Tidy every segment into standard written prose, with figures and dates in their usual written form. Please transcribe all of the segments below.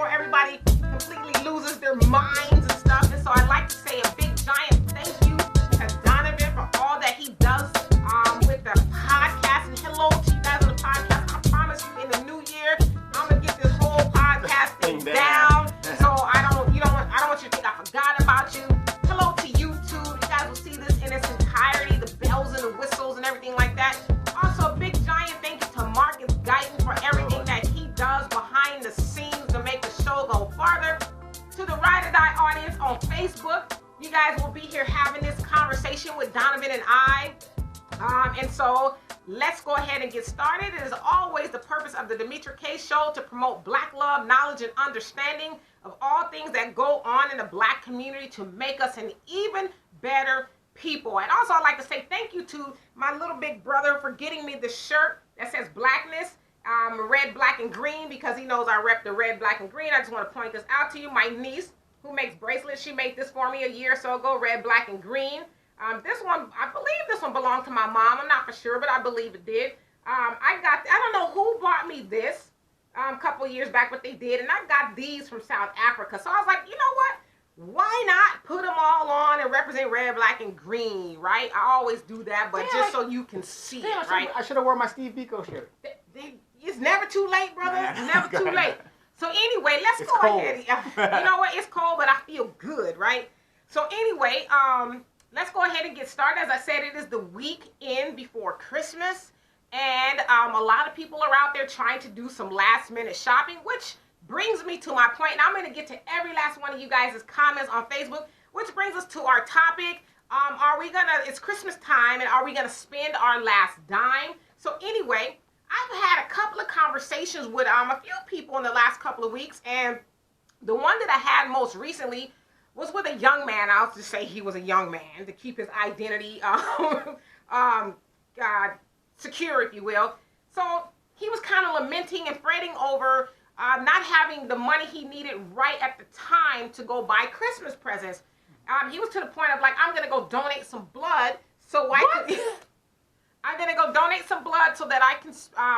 before everybody completely loses their minds and stuff. And so I'd like to say a big giant thank you to Donovan for all that he does with the podcast. And hello to you guys on the podcast. I promise you in the new year, I'm gonna get this whole podcast thing down. So I don't want you to think I forgot about you. Hello to YouTube. You guys will see this in its entirety, the bells and the whistles and everything like that. Also, a big giant thank you to Marcus Guyton for everything that he does behind the scenes to make the show go farther. To the Ride or Die audience on Facebook, you guys will be here having this conversation with Donovan and I. And so let's go ahead and get started. It is always the purpose of the Demetra K Show to promote Black love, knowledge, and understanding of all things that go on in the Black community to make us an even better people. And also I'd like to say thank you to my little big brother for getting me the shirt that says Blackness, red, black, and green, because he knows I rep the red, black, and green. I just want to point this out to you. My niece, who makes bracelets, she made this for me a year or so ago, red, black, and green. This one, I believe this one belonged to my mom. I'm not for sure, but I believe it did. I don't know who bought me this a couple years back, but they did, and I got these from South Africa. So I was like, you know what? Why not put them all on and represent red, black, and green, right? I always do that, but just so you can see it, right? I should have worn my Steve Biko shirt. It's never too late, brother. It's never too late. So anyway, let's go ahead. You know what? It's cold, but I feel good, right? So anyway, let's go ahead and get started. As I said, it is the weekend before Christmas, and a lot of people are out there trying to do some last-minute shopping, which brings me to my point, and I'm going to get to every last one of you guys' comments on Facebook, which brings us to our topic. It's Christmas time, and are we going to spend our last dime? So anyway, I've had a couple of conversations with a few people in the last couple of weeks, and the one that I had most recently was with a young man. I'll just say he was a young man to keep his identity secure, if you will. So he was kind of lamenting and fretting over not having the money he needed right at the time to go buy Christmas presents. He was to the point of like, I'm going to go donate some blood so I'm going to go donate some blood so that I can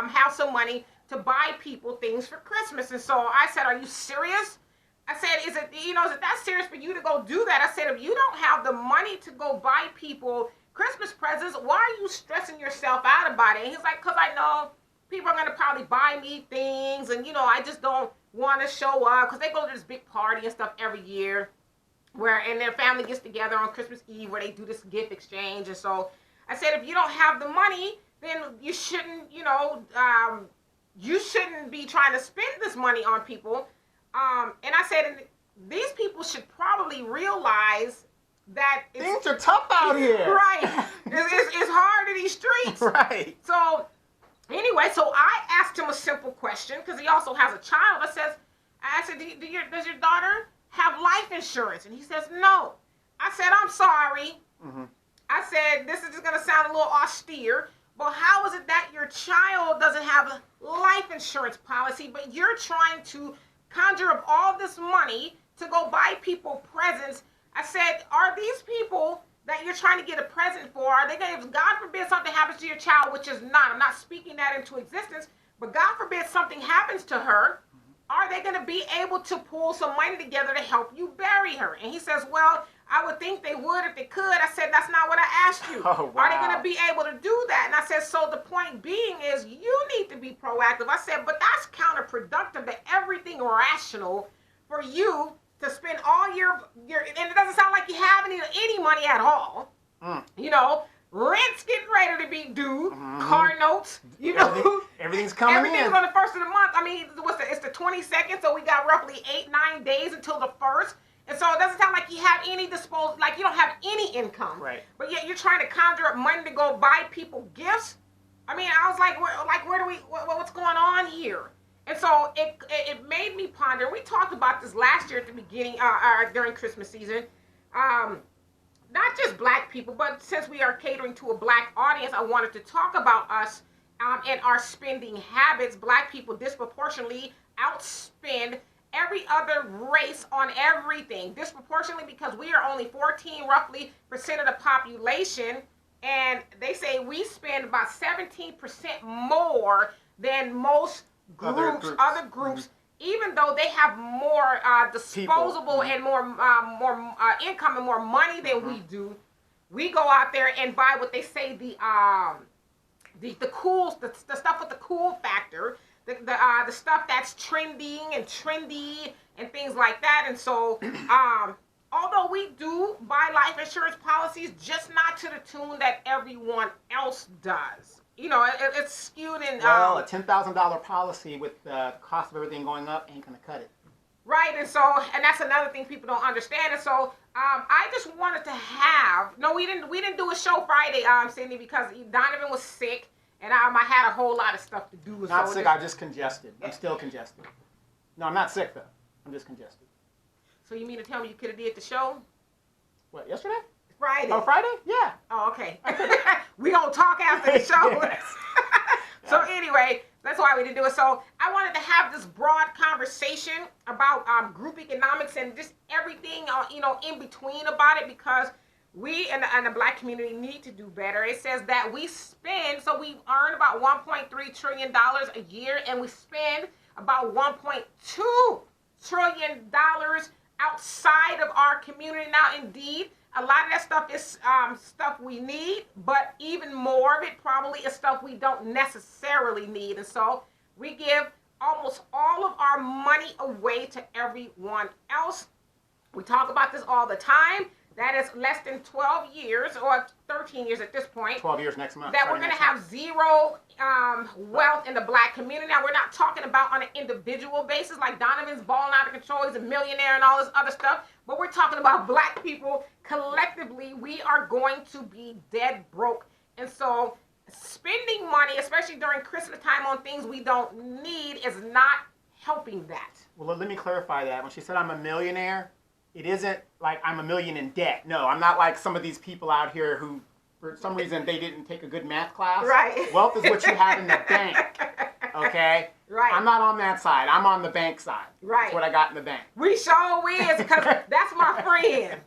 have some money to buy people things for Christmas. And so I said, are you serious? I said, is it that serious for you to go do that? I said, if you don't have the money to go buy people Christmas presents, why are you stressing yourself out about it? And he's like, because I know people are going to probably buy me things, and, I just don't want to show up, because they go to this big party and stuff every year, and their family gets together on Christmas Eve where they do this gift exchange. And so I said, if you don't have the money, then you shouldn't, you shouldn't be trying to spend this money on people. And I said, these people should probably realize that things are tough out here. Right. It's hard in these streets. Right. So anyway, so I asked him a simple question, because he also has a child. I said, does your daughter have life insurance? And he says, no. I said, I'm sorry. Mm-hmm. I said, this is just going to sound a little austere, but how is it that your child doesn't have a life insurance policy, but you're trying to conjure up all this money to go buy people presents? I said, are these people that you're trying to get a present for, are they going to, if God forbid something happens to your child, which is not, I'm not speaking that into existence, but God forbid something happens to her, are they going to be able to pull some money together to help you bury her? And he says, well, I would think they would if they could. I said, that's not what I asked you. Oh, wow. Are they going to be able to do that? And I said, so the point being is you need to be proactive. I said, but that's counterproductive to everything rational for you to spend all your and it doesn't sound like you have any money at all. Rent's getting ready to be due. Mm-hmm. Car notes, everything's coming Everything's in. on the first of the month. I mean, it's the 22nd, so we got roughly 8-9 days until the 1st. And so it doesn't sound like you have any disposal, like you don't have any income. Right. But yet you're trying to conjure up money to go buy people gifts. I mean, I was like, what's going on here? And so it made me ponder. We talked about this last year at the beginning, during Christmas season. Not just Black people, but since we are catering to a Black audience, I wanted to talk about us and our spending habits. Black people disproportionately outspend every other race on everything. Disproportionately because we are only 14% roughly of the population. And they say we spend about 17% more than most other groups even though they have more disposable and more income and more money than we do, we go out there and buy what they say the cool the stuff with the cool factor, the stuff that's trending and trendy and things like that. And so although we do buy life insurance policies, just not to the tune that everyone else does. You know, it's skewed in. Well, a $10,000 policy with the cost of everything going up ain't gonna cut it. Right, and that's another thing people don't understand. And so I just wanted to have. No, we didn't do a show Friday, Cindy, because Donovan was sick, and I had a whole lot of stuff to do. Not sick. I'm just congested. I'm still congested. No, I'm not sick though. I'm just congested. So you mean to tell me you could have did the show? What, yesterday? Friday. Oh, Friday? Yeah. Oh, okay. We gonna talk after the show. Yes. So anyway, that's why we didn't do it. So I wanted to have this broad conversation about group economics and just everything, in between about it, because we in the Black community need to do better. It says that we earn about $1.3 trillion a year, and we spend about $1.2 trillion outside of our community. Now, indeed, a lot of that stuff is stuff we need, but even more of it probably is stuff we don't necessarily need. And so we give almost all of our money away to everyone else. We talk about this all the time. That is less than 12 years, or 13 years at this point. 12 years next month. That we're going to have zero wealth in the Black community. Now, we're not talking about on an individual basis, like Donovan's balling out of control, he's a millionaire and all this other stuff. But we're talking about Black people collectively. We are going to be dead broke. And so spending money, especially during Christmas time, on things we don't need is not helping that. Well, let me clarify that. When she said I'm a millionaire, it isn't like I'm $1 million in debt. No, I'm not like some of these people out here who, for some reason, they didn't take a good math class. Right. Wealth is what you have in the bank. Okay? Right. I'm not on that side. I'm on the bank side. Right. That's what I got in the bank. We sure is, because that's my friend.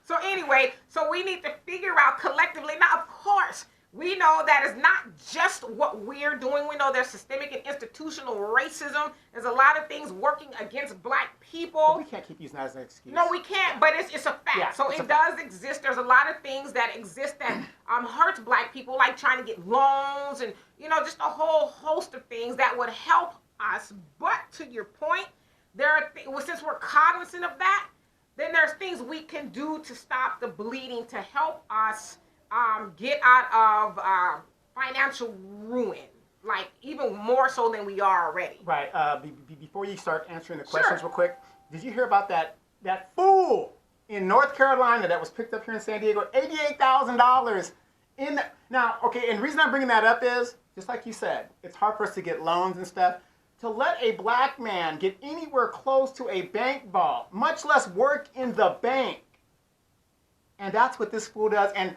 So anyway, so we need to figure out collectively. Now, of course, we know that it's not just what we're doing. We know there's systemic and institutional racism. There's a lot of things working against Black people. But we can't keep using that as an excuse. No, we can't, but it's a fact. Yeah, so it does exist. There's a lot of things that exist that hurts Black people, like trying to get loans and, just a whole host of things that would help us. But to your point, there are since we're cognizant of that, then there's things we can do to stop the bleeding, to help us get out of financial ruin, like even more so than we are already. Right. Before you start answering the questions real quick, did you hear about that fool in North Carolina that was picked up here in San Diego? $88,000 in. Now, okay, and the reason I'm bringing that up is, just like you said, it's hard for us to get loans and stuff. To let a Black man get anywhere close to a bank vault, much less work in the bank. And that's what this fool does. And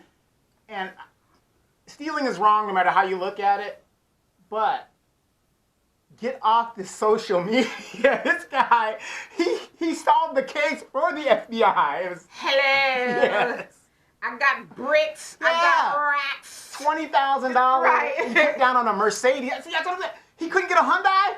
stealing is wrong no matter how you look at it, but get off the social media. This guy, he solved the case for the FBI. It was, hello. yes. I got bricks. Yeah. I got racks. $20,000. Right. He put down on a Mercedes. See, that's what I'm saying. He couldn't get a Hyundai?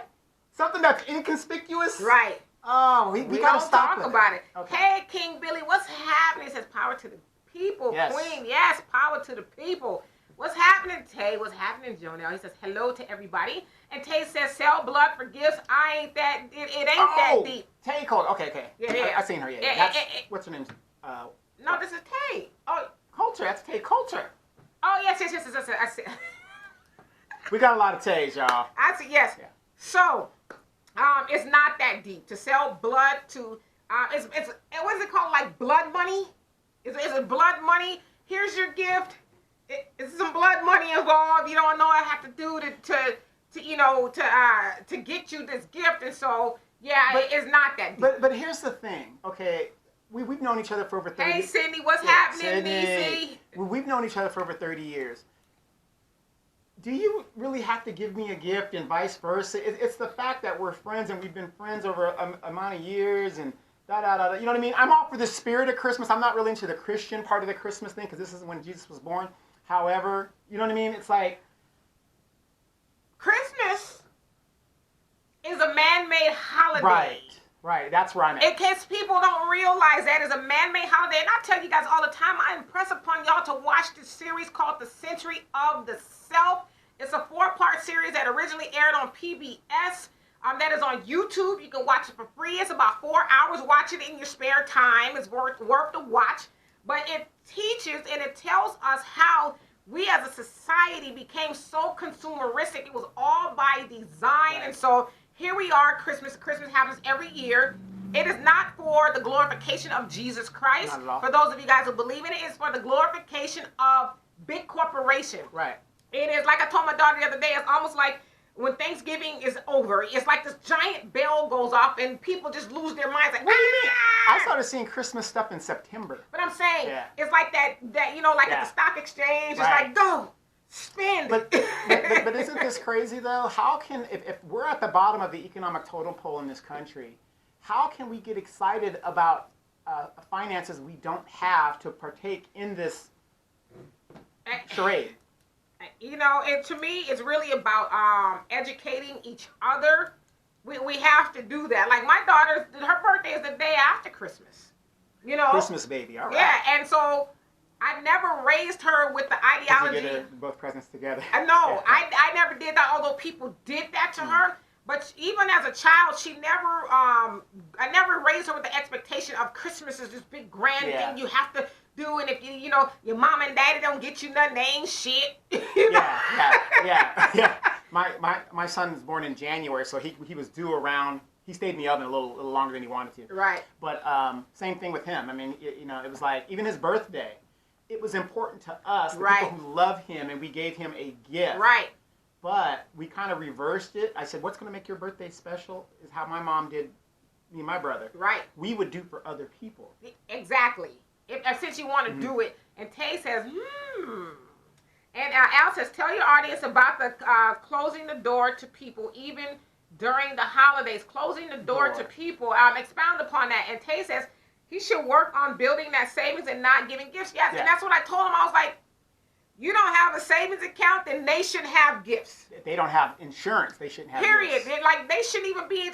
Something that's inconspicuous? Right. Oh, we got to stop talk about it. Okay. Hey, King Billy, what's happening? It says power to the people, yes. Queen. Yes, power to the people. What's happening, Tay? What's happening, Jonelle? He says hello to everybody. And Tay says, sell blood for gifts. I ain't that, it ain't that deep. Tay Coulter. Okay. Yeah. I seen her, yeah. What's her name? No, this is Tay. Oh, Coulter. That's Tay Coulter. Oh, yes. I see. We got a lot of Tays, y'all. I see, yes. Yeah. So, it's not that deep. To sell blood to, it's what is it called? Like blood money? Is it blood money? Here's your gift. It's some blood money involved. You don't know what I have to do to get you this gift. And so, it's not that deep. But here's the thing, okay? We've known each other for over 30 years. Hey, Sydney, what's happening, DC? We've known each other for over 30 years. Do you really have to give me a gift and vice versa? It's the fact that we're friends and we've been friends over a amount of years and da-da-da-da. You know what I mean? I'm all for the spirit of Christmas. I'm not really into the Christian part of the Christmas thing because this is when Jesus was born. However, you know what I mean? It's like Christmas is a a man-made holiday. Right. That's where I'm at. In case people don't realize that is a man-made holiday. And I tell you guys all the time, I impress upon y'all to watch this series called The Century of the Self. It's a 4-part series that originally aired on PBS. That is on YouTube. You can watch it for free. It's about 4 hours. Watch it in your spare time. It's worth the watch. But it teaches and it tells us how we as a society became so consumeristic. It was all by design. And so here we are, Christmas. Christmas happens every year. It is not for the glorification of Jesus Christ. For those of you guys who believe in it, it's for the glorification of big corporation. Right. It is, like I told my daughter the other day, it's almost like when Thanksgiving is over, it's like this giant bell goes off and people just lose their minds. Like, what do you mean? I started seeing Christmas stuff in September. But I'm saying, it's like that like at the stock exchange, it's like, go, spend. But isn't this crazy though? How can, if we're at the bottom of the economic totem pole in this country, how can we get excited about finances we don't have to partake in this charade? And to me, it's really about educating each other. We have to do that. Like my daughter, her birthday is the day after Christmas. Christmas baby, all right. Yeah, and so I've never raised her with the ideology. Did you get both presents together? No, I never did that, although people did that to her. But even as a child, I never raised her with the expectation of Christmas is this big grand thing you have to do, and if your mom and daddy don't get you nothing, they ain't shit. Yeah. My son's born in January, so he was due around. He stayed in the oven a little longer than he wanted to. Right. But same thing with him. I mean, it was like even his birthday. It was important to us, the people who love him, and we gave him a gift. Right. But we kind of reversed it. I said, what's going to make your birthday special is how my mom did me and my brother. Right. We would do for other people. Exactly. Since you want to do it. And Tay says, And Al says, tell your audience about the closing the door to people, even during the holidays. Closing the door to people. Expound upon that. And Tay says, he should work on building that savings and not giving gifts. Yes, and that's what I told him. I was like, you don't have a savings account, then they should have gifts. If they don't have insurance, they shouldn't have Period. gifts. Like, they shouldn't even be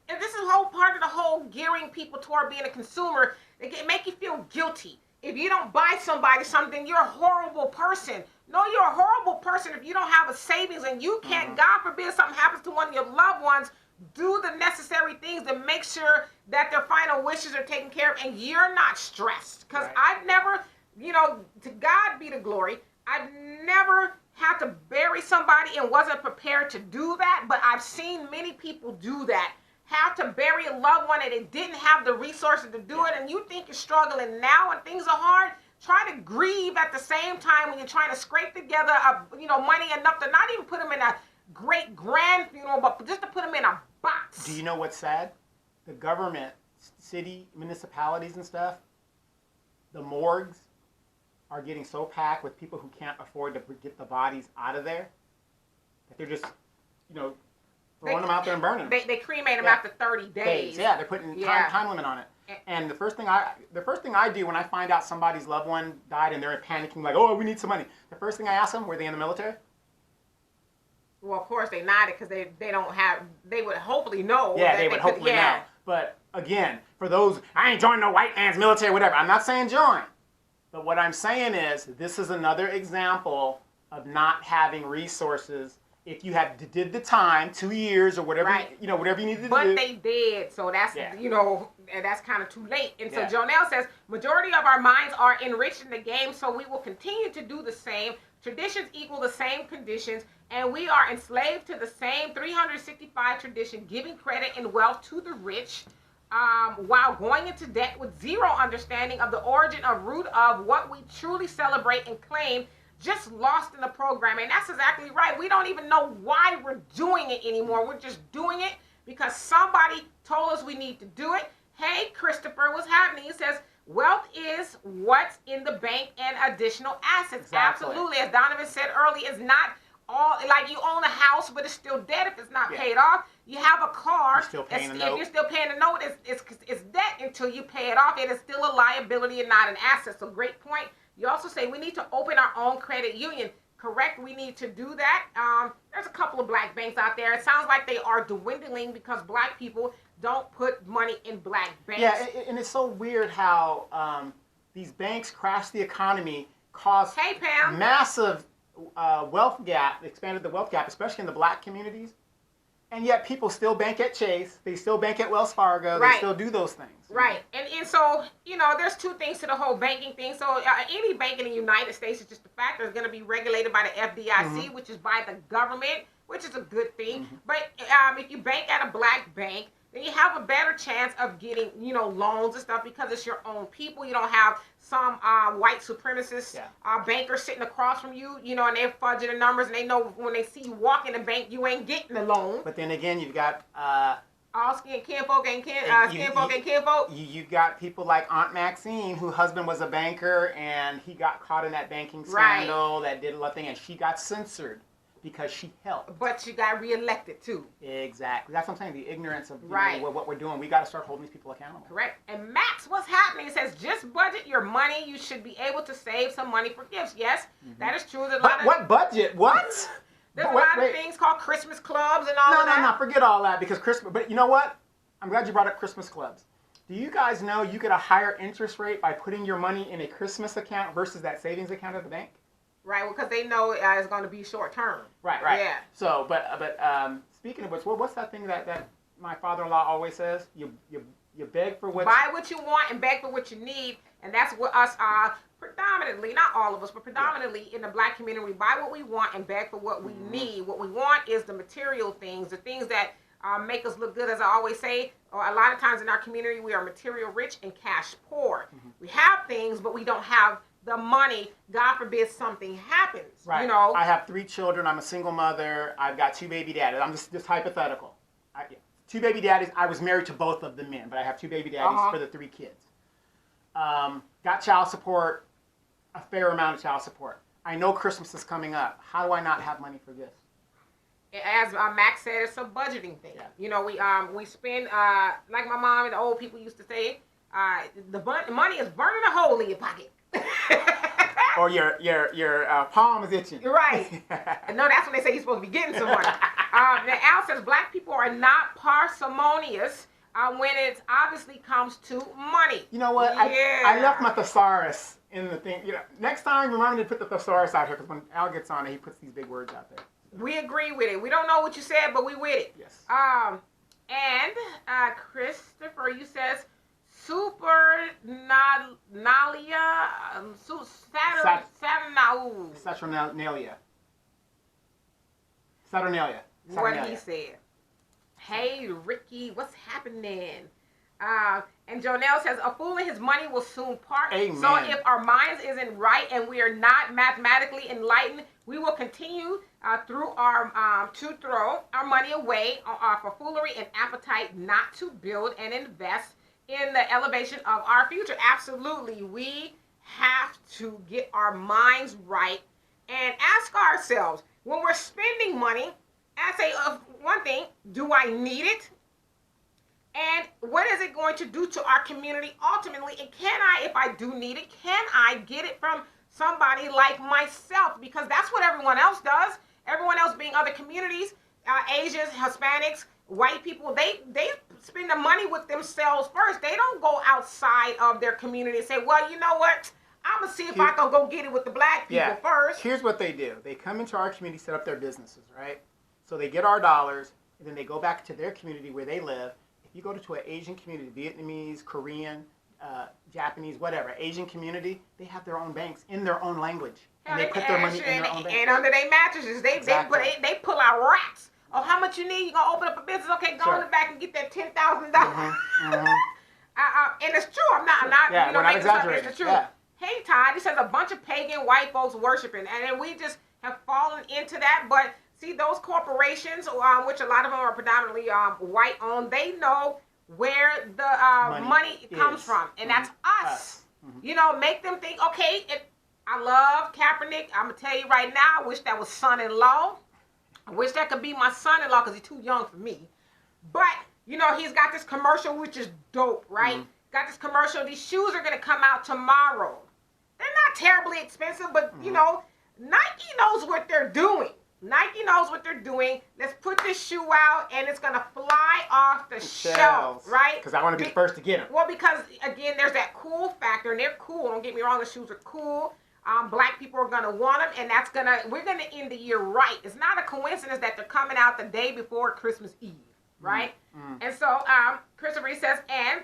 and this is whole part of the whole gearing people toward being a consumer. They make you feel guilty. If you don't buy somebody something, you're a horrible person. No, you're a horrible person if you don't have a savings and you can't, God forbid something happens to one of your loved ones, do the necessary things to make sure that their final wishes are taken care of and you're not stressed. Because I've never, to God be the glory, I've never had to bury somebody and wasn't prepared to do that, but I've seen many people do that. Have to bury a loved one and they didn't have the resources to do it, and you think you're struggling now and things are hard. Try to grieve at the same time when you're trying to scrape together money enough to not even put them in a great grand funeral, but just to put them in a box. Do you know what's sad? The government, city, municipalities and stuff, the morgues are getting so packed with people who can't afford to get the bodies out of there that they're just, throwing them out there and burning them. They cremate them after 30 days. Yeah, they're putting time limit on it. And the first thing I do when I find out somebody's loved one died and they're panicking like, oh, we need some money. The first thing I ask them, were they in the military? Well, of course they nodded because they would hopefully know. Yeah, they would hopefully know. But again, for those, I ain't joining no white man's military, whatever. I'm not saying join. But what I'm saying is, this is another example of not having resources. If you did the time, 2 years or whatever, whatever you needed to do. But they did, so that's, and that's kind of too late. And so Jonelle says, majority of our minds are enriched in the game, so we will continue to do the same. Traditions equal the same conditions, and we are enslaved to the same 365 tradition, giving credit and wealth to the rich, while going into debt with zero understanding of the origin or root of what we truly celebrate and claim, just lost in the program. And that's exactly right. We don't even know why we're doing it anymore. We're just doing it because somebody told us we need to do it. Hey, Christopher, what's happening? He says, wealth is what's in the bank and additional assets. Exactly. Absolutely. As Donovan said earlier, it's not all, like you own a house, but it's still debt if it's not paid off. You have a car. You're still paying the note. If you're still paying the note, it's debt until you pay it off. It is still a liability and not an asset. So great point. You also say we need to open our own credit union. correct. We need to do that. There's a couple of black banks out there. It sounds like they are dwindling because black people don't put money in black banks. Yeah, and it's so weird how these banks crash the economy, cause massive wealth gap, expanded the wealth gap, especially in the black communities. And yet people still bank at Chase. They still bank at Wells Fargo. They still do those things. Right. And so, there's two things to the whole banking thing. So any bank in the United States is just a fact. It's going to be regulated by the FDIC, which is by the government, which is a good thing. But if you bank at a black bank, then you have a better chance of getting, loans and stuff because it's your own people. You don't have some white supremacist banker sitting across from you, and they're fudging the numbers, and they know when they see you walk in the bank, you ain't getting the loan. But then again, you've got all kinfolk ain't kinfolk. You've got people like Aunt Maxine, whose husband was a banker, and he got caught in that banking scandal that did a lot of things, and she got censored because she helped. But she got reelected too. Exactly. That's what I'm saying. The ignorance of what we're doing. We got to start holding these people accountable. Correct. And Max, what's happening? It says just budget your money. You should be able to save some money for gifts. Yes, that is true. What budget? What? There's a lot of things called Christmas clubs and all of that. No, forget all that because Christmas. But you know what? I'm glad you brought up Christmas clubs. Do you guys know you get a higher interest rate by putting your money in a Christmas account versus that savings account at the bank? Right, because they know it's going to be short term. Right. Yeah. So, but speaking of which, what's that thing that my father-in-law always says? You beg for what. Buy what you want and beg for what you need, and that's what us predominantly, not all of us, but predominantly in the black community, we buy what we want and beg for what we need. What we want is the material things, the things that make us look good. As I always say, a lot of times in our community, we are material rich and cash poor. We have things, but we don't have the money. God forbid something happens. Right. I have 3 children. I'm a single mother. I've got 2 baby daddies. I'm just hypothetical. 2 baby daddies. I was married to both of the men, but I have 2 baby daddies for the 3 kids. Got child support, a fair amount of child support. I know Christmas is coming up. How do I not have money for gifts? As Max said, it's a budgeting thing. We spend like my mom and the old people used to say, the money is burning a hole in your pocket. Or your palm is itching. Right. No, that's when they say you're supposed to be getting some money. Now, Al says black people are not parsimonious when it obviously comes to money. You know what? Yeah. I left my thesaurus in the thing. Next time, remind me to put the thesaurus out here because when Al gets on it, he puts these big words out there. We agree with it. We don't know what you said, but we with it. Yes. And Christopher, you says Saturnalia. What he said. Hey, Ricky, what's happening? And Jonelle says, a fool and his money will soon part. Amen. So if our minds isn't right and we are not mathematically enlightened, we will continue through our to throw our money away for foolery and appetite not to build and invest in the elevation of our future. Absolutely. We have to get our minds right and ask ourselves, when we're spending money, ask one thing, do I need it? And what is it going to do to our community ultimately? And can I, if I do need it, can I get it from somebody like myself? Because that's what everyone else does. Everyone else being other communities, Asians, Hispanics, white people, they spend the money with themselves first. They don't go outside of their community and say, well, you know what? I'm going to see if I can go get it with the black people first. Here's what they do. They come into our community, set up their businesses, right? So they get our dollars, and then they go back to their community where they live. If you go to an Asian community, Vietnamese, Korean, Japanese, whatever, Asian community, they have their own banks in their own language. And they put their money in their own bank. And under their mattresses, they pull out racks. Oh, how much you need? You gonna open up a business? Okay, go in the back and get that $10,000. And it's true. I'm not making stuff. It's true. Yeah. Hey, Todd, he says a bunch of pagan white folks worshiping, and we just have fallen into that. But see, those corporations, which a lot of them are predominantly white owned, they know where the money comes from, and that's us. Make them think, okay, I love Kaepernick. I'm going to tell you right now, I wish that was son-in-law. I wish that could be my son-in-law because he's too young for me. But, he's got this commercial, which is dope, right? Got this commercial. These shoes are going to come out tomorrow. They're not terribly expensive, but, Nike knows what they're doing. Nike knows what they're doing. Let's put this shoe out, and it's gonna fly off the shelf, right? Because I want to be the first to get them. Well, because again, there's that cool factor, and they're cool. Don't get me wrong; the shoes are cool. Black people are gonna want them, and we're gonna end the year right. It's not a coincidence that they're coming out the day before Christmas Eve, right? And so Christopher says, and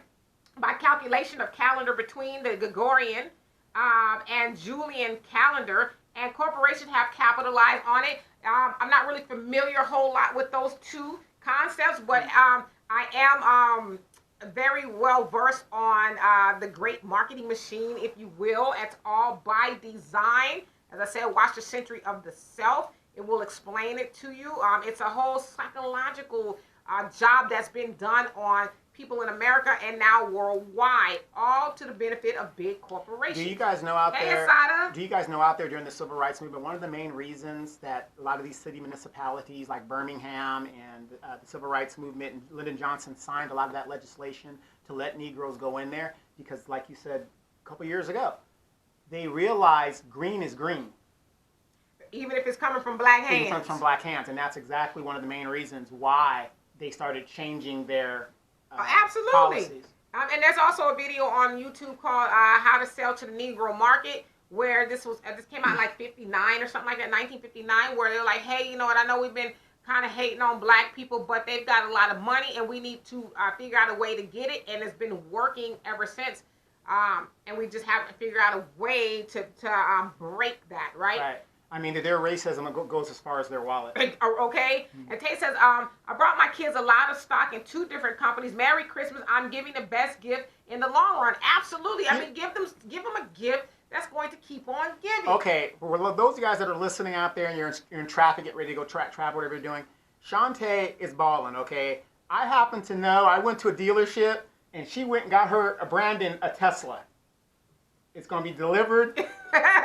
by calculation of calendar between the Gregorian and Julian calendar, and corporations have capitalized on it. I'm not really familiar a whole lot with those two concepts, but I am very well versed on the great marketing machine, if you will. It's all by design. As I said, watch the Century of the Self. It will explain it to you. It's a whole psychological job that's been done on people in America and now worldwide, all to the benefit of big corporations. Do you guys know out there? Asada. Do you guys know out there during the Civil Rights Movement, one of the main reasons that a lot of these city municipalities like Birmingham and the Civil Rights Movement and Lyndon Johnson signed a lot of that legislation to let Negroes go in there? Because, like you said a couple years ago, they realized green is green. Even if it's coming from black hands. Even from black hands, and that's exactly one of the main reasons why they started changing their absolutely. policies. And there's also a video on YouTube called "How to Sell to the Negro Market," where this came out in like '59 or something like that, 1959, where they're like, "Hey, you know what? I know we've been kind of hating on black people, but they've got a lot of money, and we need to figure out a way to get it." And it's been working ever since. And we just have to figure out a way to break that, right? Right. I mean, their racism goes as far as their wallet. Okay? And Tay says, I brought my kids a lot of stock in 2 different companies. Merry Christmas. I'm giving the best gift in the long run. Absolutely. I mean, give them a gift that's going to keep on giving. Okay. Well, those of you guys that are listening out there and you're in traffic, get ready to go travel, whatever you're doing, Shantae is balling, okay? I happen to know, I went to a dealership, and she went and got her a Tesla. It's going to be delivered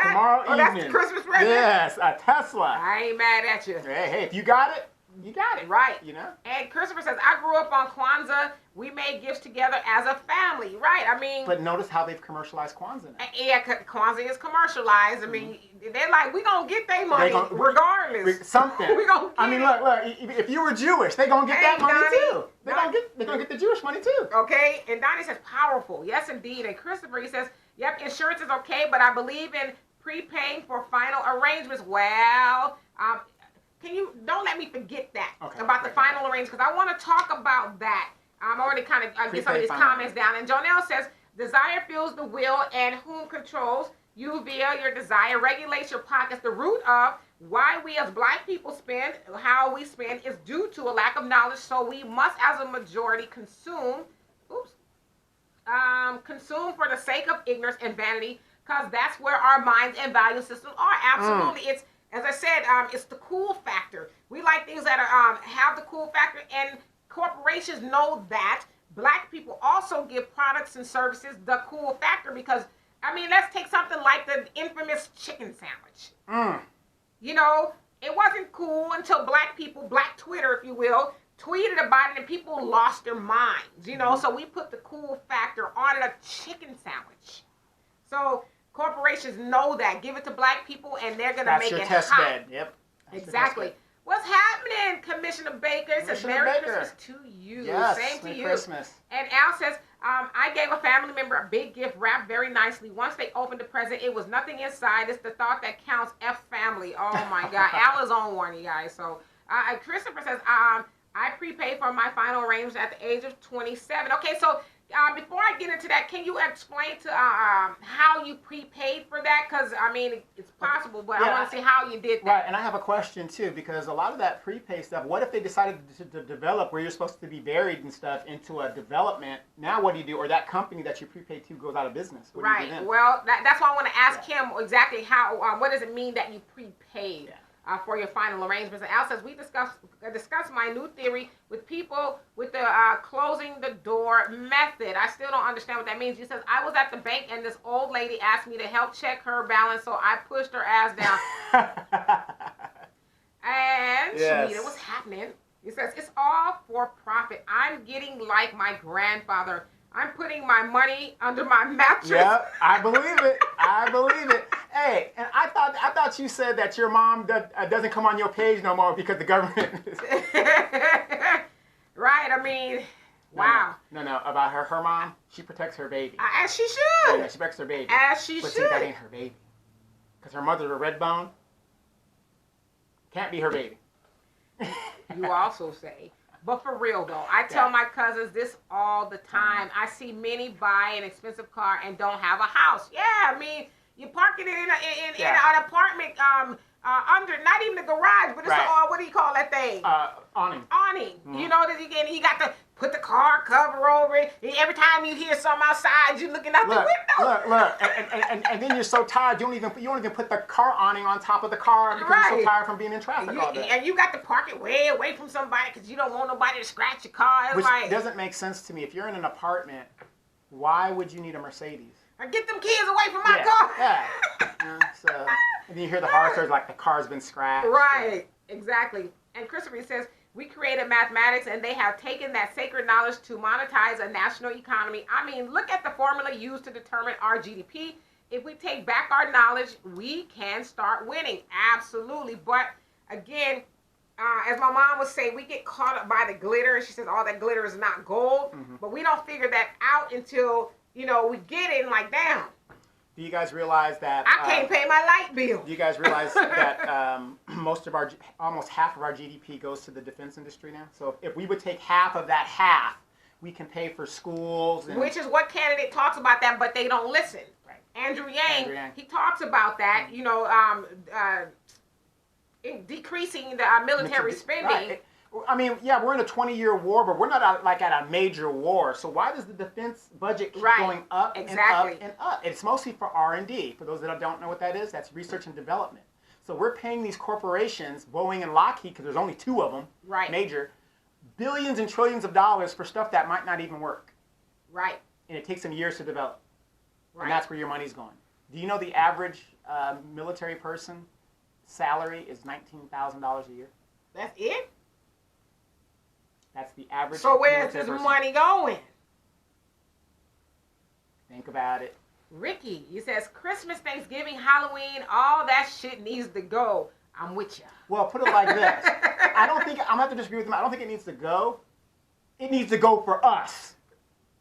tomorrow evening. That's the Christmas present? Yes, a Tesla. I ain't mad at you. Hey, if you got it, you got it. Right. You know? And Christopher says, I grew up on Kwanzaa. We made gifts together as a family. Right. I mean. But notice how they've commercialized Kwanzaa now. Yeah, Kwanzaa is commercialized. I mean, they're like, we're going to get their money regardless. Something. We're going to get I mean, look, if you were Jewish, they're going to get that money too. They're going to get the Jewish money too. Okay. And Donnie says, powerful. Yes, indeed. And Christopher, he says, yep, insurance is okay, but I believe in prepaying for final arrangements. Well, don't let me forget that about the final arrangements, because I want to talk about that. I'm already kind of get some of these comments down. And Jonelle says, desire fuels the will, and whom controls you via your desire regulates your pockets. The root of why we as black people spend, how we spend, is due to a lack of knowledge. So we must, as a majority, consume for the sake of ignorance and vanity, because that's where our minds and value systems are. Absolutely. It's, as I said, it's the cool factor. We like things that are have the cool factor, and corporations know that. Black people also give products and services the cool factor, because, I mean, let's take something like the infamous chicken sandwich. You know, it wasn't cool until black people, black Twitter, if you will, tweeted about it, and people lost their minds, you know. So we put the cool factor on a chicken sandwich. So corporations know that. Give it to black people, and they're going to make it hot. That's your test bed. Yep. Exactly. What's happening, Commissioner Baker? It says, Merry Christmas to you. Yes, Same to Merry you. Christmas. And Al says, I gave a family member a big gift wrapped very nicely. Once they opened the present, it was nothing inside. It's the thought that counts. F family. Oh, my God. Al is on one, you guys. So Christopher says, I prepaid for my final arrangement at the age of 27. Okay, so before I get into that, can you explain to how you prepaid for that? Because, I mean, it's possible, but I want to see how you did that. Right, and I have a question, too, because a lot of that prepaid stuff, what if they decided to develop where you're supposed to be buried and stuff into a development? Now what do you do? Or that company that you prepaid to goes out of business. What do you do then? Well, that's why I want to ask him exactly how, what does it mean that you prepaid? For your final arrangements. And Al says, we discussed my new theory with people with the closing the door method. I still don't understand what that means. He says, I was at the bank and this old lady asked me to help check her balance, so I pushed her ass down. And Shanita, what's happening? He says, it's all for profit. I'm getting like my grandfather. I'm putting my money under my mattress. Yep, I believe it. I believe it. Hey, and I thought you said that your mom doesn't come on your page no more because the government. Right. I mean, wow. No. About her mom, she protects her baby. As she should. Yeah, she protects her baby. As she but should. See, that ain't her baby. Because her mother's a red bone. Can't be her baby. You also say. But for real, though, I tell my cousins this all the time. I see many buy an expensive car and don't have a house. Yeah, I mean, you park it in an apartment under, not even the garage, but it's what do you call that thing? Awning. Awning. Mm-hmm. You know, that you got to put the car cover over it. And every time you hear something outside, you're looking out the window. Look. And then you're so tired, you don't even put the car awning on top of the car because you're so tired from being in traffic all day. And you got to park it way away from somebody because you don't want nobody to scratch your car. It's Which like, doesn't make sense to me. If you're in an apartment, why would you need a Mercedes? Or get them kids away from my car. Yeah. So, and then you hear the horror stories like the car's been scratched. Right. Exactly. And Christopher says, we created mathematics and they have taken that sacred knowledge to monetize a national economy. I mean, look at the formula used to determine our GDP. If we take back our knowledge, we can start winning. Absolutely. But again, as my mom would say, we get caught up by the glitter. She says all that glitter is not gold. Mm-hmm. But we don't figure that out until, we get it and like, damn. Do you guys realize that I can't pay my light bill? Do you guys realize that almost half of our GDP goes to the defense industry now? So if we would take half of that half, we can pay for schools. Which is what candidate talks about that, but they don't listen. Right. Andrew Yang, he talks about that. Decreasing the military spending. Right. I mean, yeah, we're in a 20-year war, but we're not at a major war. So why does the defense budget keep going up and up and up? It's mostly for R&D. For those that don't know what that is, that's research and development. So we're paying these corporations, Boeing and Lockheed, because there's only two of them, major, billions and trillions of dollars for stuff that might not even work. Right. And it takes them years to develop. Right. And that's where your money's going. Do you know the average military person salary is $19,000 a year? That's it? That's the average. So where's this money going? Think about it. Ricky, he says Christmas, Thanksgiving, Halloween, all that shit needs to go. I'm with you. Well, put it like this. I'm going to have to disagree with him. I don't think it needs to go. It needs to go for us.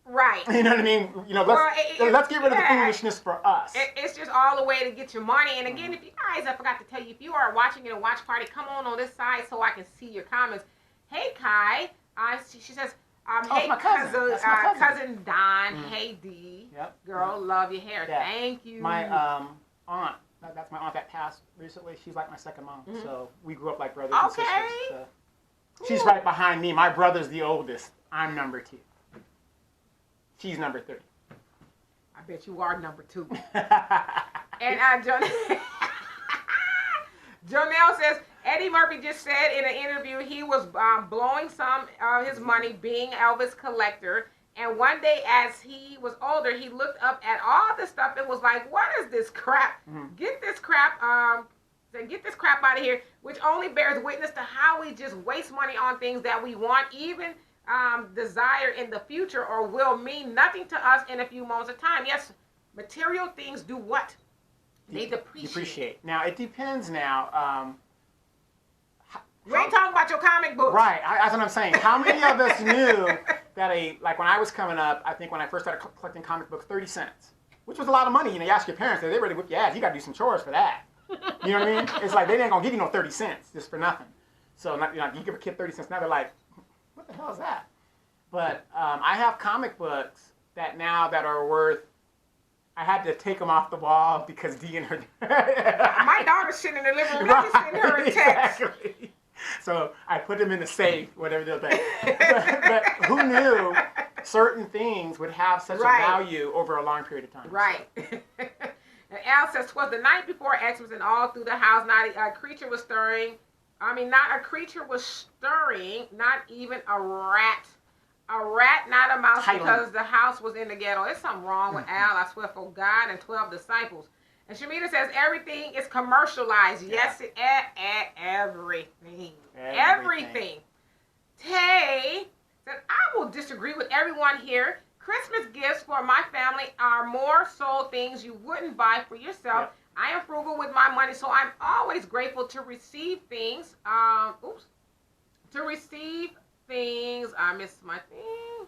Right. You know what I mean? Let's get rid of the foolishness for us. It's just all the way to get your money. And again, if you guys, I forgot to tell you, if you are watching in a watch party, come on this side so I can see your comments. Hey, Kai. She says, hey, cousin Don. Hey, D. Yep. Girl, love your hair. Yeah. Thank you. My aunt, that's my aunt that passed recently. She's like my second mom. Mm-hmm. So we grew up like brothers and sisters. So. Cool. She's right behind me. My brother's the oldest. I'm number 2. She's number 3. I bet you are number 2. And Jonelle says, Eddie Murphy just said in an interview he was blowing some of his money being Elvis collector. And one day as he was older, he looked up at all this stuff and was like, what is this crap? Mm-hmm. Get this crap out of here, which only bears witness to how we just waste money on things that we want, even desire in the future, or will mean nothing to us in a few moments of time. Yes, material things do what? They depreciate. Now, it depends now. We ain't talking about your comic books. Right, that's what I'm saying. How many of us knew that like when I was coming up, I think when I first started collecting comic books, 30 cents, which was a lot of money. You ask your parents, they ready to whip your ass. You got to do some chores for that. You know what I mean? It's like they ain't going to give you no 30 cents just for nothing. So you give a kid 30 cents, now they're like, what the hell is that? But I have comic books that are worth, I had to take them off the wall because Dee and her... My daughter's sitting in the living room, I'm just sending her a text. Exactly. So I put them in the safe, whatever they'll be. But who knew certain things would have such a value over a long period of time? Right. And Al says, 'twas the night before Xmas and all through the house, not a creature was stirring. Not a creature was stirring, not even a rat. A rat, not a mouse, because the house was in the ghetto. There's something wrong with Al, I swear, for God and 12 disciples. And Shamita says, everything is commercialized. Yeah. Yes, everything. Everything. Tay says, I will disagree with everyone here. Christmas gifts for my family are more so things you wouldn't buy for yourself. Yep. I am frugal with my money, so I'm always grateful to receive things. To receive things. I missed my thing.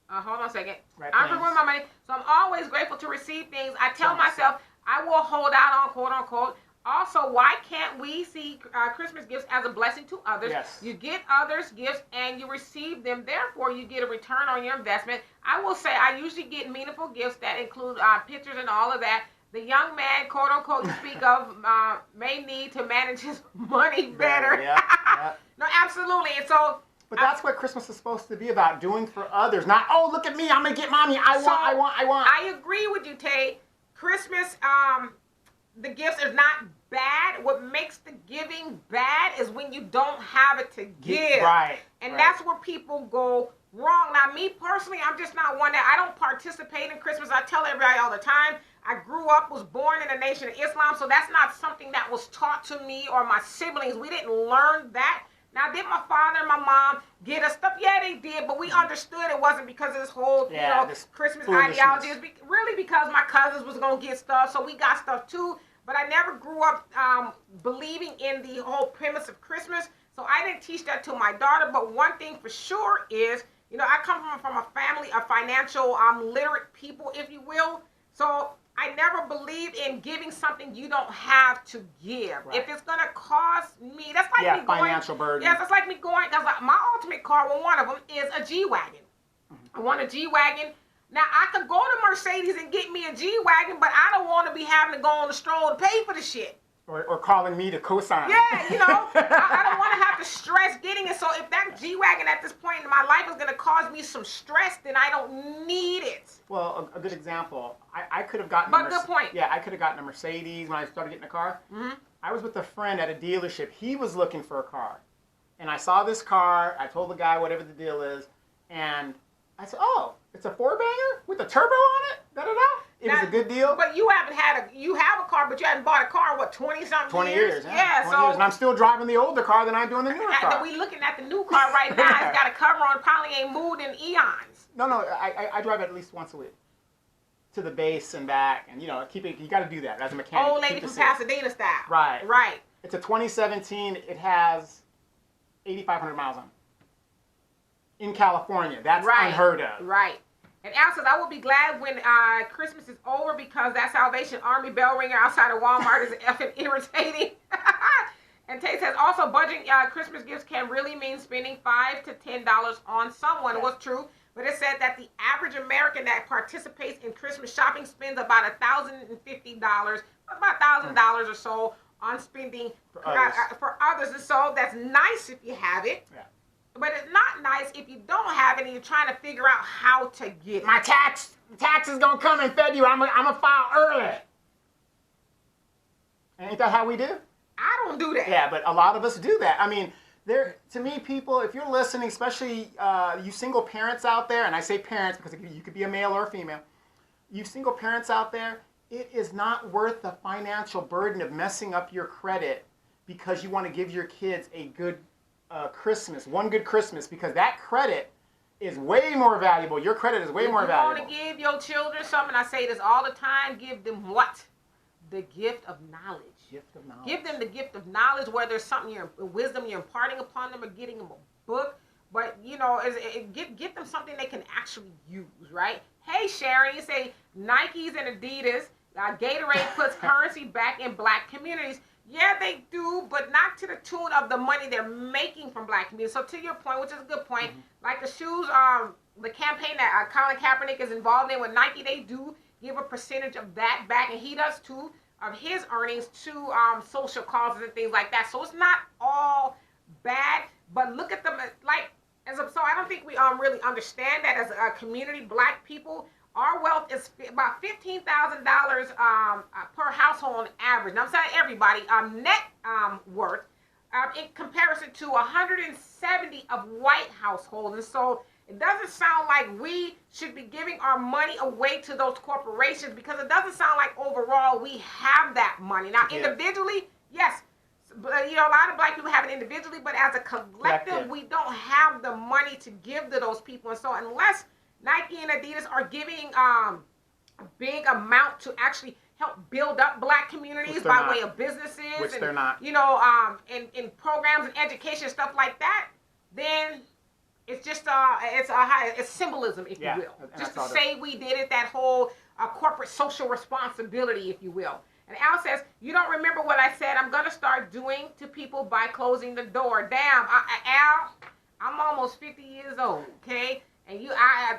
Hold on a second. Right, I'm frugal with my money, so I'm always grateful to receive things. I tell myself I will hold out on quote unquote. Also, why can't we see Christmas gifts as a blessing to others? Yes. You get others gifts and you receive them. Therefore, you get a return on your investment. I will say I usually get meaningful gifts that include pictures and all of that. The young man, quote unquote, you speak of may need to manage his money better. Yeah. No, absolutely. And so... But that's what Christmas is supposed to be about, doing for others. Not, oh, look at me, I'm going to get mommy. I want. I agree with you, Tay. Christmas, the gifts is not bad. What makes the giving bad is when you don't have it to give. Right. And that's where people go wrong. Now, me personally, I'm just not one that, I don't participate in Christmas. I tell everybody all the time, I grew up, was born in the Nation of Islam, so that's not something that was taught to me or my siblings. We didn't learn that. Now, did my father and my mom get us stuff? Yeah, they did, but we understood it wasn't because of this whole, this Christmas ideology. It was really because my cousins was going to get stuff, so we got stuff too. But I never grew up believing in the whole premise of Christmas, so I didn't teach that to my daughter. But one thing for sure is, I come from a family of financial literate people, if you will. So I never believed in giving something you don't have to give. Right. If it's going to cost me, that's like me going. Financial burden. Yes, it's like me going, because my ultimate car, one of them is a G-Wagon. I want a G-Wagon. Now, I could go to Mercedes and get me a G-Wagon, but I don't want to be having to go on the stroll to pay for the shit. Or calling me to co-sign. Yeah, I don't want to have to stress getting it. So if that G-Wagon at this point in my life is going to cause me some stress, then I don't need it. Well, a good example, I could have gotten good point. Yeah, I could have gotten a Mercedes when I started getting a car. Mm-hmm. I was with a friend at a dealership. He was looking for a car. And I saw this car. I told the guy whatever the deal is. And I said, oh, it's a four-banger with a turbo on it? Da-da-da. It was a good deal. But you have a car, but you haven't bought a car in, 20-something 20 years? Yeah, 20 years. And I'm still driving the older car than I'm doing the newer car. We looking at the new car right now. It's got a cover on, probably ain't moved in eons. No, I drive it at least once a week. To the base and back, and keep it. You got to do that as a mechanic. Old lady from Pasadena style. Right. It's a 2017. It has 8,500 miles on it. In California, that's unheard of. Right. And Al says, I will be glad when Christmas is over, because that Salvation Army bell ringer outside of Walmart is effing irritating. And Tay says, also budgeting Christmas gifts can really mean spending $5 to $10 on someone. It was true. But it said that the average American that participates in Christmas shopping spends about $1,050, about $1,000 or so on spending for others. And so that's nice if you have it. Yeah. But it's not nice if you don't have it and you're trying to figure out how to get it. My tax is going to come in February. I'm going to file early. Ain't that how we do? I don't do that. Yeah, but a lot of us do that. I mean, to me, people, if you're listening, especially you single parents out there, and I say parents because you could be a male or a female, you single parents out there, it is not worth the financial burden of messing up your credit because you want to give your kids a good Christmas, one good Christmas, because that credit is way more valuable. Your credit is way more valuable. If you want to give your children something, I say this all the time, give them what? The gift of knowledge. Gift of knowledge. Give them the gift of knowledge, whether it's something wisdom you're imparting upon them or getting them a book. But, get them something they can actually use, right? Hey, Sharon, you say Nikes and Adidas, Gatorade puts currency back in black communities. Yeah, they do, but not to the tune of the money they're making from black communities. So to your point, which is a good point, like the shoes, the campaign that Colin Kaepernick is involved in with Nike, they do give a percentage of that back, and he does too, of his earnings to social causes and things like that. So it's not all bad, but look at them so I don't think we really understand that as a community, black people. Our wealth is about $15,000 per household on average. Now I'm saying everybody net worth in comparison to 170 of white households, and so it doesn't sound like we should be giving our money away to those corporations, because it doesn't sound like overall we have that money. Now, individually, yes, a lot of black people have it individually, but as a collective, we don't have the money to give to those people. And so unless Nike and Adidas are giving a big amount to actually help build up black communities by way of businesses, which and they're not. you know, in programs and education, stuff like that, then it's just it's symbolism, if you will, just to say we did it. That whole corporate social responsibility, if you will. And Al says, you don't remember what I said I'm going to start doing to people by closing the door. Damn, Al, I'm almost 50 years old, okay? And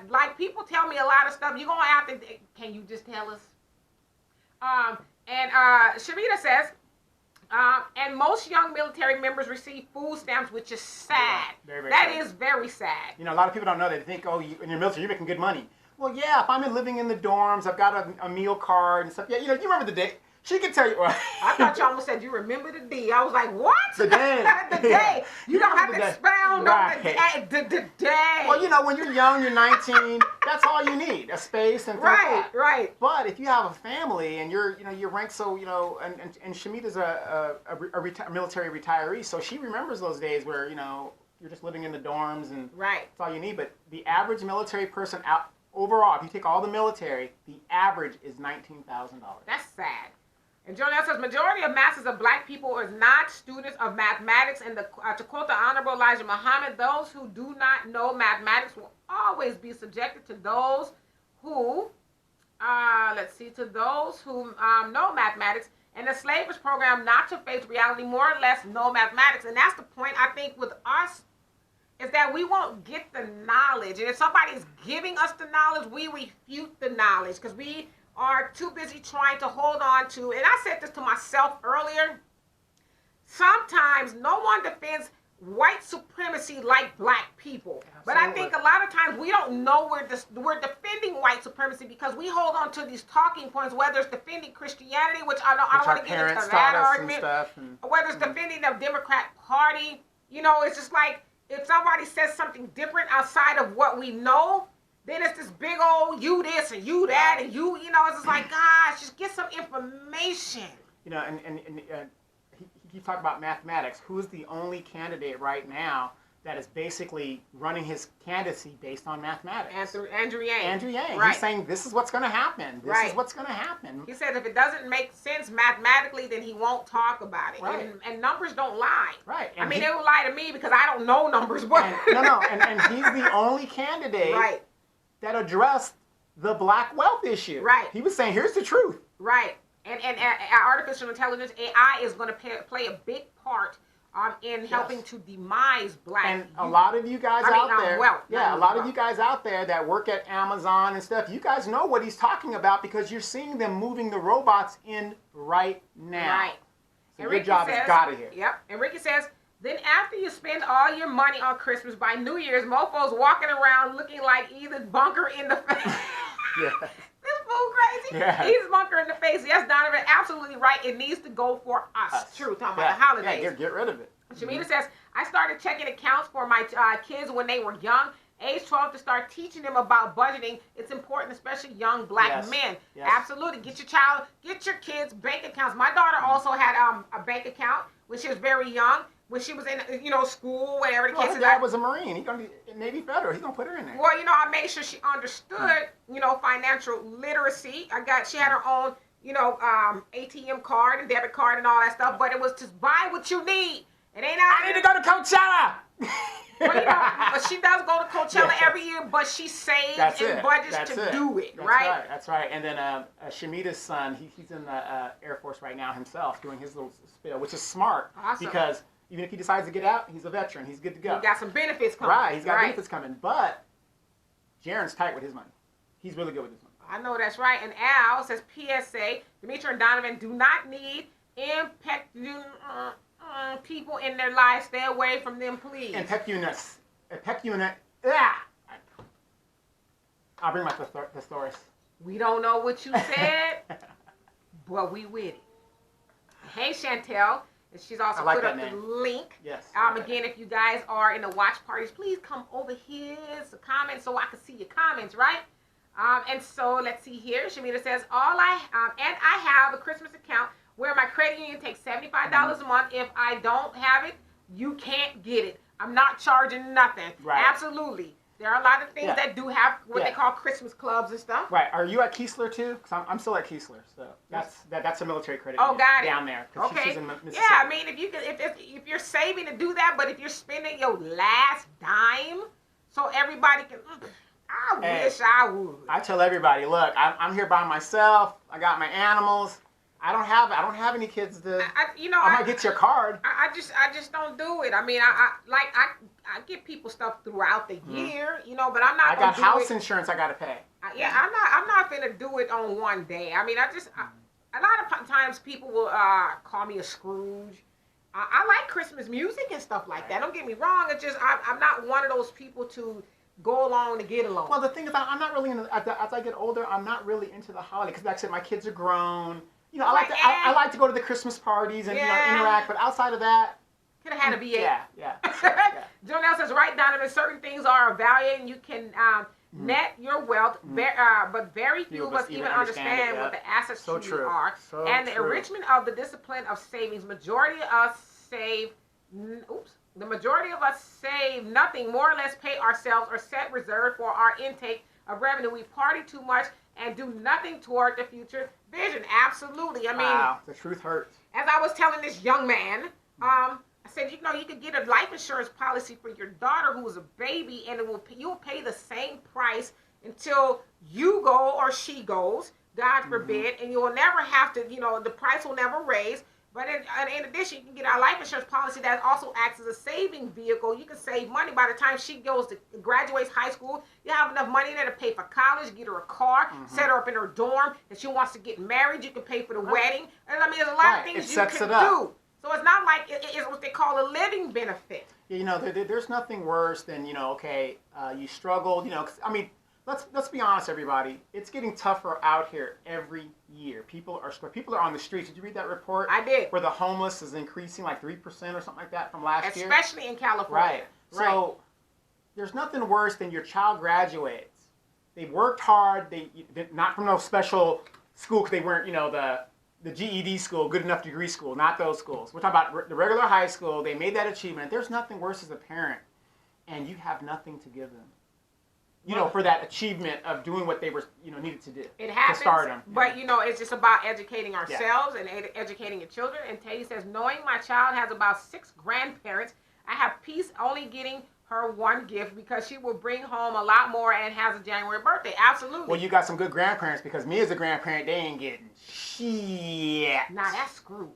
like people tell me a lot of stuff. You're going to have to, can you just tell us? And Sharita says, and most young military members receive food stamps, which is sad. Very, very that sad. is very sad. You know, a lot of people don't know that. They think, oh, in your military, you're making good money. Well, yeah, if I'm living in the dorms, I've got a meal card and stuff. Yeah, you know, you remember the day. She can tell you. I thought you almost said you remember the D. I was like, what? The day. The day. Yeah. You don't have to expound on the day. Well, you know, when you're young, you're 19, that's all you need, a space and things like that. Right. But if you have a family and you're, you know, your rank, so, you know, and Shamita's a military retiree, so she remembers those days where, you know, you're just living in the dorms and that's all you need. But the average military person out overall, if you take all the military, the average is $19,000. That's sad. And Jonelle says, majority of masses of black people are not students of mathematics. And to quote the Honorable Elijah Muhammad, those who do not know mathematics will always be subjected to those who, know mathematics. And the slavery program not to face reality, more or less know mathematics. And that's the point, I think, with us, is that we won't get the knowledge. And if somebody's giving us the knowledge, we refute the knowledge because we are too busy trying to hold on to, and I said this to myself earlier, sometimes no one defends white supremacy like black people. Absolutely. But I think a lot of times we don't know we're defending white supremacy because we hold on to these talking points, whether it's defending Christianity, which I don't want to get into that argument, whether it's defending the Democrat Party. You know, it's just like if somebody says something different outside of what we know, then it's this big old you this and you that and you know, it's just like, gosh, just get some information. You know, and he keeps talking about mathematics. Who's the only candidate right now that is basically running his candidacy based on mathematics? Andrew Yang. Andrew Yang. Right. He's saying this is what's going to happen. This is what's going to happen. He said if it doesn't make sense mathematically, then he won't talk about it. Right. And numbers don't lie. Right. And they will lie to me because I don't know numbers. But and he's the only candidate that addressed the black wealth issue. Right. He was saying, here's the truth. Right. And artificial intelligence, AI, is going to play a big part in helping to demise black. And a lot of you guys wealth. A lot of you guys out there that work at Amazon and stuff, you guys know what he's talking about because you're seeing them moving the robots in right now. Right. So your job is got it here. Yep. And Ricky says, then after you spend all your money on Christmas, by New Year's, mofos walking around looking like either bunker in the face. Yeah. This fool crazy. Yeah. He's bunker in the face. Yes, Donovan, absolutely right. It needs to go for us. True. Talking about the holidays. Yeah, get rid of it. Shamita says, I started checking accounts for my kids when they were young. Age 12 to start teaching them about budgeting. It's important, especially young black men. Yes. Absolutely. Get your kids bank accounts. My daughter also had a bank account when she was very young. When she was in, school, whatever the case. Her dad was a Marine. He's going to be Navy Federal. He's going to put her in there. Well, I made sure she understood, financial literacy. She had her own, ATM card and debit card and all that stuff. But it was just buy what you need. It ain't out. I need to go to Coachella. Well, but she does go to Coachella every year, but she saves and budgets to do it, right? That's right. And then Shamita's son, he's in the Air Force right now himself, doing his little spill, which is smart. Awesome. Because even if he decides to get out, he's a veteran. He's good to go. He got some benefits coming. Right, he's got benefits coming. But Jaron's tight with his money. He's really good with his money. I know that's right. And Al says, PSA, Demetri and Donovan do not need people in their lives. Stay away from them, please. Impecunious. I'll bring my thesaurus. We don't know what you said, but we with it. Hey, Chantel. And she's also put up the link. Yes. Again, if you guys are in the watch parties, please come over here, some comments, so I can see your comments, right? And so let's see here. Shamita says, I have a Christmas account where my credit union takes $75 a month. If I don't have it, you can't get it. I'm not charging nothing. Right. Absolutely. There are a lot of things Yeah. that do have what Yeah. they call Christmas clubs and stuff. Right. Are you at Keesler too? Because I'm still at Keesler, so that's a military credit Oh, union got it. down there. 'Cause Okay. she's in Mississippi. Yeah, I mean, if you can, if you're saving to do that, but if you're spending your last dime, so everybody can, I wish I would. I tell everybody, look, I'm here by myself. I got my animals. I don't have any kids to. I might get your card. I just don't do it. I mean, I give people stuff throughout the year, but I'm not. I got house insurance I got to pay. I'm not gonna do it on one day. I mean, a lot of times people will call me a Scrooge. I like Christmas music and stuff like that. Don't get me wrong. It's just I'm not one of those people to go along to get along. Well, the thing is, I'm not really as I get older, I'm not really into the holiday because, like I said, my kids are grown. I like to go to the Christmas parties and interact, but outside of that, could have had a VA. Yeah. Jonelle says, right, Donovan, certain things are of value and you can net your wealth, but very few of us even understand what the assets truly are. And the enrichment of the discipline of savings. The majority of us save nothing, more or less pay ourselves or set reserve for our intake of revenue. We party too much and do nothing toward the future vision. Absolutely. I mean, wow, the truth hurts. As I was telling this young man, I said, you could get a life insurance policy for your daughter who is a baby, and you'll pay the same price until you go or she goes, God forbid, and you will never have to, the price will never raise. But in addition, you can get a life insurance policy that also acts as a saving vehicle. You can save money by the time she graduates high school. You have enough money there to pay for college, get her a car, set her up in her dorm. If she wants to get married, you can pay for the wedding. And I mean, there's a lot of things you can do. So it's not like it's what they call a living benefit. There's nothing worse than, you struggled, 'cause, I mean, let's be honest, everybody. It's getting tougher out here every year. People are on the streets. Did you read that report? I did. Where the homeless is increasing like 3% or something like that from last year. Especially in California. Right. So there's nothing worse than your child graduates. They worked hard. They not from no special school because they weren't, the GED school, good enough degree school, not those schools. We're talking about the regular high school. They made that achievement. There's nothing worse as a parent, and you have nothing to give them. For that achievement of doing what they were, needed to do. It happens, to start them. But, it's just about educating ourselves and educating your children. And Teddy says, knowing my child has about 6 grandparents, I have peace only getting her one gift because she will bring home a lot more and has a January birthday. Absolutely. Well, you got some good grandparents because me as a grandparent, they ain't getting shit. Now, that's Scrooge.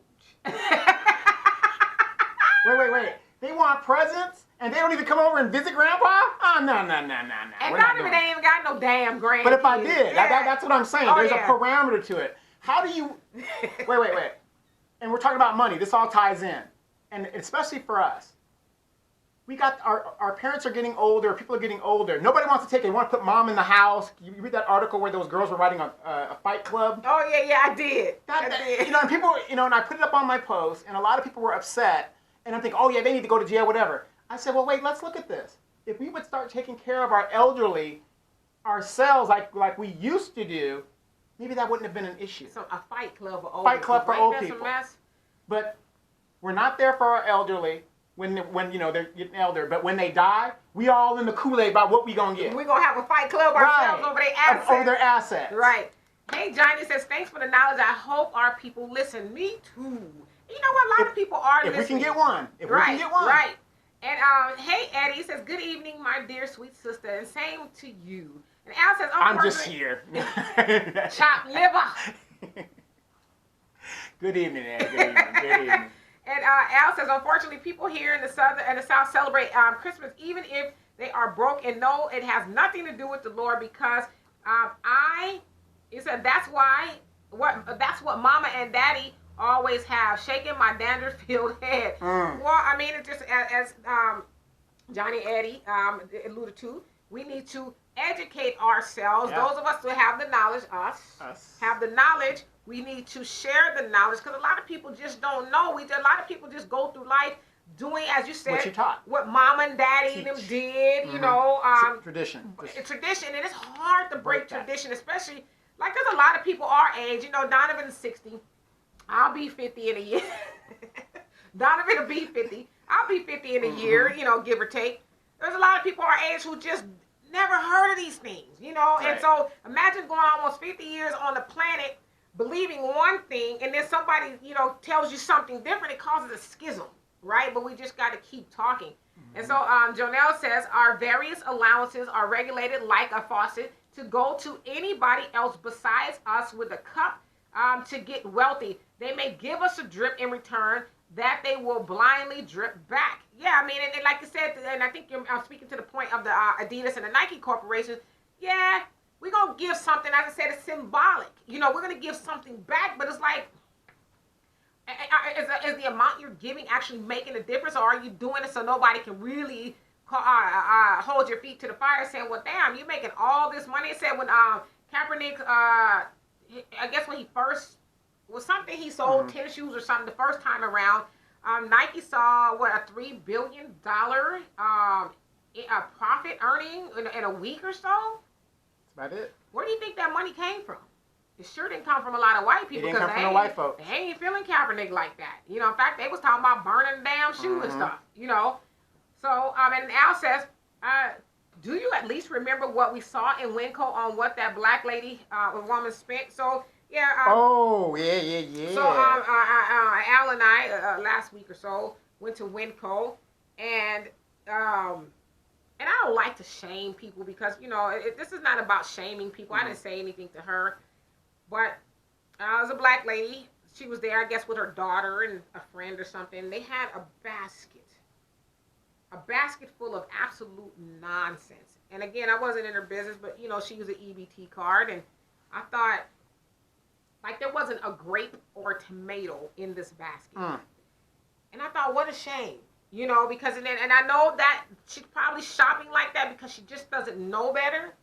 Wait. They want presents? And they don't even come over and visit Grandpa? Oh, no. And Donovan ain't even got no damn grandkids. But if I did, that's what I'm saying. Oh, There's a parameter to it. How do you... Wait. And we're talking about money. This all ties in. And especially for us. We got... Our parents are getting older. People are getting older. Nobody wants to take it. They want to put mom in the house. You read that article where those girls were writing a fight club? Oh, yeah, I did. I did. And people... and I put it up on my post, and a lot of people were upset. And I'm thinking, oh, yeah, they need to go to jail, whatever. I said, well, wait, let's look at this. If we would start taking care of our elderly ourselves like we used to do, maybe that wouldn't have been an issue. So a fight club for old people. Fight club for old people. A mess? But we're not there for our elderly when they're getting elder. But when they die, we all in the Kool-Aid about what we going to get. We're going to have a fight club ourselves over their assets. Over their assets. Right. Hey, Johnny says, thanks for the knowledge. I hope our people listen. Me too. You know what? A lot of people are listening. If we can get one. We can get one. Right. And hey, Eddie says, good evening, my dear sweet sister, and same to you. And Al says, I'm just here. Chopped liver. Good evening, Ed. Good evening. And Al says, unfortunately, people here in the South celebrate Christmas even if they are broke, and no, it has nothing to do with the Lord because he said that's what Mama and Daddy always have, shaking my dander-filled head. Well, I mean, it's just as Johnny Eddie alluded to, we need to educate ourselves. Yeah. Those of us who have the knowledge, us have the knowledge. We need to share the knowledge because a lot of people just don't know. A lot of people just go through life doing, as you said, what you taught, what Mom and Daddy them did. Tradition. Tradition, and it's hard to break tradition, especially like there's a lot of people our age. Donovan's 60. I'll be 50 in a year. Donovan will be 50. I'll be 50 in a year, give or take. There's a lot of people our age who just never heard of these things, you know? Right. And so imagine going almost 50 years on the planet believing one thing, and then somebody, you know, tells you something different. It causes a schism, right? But we just got to keep talking. Mm-hmm. And so Jonelle says, our various allowances are regulated like a faucet to go to anybody else besides us with a cup to get wealthy. They may give us a drip in return that they will blindly drip back. Yeah, I mean, and like you said, and I think I'm speaking to the point of the Adidas and the Nike corporations. Yeah, we're going to give something, as I said, it's symbolic. You know, we're going to give something back, but it's like, is the amount you're giving actually making a difference, or are you doing it so nobody can really hold your feet to the fire saying, well, damn, you're making all this money? It said when Kaepernick, I guess when he first, was something he sold tennis shoes or something the first time around, Nike saw, what, a $3 billion profit earning in a week or so? That's about it. Where do you think that money came from? It sure didn't come from a lot of white people. It didn't come from the white folks. They ain't feeling Kaepernick like that. You know, in fact, they was talking about burning the damn shoe and stuff, you know. So, and Al says, do you at least remember what we saw in Winco on what that black lady, woman spent? So, yeah. Yeah. So, Al and I, last week or so, went to Winco, and I don't like to shame people because, you know, this is not about shaming people. I didn't say anything to her. But it was a black lady. She was there, I guess, with her daughter and a friend or something. They had a basket full of absolute nonsense. And again, I wasn't in her business, but, you know, she used an EBT card. And I thought, like, there wasn't a grape or a tomato in this basket. And I thought, what a shame. You know, because, and I know that she's probably shopping like that because she just doesn't know better.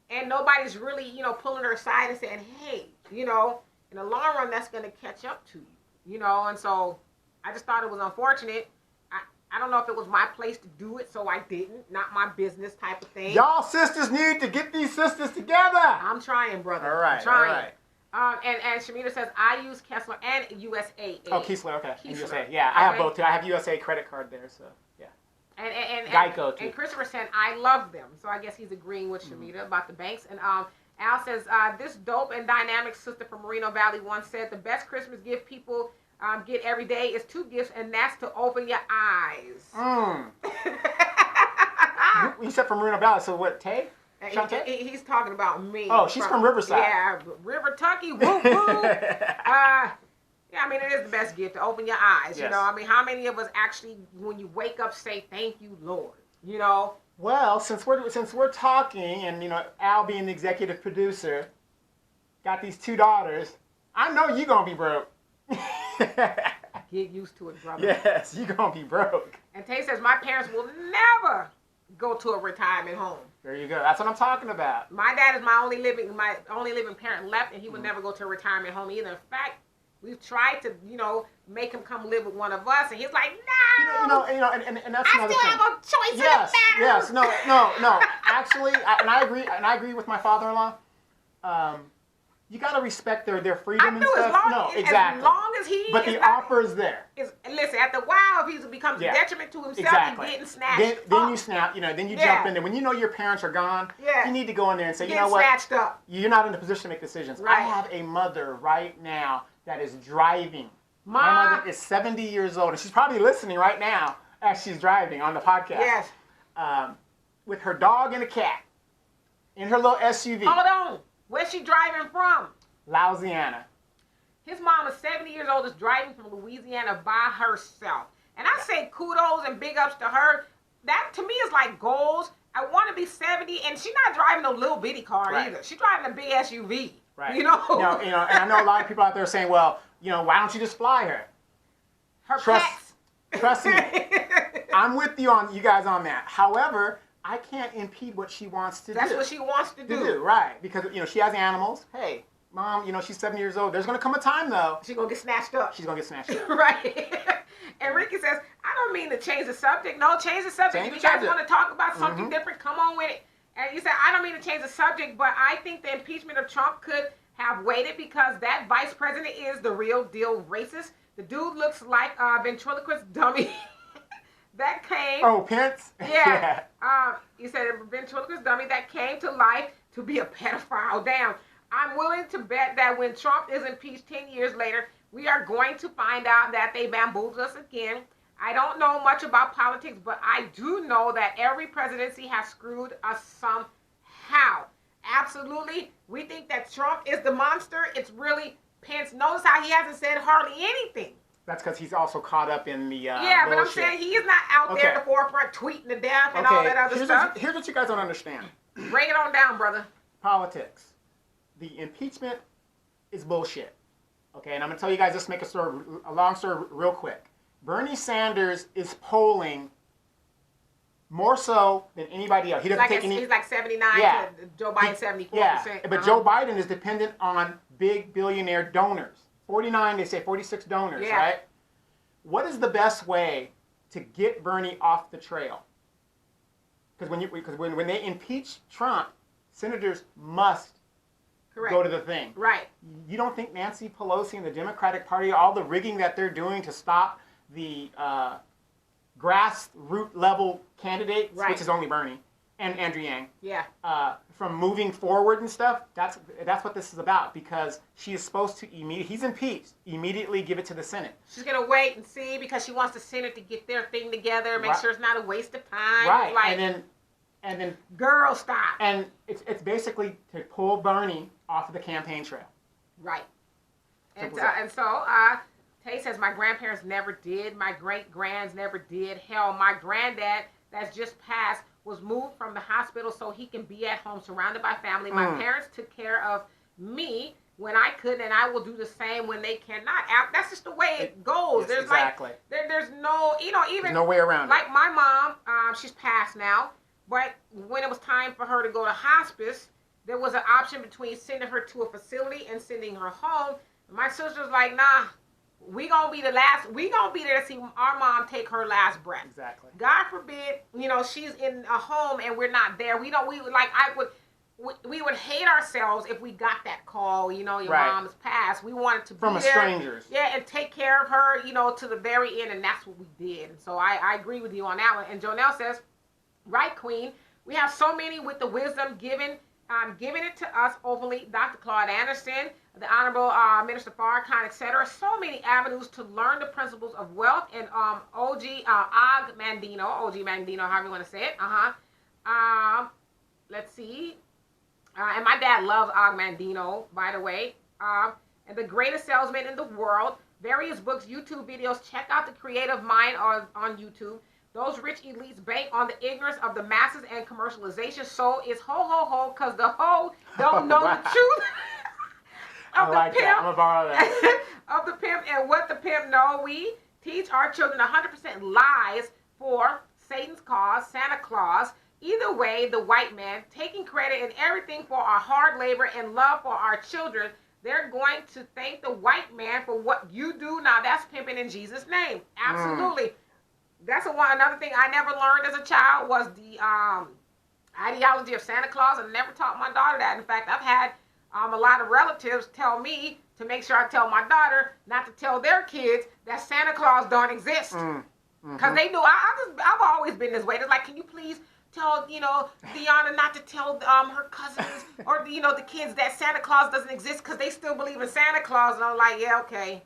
And nobody's really, you know, pulling her aside and saying, hey, you know, in the long run, that's going to catch up to you, you know. And so I just thought it was unfortunate. I don't know if it was my place to do it, so I didn't. Not my business type of thing. Y'all sisters need to get these sisters together. I'm trying, brother. All right, I'm trying. all right. And Shamita says, I use Kessler and USAA. Oh, Keesler, okay. Keesler. USA. Yeah, I have both too. I have USA credit card there, so yeah. And Geico too. And Christopher said, I love them. So I guess he's agreeing with Shamita about the banks. And Al says, this dope and dynamic sister from Moreno Valley once said, the best Christmas gift people get every day is 2 gifts, and that's to open your eyes. You said from Moreno Valley, so what, Tay? He's talking about me. Oh, she's from Riverside. Yeah, River Tucky, woo woo. Yeah, I mean, it is the best gift to open your eyes. Yes. You know, I mean, how many of us actually, when you wake up, say thank you, Lord? You know. Well, since we're talking, and you know, Al being the executive producer, got these 2 daughters. I know you're gonna be broke. Get used to it, brother. Yes, you're gonna be broke. And Tay says, my parents will never go to a retirement home. There you go. That's what I'm talking about. My dad is my only living parent left, and he would never go to a retirement home either. In fact, we've tried to, you know, make him come live with one of us, and he's like, no. You know, and that's another thing. I still have a choice in the matter. Yes, no. Actually, I agree with my father-in-law. You gotta respect their freedom and stuff. Exactly. As long as he. But the offer is there. Listen, after a while, if he becomes a detriment to himself, he's getting snatched. Then you snap. You know, then you jump in there. When you know your parents are gone, you need to go in there and say, you know what? Snatched up. You're not in the position to make decisions. Right. I have a mother right now that is driving. My mother is 70 years old, and she's probably listening right now as she's driving on the podcast. Yes. With her dog and a cat in her little SUV. Hold on. Where's she driving from? Louisiana. His mom is 70 years old, is driving from Louisiana by herself. And I say kudos and big ups to her. That, to me, is like goals. I want to be 70, and she's not driving no little bitty car either. She's driving a big SUV. Right. You know? And I know a lot of people out there saying, well, you know, why don't you just fly her? Trust me. I'm with you guys on that. However, I can't impede what she wants to do. That's what she wants to do. Right. Because, you know, she has animals. Hey, Mom, you know, she's 7 years old. There's going to come a time, though. She's going to get snatched up. Right. And Ricky says, I don't mean to change the subject. No, change the subject. If you guys want to talk about something different, come on with it. And you said, I don't mean to change the subject, but I think the impeachment of Trump could have waited because that vice president is the real deal racist. The dude looks like a ventriloquist dummy that came. Oh, Pence? Yeah. You said a ventriloquist dummy that came to life to be a pedophile. Damn. I'm willing to bet that when Trump is impeached 10 years later, we are going to find out that they bamboozled us again. I don't know much about politics, but I do know that every presidency has screwed us somehow. Absolutely. We think that Trump is the monster. It's really Pence. Notice how he hasn't said hardly anything. That's because he's also caught up in the yeah, but bullshit. I'm saying he is not out there at the forefront tweeting to death and all that other stuff. Here's what you guys don't understand. Bring it on down, brother. Politics. The impeachment is bullshit. Okay, and I'm going to tell you guys, just make a long story real quick. Bernie Sanders is polling more so than anybody else. He doesn't take any. He's like 79 to Joe Biden 74%. Yeah, but Joe Biden is dependent on big billionaire donors. 49, they say 46 donors, right? What is the best way to get Bernie off the trail? Because when they impeach Trump, senators must go to the thing. Right. You don't think Nancy Pelosi and the Democratic Party, all the rigging that they're doing to stop the grassroots level candidates, which is only Bernie and Andrew Yang, from moving forward and stuff? That's what this is about, because she is supposed to he's impeached, immediately give it to the Senate. She's gonna wait and see because she wants the Senate to get their thing together, make sure it's not a waste of time. Right. Like, and then girl, stop. And it's basically to pull Bernie off of the campaign trail. Right. And so Tay says, my grandparents never did. My great-grands never did. Hell, my granddad that's just passed was moved from the hospital so he can be at home surrounded by family. My parents took care of me when I couldn't, and I will do the same when they cannot. That's just the way it goes. There's there's no, even there's no way around it. My mom, she's passed now, but when it was time for her to go to hospice, there was an option between sending her to a facility and sending her home. My sister's like, nah, we gonna be there to see our mom take her last breath. Exactly. God forbid, she's in a home and we're not there. We would hate ourselves if we got that call, your mom is passed. We wanted to be from strangers. Yeah, and take care of her, to the very end, and that's what we did. And so I agree with you on that one. And Jonelle says, right, Queen, we have so many with the wisdom giving it to us openly. Dr. Claude Anderson, the Honorable Minister Farrakhan, etc. So many avenues to learn the principles of wealth. And Og Mandino, however you want to say it. Let's see. And my dad loves Og Mandino, by the way. And the greatest salesman in the world. Various books, YouTube videos. Check out the creative mind on YouTube. Those rich elites bank on the ignorance of the masses and commercialization. So it's ho, ho, ho, because the ho don't know the truth of the pimp. I'm going to borrow that. Of the pimp and what the pimp know. We teach our children 100% lies for Satan's cause, Santa Claus. Either way, the white man taking credit and everything for our hard labor and love for our children. They're going to thank the white man for what you do. Now that's pimping in Jesus' name. Absolutely. That's another thing I never learned as a child was the ideology of Santa Claus. I never taught my daughter that. In fact, I've had a lot of relatives tell me to make sure I tell my daughter not to tell their kids that Santa Claus don't exist. Because they knew. I've always been this way. They're like, can you please tell, Deanna not to tell her cousins or, the kids that Santa Claus doesn't exist because they still believe in Santa Claus. And I'm like, yeah, okay.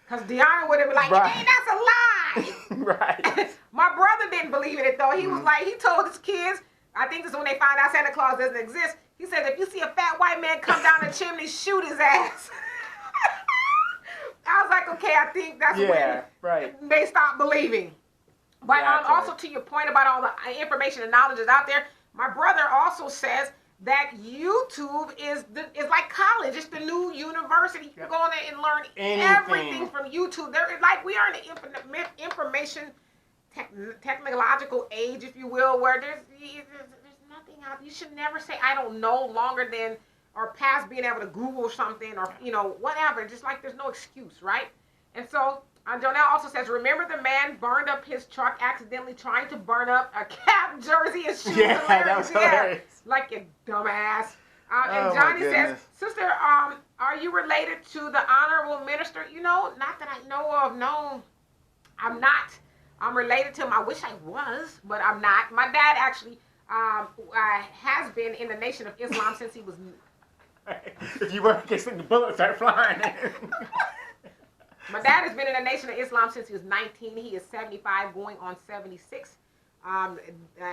Because Deanna would have been like, hey, that's a lie. Right. My brother didn't believe in it, though. He was like, he told his kids, I think this is when they find out Santa Claus doesn't exist. He said, if you see a fat white man come down the chimney, shoot his ass. I was like, okay, I think that's when they stopped believing. But also to your point about all the information and knowledge is out there, my brother also says that YouTube is like college. It's the new university. You can go in there and learn everything from YouTube. We are in an information technological age, if you will, where there's nothing out. You should never say I don't know longer than or past being able to Google something or whatever. Just like there's no excuse, right? And so Jonelle also says, remember the man burned up his truck accidentally trying to burn up a Cap jersey and shoes. Yeah, that was hilarious. Like you dumbass. And Johnny says, sister, are you related to the honorable minister? Not that I know of, no. I'm related to him. I wish I was, but I'm not. My dad actually has been in the Nation of Islam since he was. If you were, in case the bullets start flying. My dad has been in the Nation of Islam since he was 19. He is 75, going on 76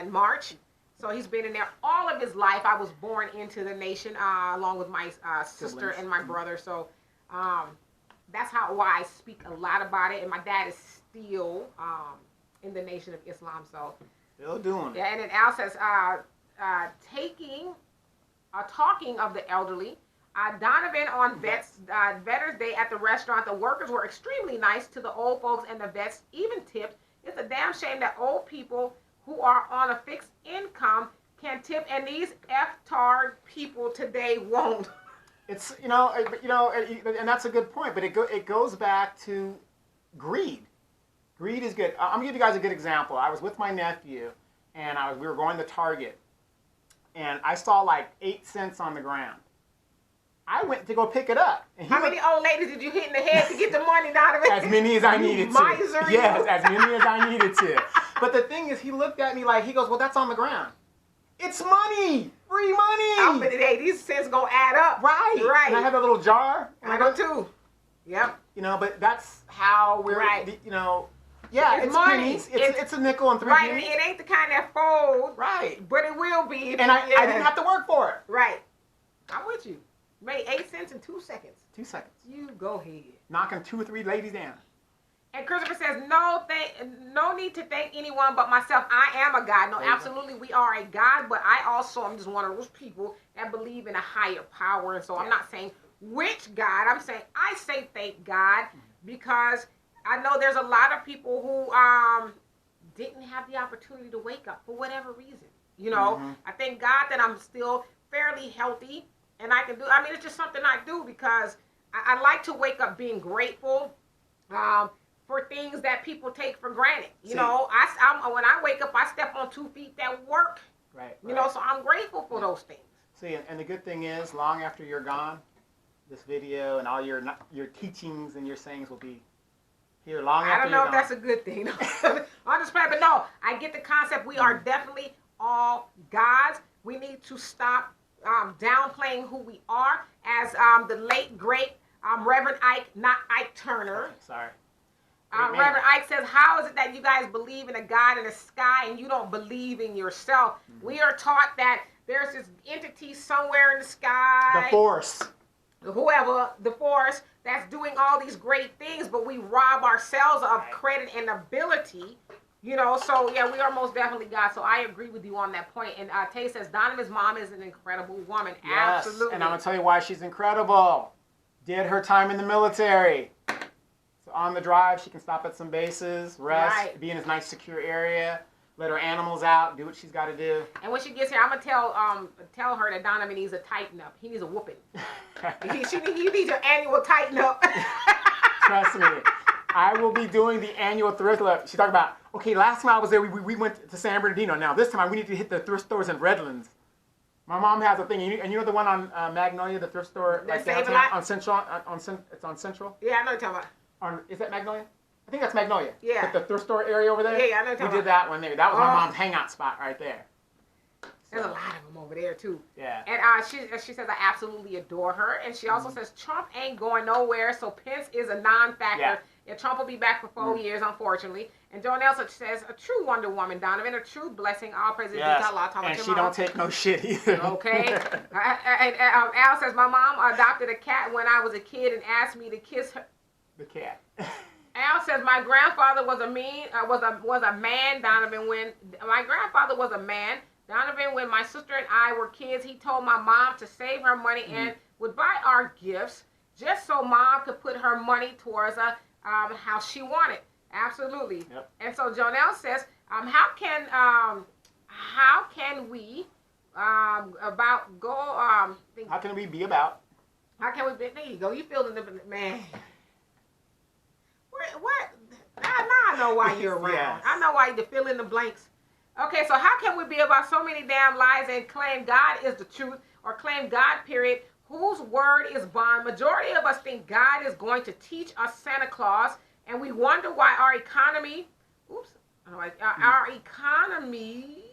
in March. So he's been in there all of his life. I was born into the nation along with my sister and my brother. So that's why I speak a lot about it. And my dad is still in the Nation of Islam. So still doing it. Yeah, and then Al says, talking of the elderly, Donovan on Veterans Day at the restaurant, the workers were extremely nice to the old folks, and the vets even tipped. It's a damn shame that old people who are on a fixed income can tip, and these F-tard people today won't. It's and that's a good point, but it goes back to greed. Greed is good. I'm gonna give you guys a good example. I was with my nephew, and we were going to Target, and I saw like 8 cents on the ground. I went to go pick it up. And how many old ladies did you hit in the head to get the money, Donovan? As many as I needed to. Miser. Yes, as many as I needed to. But the thing is, he looked at me like, he goes, well, that's on the ground. It's money. Free money. I'm gonna say these cents gonna add up. Right. Right. And I have a little jar. And I go too. Yep. But that's how we're, yeah, it's money. Pennies. It's a nickel and 3 pennies. pennies. It ain't the kind that folds. Right. But it will be. And I didn't have to work for it. Right. I'm with you. Made 8 cents in 2 seconds. 2 seconds. You go ahead. Knocking 2 or 3 ladies down. And Christopher says, no need to thank anyone but myself. I am a God. No, absolutely, we are a God, but I also am just one of those people that believe in a higher power. And so I'm not saying which God. I'm saying I say thank God because I know there's a lot of people who didn't have the opportunity to wake up for whatever reason. I thank God that I'm still fairly healthy and I can do. I mean, it's just something I do because I like to wake up being grateful. For things that people take for granted. When I wake up, I step on 2 feet that work. Right. So I'm grateful for those things. See, and the good thing is, long after you're gone, this video and all your teachings and your sayings will be here long after you're gone. I don't know if that's a good thing. I'm just playing, but no, I get the concept. We are definitely all gods. We need to stop downplaying who we are. As the late, great Reverend Ike, not Ike Turner. Sorry. Reverend Ike says, how is it that you guys believe in a God in the sky and you don't believe in yourself? Mm-hmm. We are taught that there's this entity somewhere in the sky. The force. Whoever, the force, that's doing all these great things, but we rob ourselves of credit and ability. So yeah, we are most definitely God. So I agree with you on that point. And Tay says, Donovan's mom is an incredible woman. Yes, absolutely. And I'm going to tell you why she's incredible. Did her time in the military. On the drive, she can stop at some bases, rest, be in a nice secure area, let her animals out, do what she's got to do. And when she gets here, I'm gonna tell her that Donovan needs a tighten up. He needs a whooping. You need your annual tighten up. Trust me, I will be doing the annual thrift look. She talked about, okay, last time I was there, we went to San Bernardino. Now this time we need to hit the thrift stores in Redlands. My mom has a thing, and you know the one on Magnolia, the thrift store, like downtown on Central. It's on Central. Yeah, I know what you're talking about. Is that Magnolia? I think that's Magnolia. Yeah. But the thrift store area over there? Yeah, I know what you're talking about. We did that one there. That was my mom's hangout spot right there. There's a lot of them over there, too. Yeah. And she says, I absolutely adore her. And she also says, Trump ain't going nowhere, so Pence is a non-factor. Yeah, Trump will be back for 4 years, unfortunately. And Joan Elsa says, a true Wonder Woman, Donovan, a true blessing. All praise to Allah. And she don't take no shit either. Okay. And Al says, my mom adopted a cat when I was a kid and asked me to kiss her. The cat. Al says my grandfather was a man, Donovan. When my grandfather was a man, Donovan. When my sister and I were kids, he told my mom to save her money and would buy our gifts just so mom could put her money towards how she wanted. Absolutely. Yep. And so Jonelle says, how can we be about? How can we be? There you go. You feel the man. What? Now I know why you're around. Yes. I know why you fill in the blanks. Okay, so how can we be about so many damn lies and claim God is the truth or claim God, period, whose word is bond? Majority of us think God is going to teach us Santa Claus and we wonder why our economy, our economy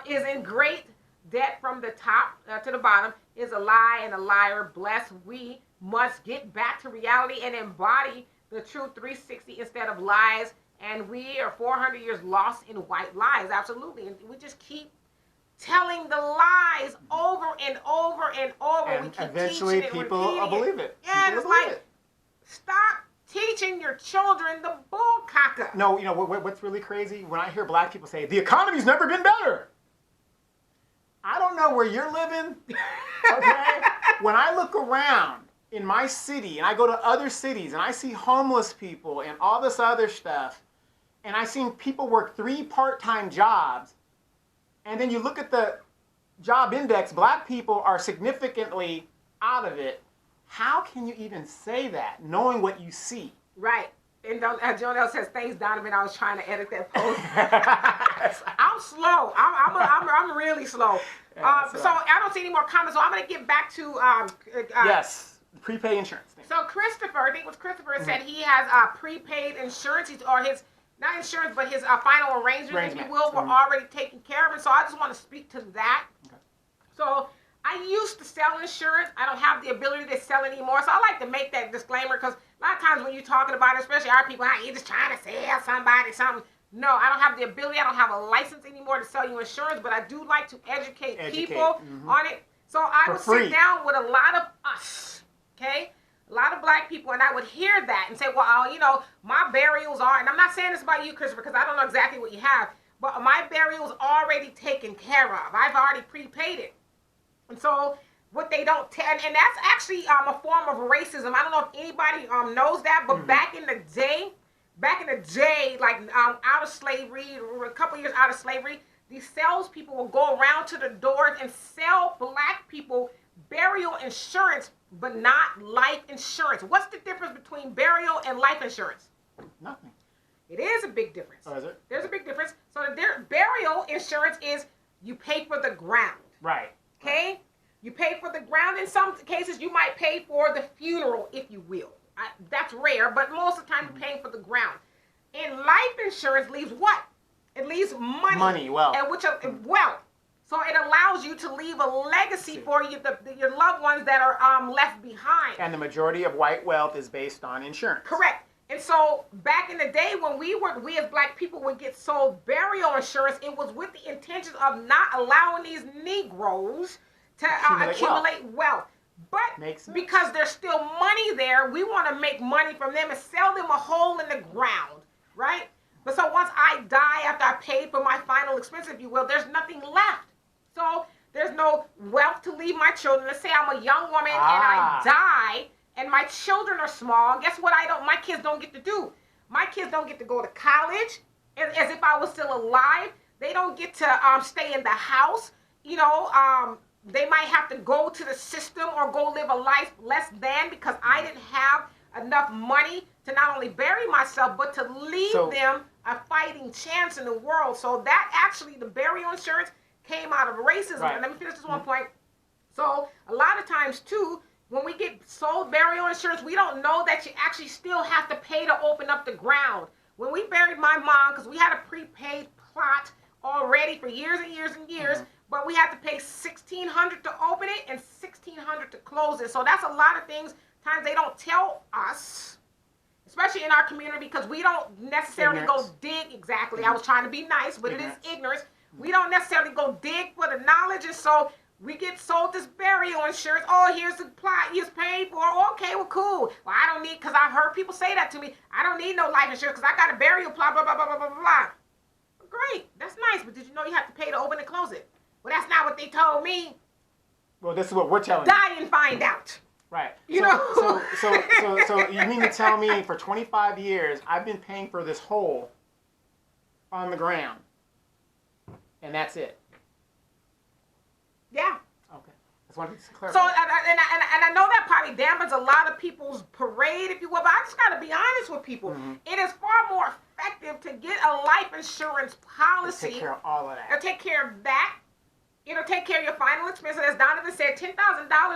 is in great debt from the top to the bottom, is a lie and a liar. Bless. We must get back to reality and embody the truth 360 instead of lies. And we are 400 years lost in white lies. Absolutely. And we just keep telling the lies over and over and over. And we keep eventually teaching it, people repeating believe it. Yeah, People it's believe like, it. stop teaching your children the bull caca. No, what's really crazy? When I hear black people say, the economy's never been better. I don't know where you're living, okay? When I look around in my city and I go to other cities and I see homeless people and all this other stuff, and I see people work 3 part-time jobs, and then you look at the job index, black people are significantly out of it. How can you even say that, knowing what you see? Right. And Jonelle says, thanks, Donovan. I was trying to edit that post. I'm slow. I'm really slow. Yeah, so I don't see any more comments. So I'm going to get back to yes, prepay insurance. So Christopher, I think it was Christopher, said he has prepaid insurance, or his, not insurance, but his final arrangements, if you will, were already taken care of. And so I just want to speak to that. Okay. So I used to sell insurance. I don't have the ability to sell anymore. So I like to make that disclaimer, because a lot of times when you're talking about it, especially our people, you're just trying to sell somebody something. No, I don't have the ability. I don't have a license anymore to sell you insurance, but I do like to educate people on it. So I would sit down with a lot of us, okay? A lot of black people, and I would hear that and say, well, my burials are, and I'm not saying this about you, Christopher, because I don't know exactly what you have, but my burial's already taken care of. I've already prepaid it. And so what they don't tell, and that's actually a form of racism. I don't know if anybody knows that, but back in the day, like out of slavery, a couple years out of slavery, these salespeople will go around to the doors and sell black people burial insurance, but not life insurance. What's the difference between burial and life insurance? Nothing. It is a big difference. Oh, is it? There's a big difference. So their burial insurance is you pay for the ground. Right. Okay? Right. You pay for the ground. In some cases, you might pay for the funeral, if you will. That's rare, but most of the time you're paying for the ground. And life insurance leaves what? It leaves money. Money, wealth. And wealth. So it allows you to leave a legacy for your loved ones that are left behind. And the majority of white wealth is based on insurance. Correct. And so back in the day when we as black people would get sold burial insurance, it was with the intention of not allowing these Negroes to accumulate wealth. But because there's still money there, we want to make money from them and sell them a hole in the ground, right? But so once I die, after I paid for my final expense, if you will, there's nothing left. So there's no wealth to leave my children. Let's say I'm a young woman and I die and my children are small. Guess what my kids don't get to do? My kids don't get to go to college as if I was still alive. They don't get to stay in the house. They might have to go to the system or go live a life less than, because I didn't have enough money to not only bury myself, but to leave them a fighting chance in the world. So that actually, the burial insurance came out of racism. Right. And let me finish this one point. So a lot of times too, when we get sold burial insurance, we don't know that you actually still have to pay to open up the ground. When we buried my mom, because we had a prepaid plot already for years and years and years, but we had to pay $1,600 to open it and $1,600 to close it. So that's a lot of things. Times they don't tell us, especially in our community, because we don't necessarily go dig. Exactly. I was trying to be nice, but it is ignorance. We don't necessarily go dig for the knowledge, and so we get sold this burial insurance. Oh, here's the plot you paid for. Okay, well, cool. Well, I don't need, because I've heard people say that to me. I don't need no life insurance because I got a burial plot, blah, blah, blah, blah, blah, blah. Great. That's nice, but did you know you have to pay to open and close it? Well, that's not what they told me. Well, this is what we're telling you. Die and find out. Right. So you mean to tell me for 25 years I've been paying for this hole on the ground, and that's it? Yeah. Okay. Just wanted to clarify. So, and I know that probably dampens a lot of people's parade, if you will, but I just got to be honest with people. It is far more effective to get a life insurance policy. It'll take care of all of that. It'll take care of that. It'll take care of your final expenses. As Donovan said, $10,000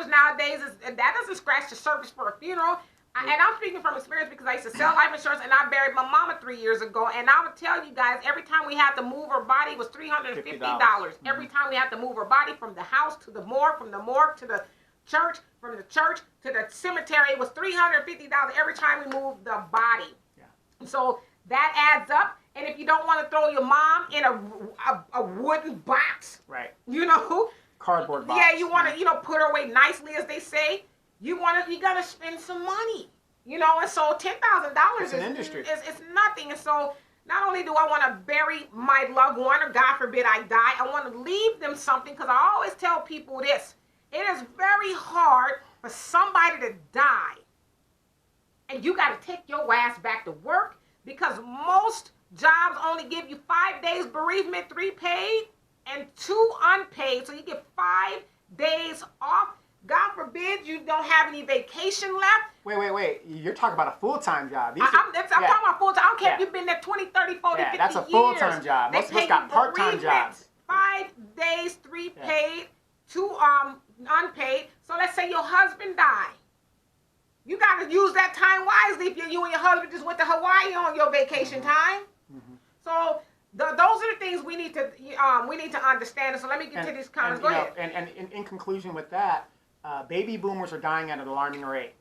nowadays, that doesn't scratch the surface for a funeral. And I'm speaking from experience because I used to sell life insurance, and I buried my mama 3 years ago. And I would tell you guys, every time we had to move her body was $350. $50. Every time we had to move her body from the house to the morgue, from the morgue to the church, from the church to the cemetery, it was $350 every time we moved the body. Yeah. So that adds up. And if you don't want to throw your mom in a wooden box, Right. you know, Cardboard box. yeah, you want to, put her away nicely, as they say. You gotta spend some money, and so $10,000 is an industry. It's nothing. And so not only do I want to bury my loved one, or God forbid I die, I want to leave them something, because I always tell people this: it is very hard for somebody to die, and you got to take your ass back to work, because most jobs only give you 5 days bereavement, 3 paid and 2 unpaid, so you get 5 days off. God forbid you don't have any vacation left. Wait. You're talking about a full-time job. I'm talking about full-time. I don't care if you've been there 20, 30, 40, 50 that's a full-time job. Most of us got part-time jobs. 5 days, 3 paid, 2 unpaid. So let's say your husband died. You got to use that time wisely if you and your husband just went to Hawaii on your vacation time. Mm-hmm. So those are the things we need to understand. So let me get to these comments. Go ahead. And in conclusion with that, baby boomers are dying at an alarming rate.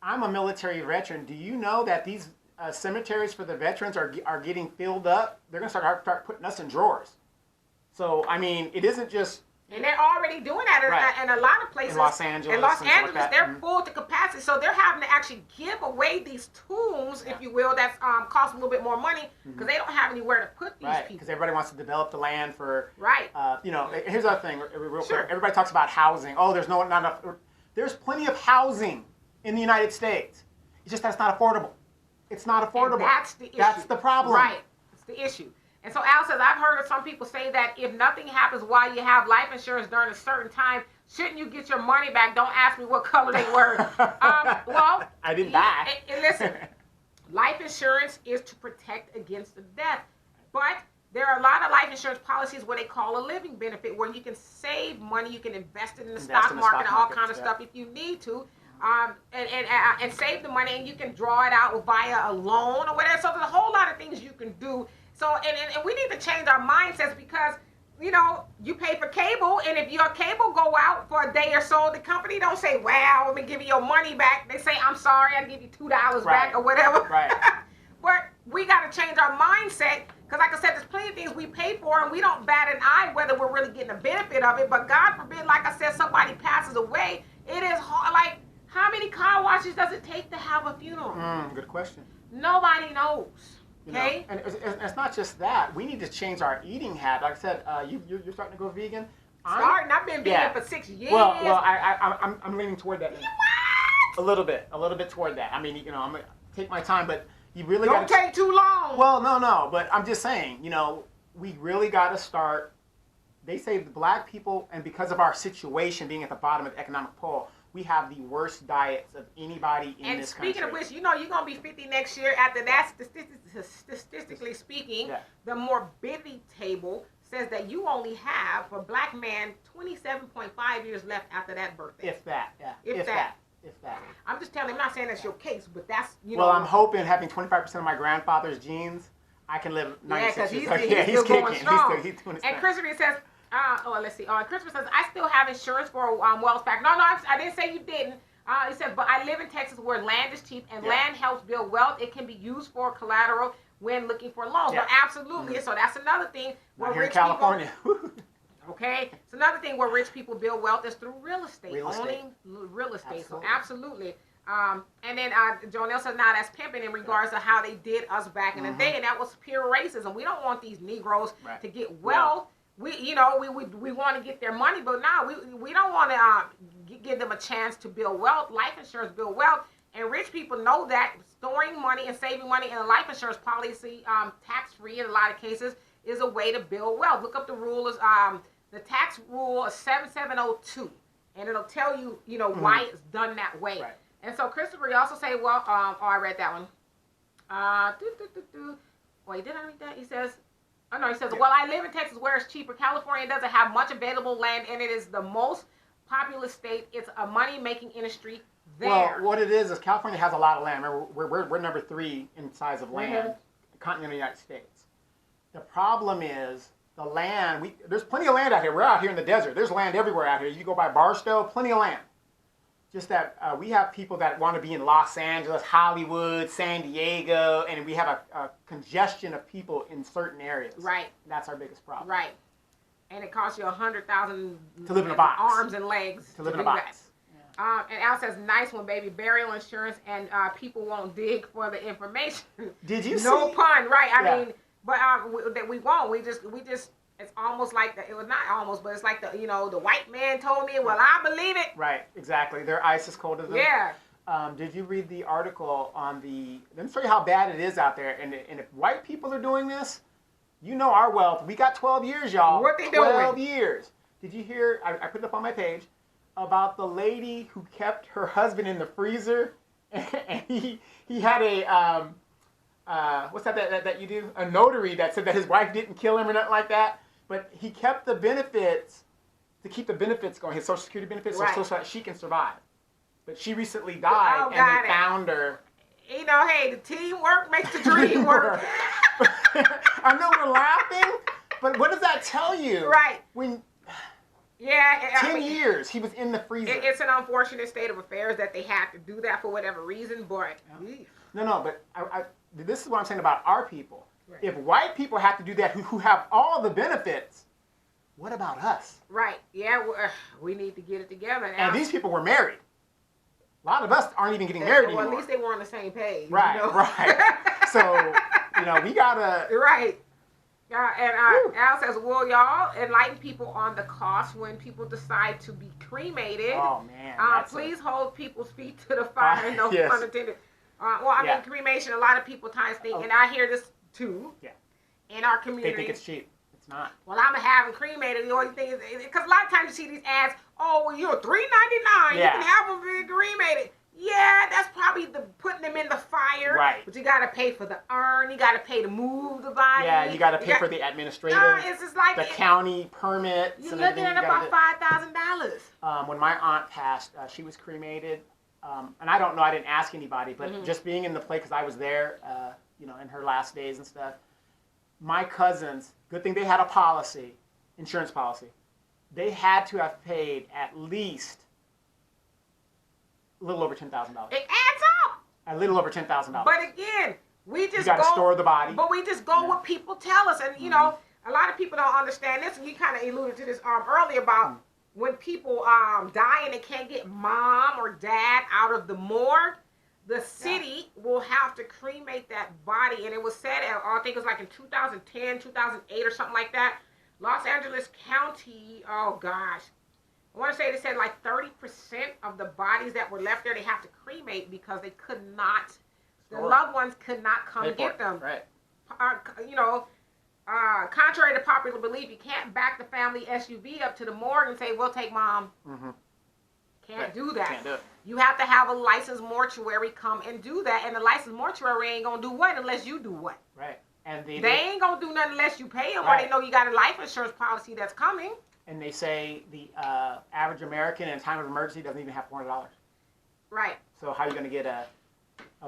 I'm a military veteran. Do you know that these cemeteries for the veterans are getting filled up? They're going to start putting us in drawers. So, I mean, it isn't just... And they're already doing that in a lot of places. In Los Angeles. Like they're full to capacity. So they're having to actually give away these tombs, if you will, that cost a little bit more money, because they don't have anywhere to put these people. Because everybody wants to develop the land for... Right. Here's the other thing, real quick. Everybody talks about housing. Oh, there's not enough... There's plenty of housing in the United States. It's just that's not affordable. It's not affordable. And that's the issue. That's the problem. Right. It's the issue. And so Al says, I've heard some people say that if nothing happens while you have life insurance during a certain time, shouldn't you get your money back? Don't ask me what color they were. Well, I didn't die. And listen, life insurance is to protect against the death. But there are a lot of life insurance policies where they call a living benefit, where you can save money, you can invest it in the stock market and all kind of stuff if you need to. And save the money, and you can draw it out via a loan or whatever. So there's a whole lot of things you can do. So, and we need to change our mindsets, because, you pay for cable, and if your cable go out for a day or so, the company don't say, well, let me give you your money back. They say, I'm sorry, I'll give you $2 back or whatever. Right. But we got to change our mindset, because like I said, there's plenty of things we pay for, and we don't bat an eye whether we're really getting a benefit of it. But God forbid, like I said, somebody passes away. It is hard. Like, how many car washes does it take to have a funeral? Good question. Nobody knows. Okay. And it's not just that. We need to change our eating habit. Like I said, you're starting to go vegan. I've been vegan for 6 years. Well, I'm leaning toward that. A little bit toward that. I mean, I'm gonna take my time, but you really don't take too long. Well, no, but I'm just saying, we really got to start. They say the black people, and because of our situation being at the bottom of the economic pole, we have the worst diets of anybody in this country. And speaking of which, you're going to be 50 next year. After that, statistically speaking, the morbidity table says that you only have, for a black man, 27.5 years left after that birthday. If that. If that. I'm just telling you, I'm not saying that's your case, but that's, Well, I'm hoping, having 25% of my grandfather's genes, I can live 96 years. He's still going strong. He's doing his And thing. Christopher says, let's see. Christopher says, I still have insurance for Wells Fargo. No, I didn't say you didn't. He said, but I live in Texas where land is cheap, and land helps build wealth. It can be used for collateral when looking for loans. So absolutely. So that's another thing where here in California. Okay, it's another thing where rich people build wealth is through real estate, owning real estate. Absolutely. So absolutely. And then Jonelle says, now that's pimping in regards to how they did us back in the day, and that was pure racism. We don't want these Negroes to get wealth. We want to get their money, but now we don't want to give them a chance to build wealth. Life insurance build wealth, and rich people know that storing money and saving money in a life insurance policy, tax-free in a lot of cases, is a way to build wealth. Look up the rules. The tax rule is 7702, and it'll tell you, why it's done that way. Right. And so Christopher, you also say, well, I read that one. Wait, did I read that? He says, well, I live in Texas where it's cheaper. California doesn't have much available land, and it is the most populous state. It's a money-making industry. there. Well, what it is California has a lot of land. Remember, we're number 3 in size of land, continental United States. The problem is the land. There's plenty of land out here. We're out here in the desert. There's land everywhere out here. You go by Barstow, plenty of land. Just that we have people that want to be in Los Angeles, Hollywood, San Diego, and we have a congestion of people in certain areas. Right. That's our biggest problem. Right. And it costs you $100,000 to live in a box. Arms and legs to live in a box. Yeah. And Al says, nice one, baby. Burial insurance, and people won't dig for the information. Did you see? No pun, right? I mean, but we won't. We just. It's almost like it was not almost, but it's like the white man told me. Well, I believe it. Right. Exactly. They're ISIS coded them. Yeah. Did you read the article on the? Let me show you how bad it is out there. And if white people are doing this, our wealth. We got 12 years, y'all. What they doing? 12 years. Did you hear? I put it up on my page about the lady who kept her husband in the freezer, and he had a what's that you do? A notary that said that his wife didn't kill him or nothing like that. But he kept the benefits to keep the benefits going, his Social Security benefits, so that she can survive. But she recently died, and they found her. Hey, the teamwork makes the dream work. I know we're laughing, but what does that tell you? Right. When 10 years he was in the freezer. It's an unfortunate state of affairs that they had to do that for whatever reason, but... No, but this is what I'm saying about our people. Right. If white people have to do that, who have all the benefits, what about us? Right. Yeah, we need to get it together. And these people were married. A lot of us aren't even getting married anymore. Well, at least they were on the same page. Right, right. So, we gotta... Right. And Al says, will y'all enlighten people on the cost when people decide to be cremated? Oh, man. Please hold people's feet to the fire. No pun intended. I mean, cremation, a lot of people times think, and I hear this too, in our community. They think it's cheap. It's not. Well, I'm going to have them cremated. The only thing is, because a lot of times you see these ads, $3.99. You can have them cremated. Yeah, that's probably putting them in the fire. Right. But you got to pay for the urn. You got to pay to move the body. Yeah, you got to pay for the administrative. It's just like the county permits. You're looking at about $5,000. When my aunt passed, she was cremated. And I don't know, I didn't ask anybody, but just being in the place, because I was there, in her last days and stuff, my cousins, good thing they had a policy, insurance policy, they had to have paid at least a little over $10,000. It adds up. A little over $10,000. But again, we just you got to store the body. But we just go what people tell us. And, a lot of people don't understand this. And you kind of alluded to this earlier about when people die and they can't get mom or dad out of the morgue, the city will have to cremate that body. And it was said, I think it was like in 2010, 2008 or something like that, Los Angeles County, oh gosh, I want to say they said like 30% of the bodies that were left there, they have to cremate because they could not, the loved ones could not come get them. Right. Contrary to popular belief, you can't back the family SUV up to the morgue and say, we'll take mom. Can't do that. Can't do it. You have to have a licensed mortuary come and do that. And the licensed mortuary ain't going to do what unless you do what. Right. And they ain't going to do nothing unless you pay them or they know you got a life insurance policy that's coming. And they say the average American in a time of emergency doesn't even have $400. Right. So how are you going to get a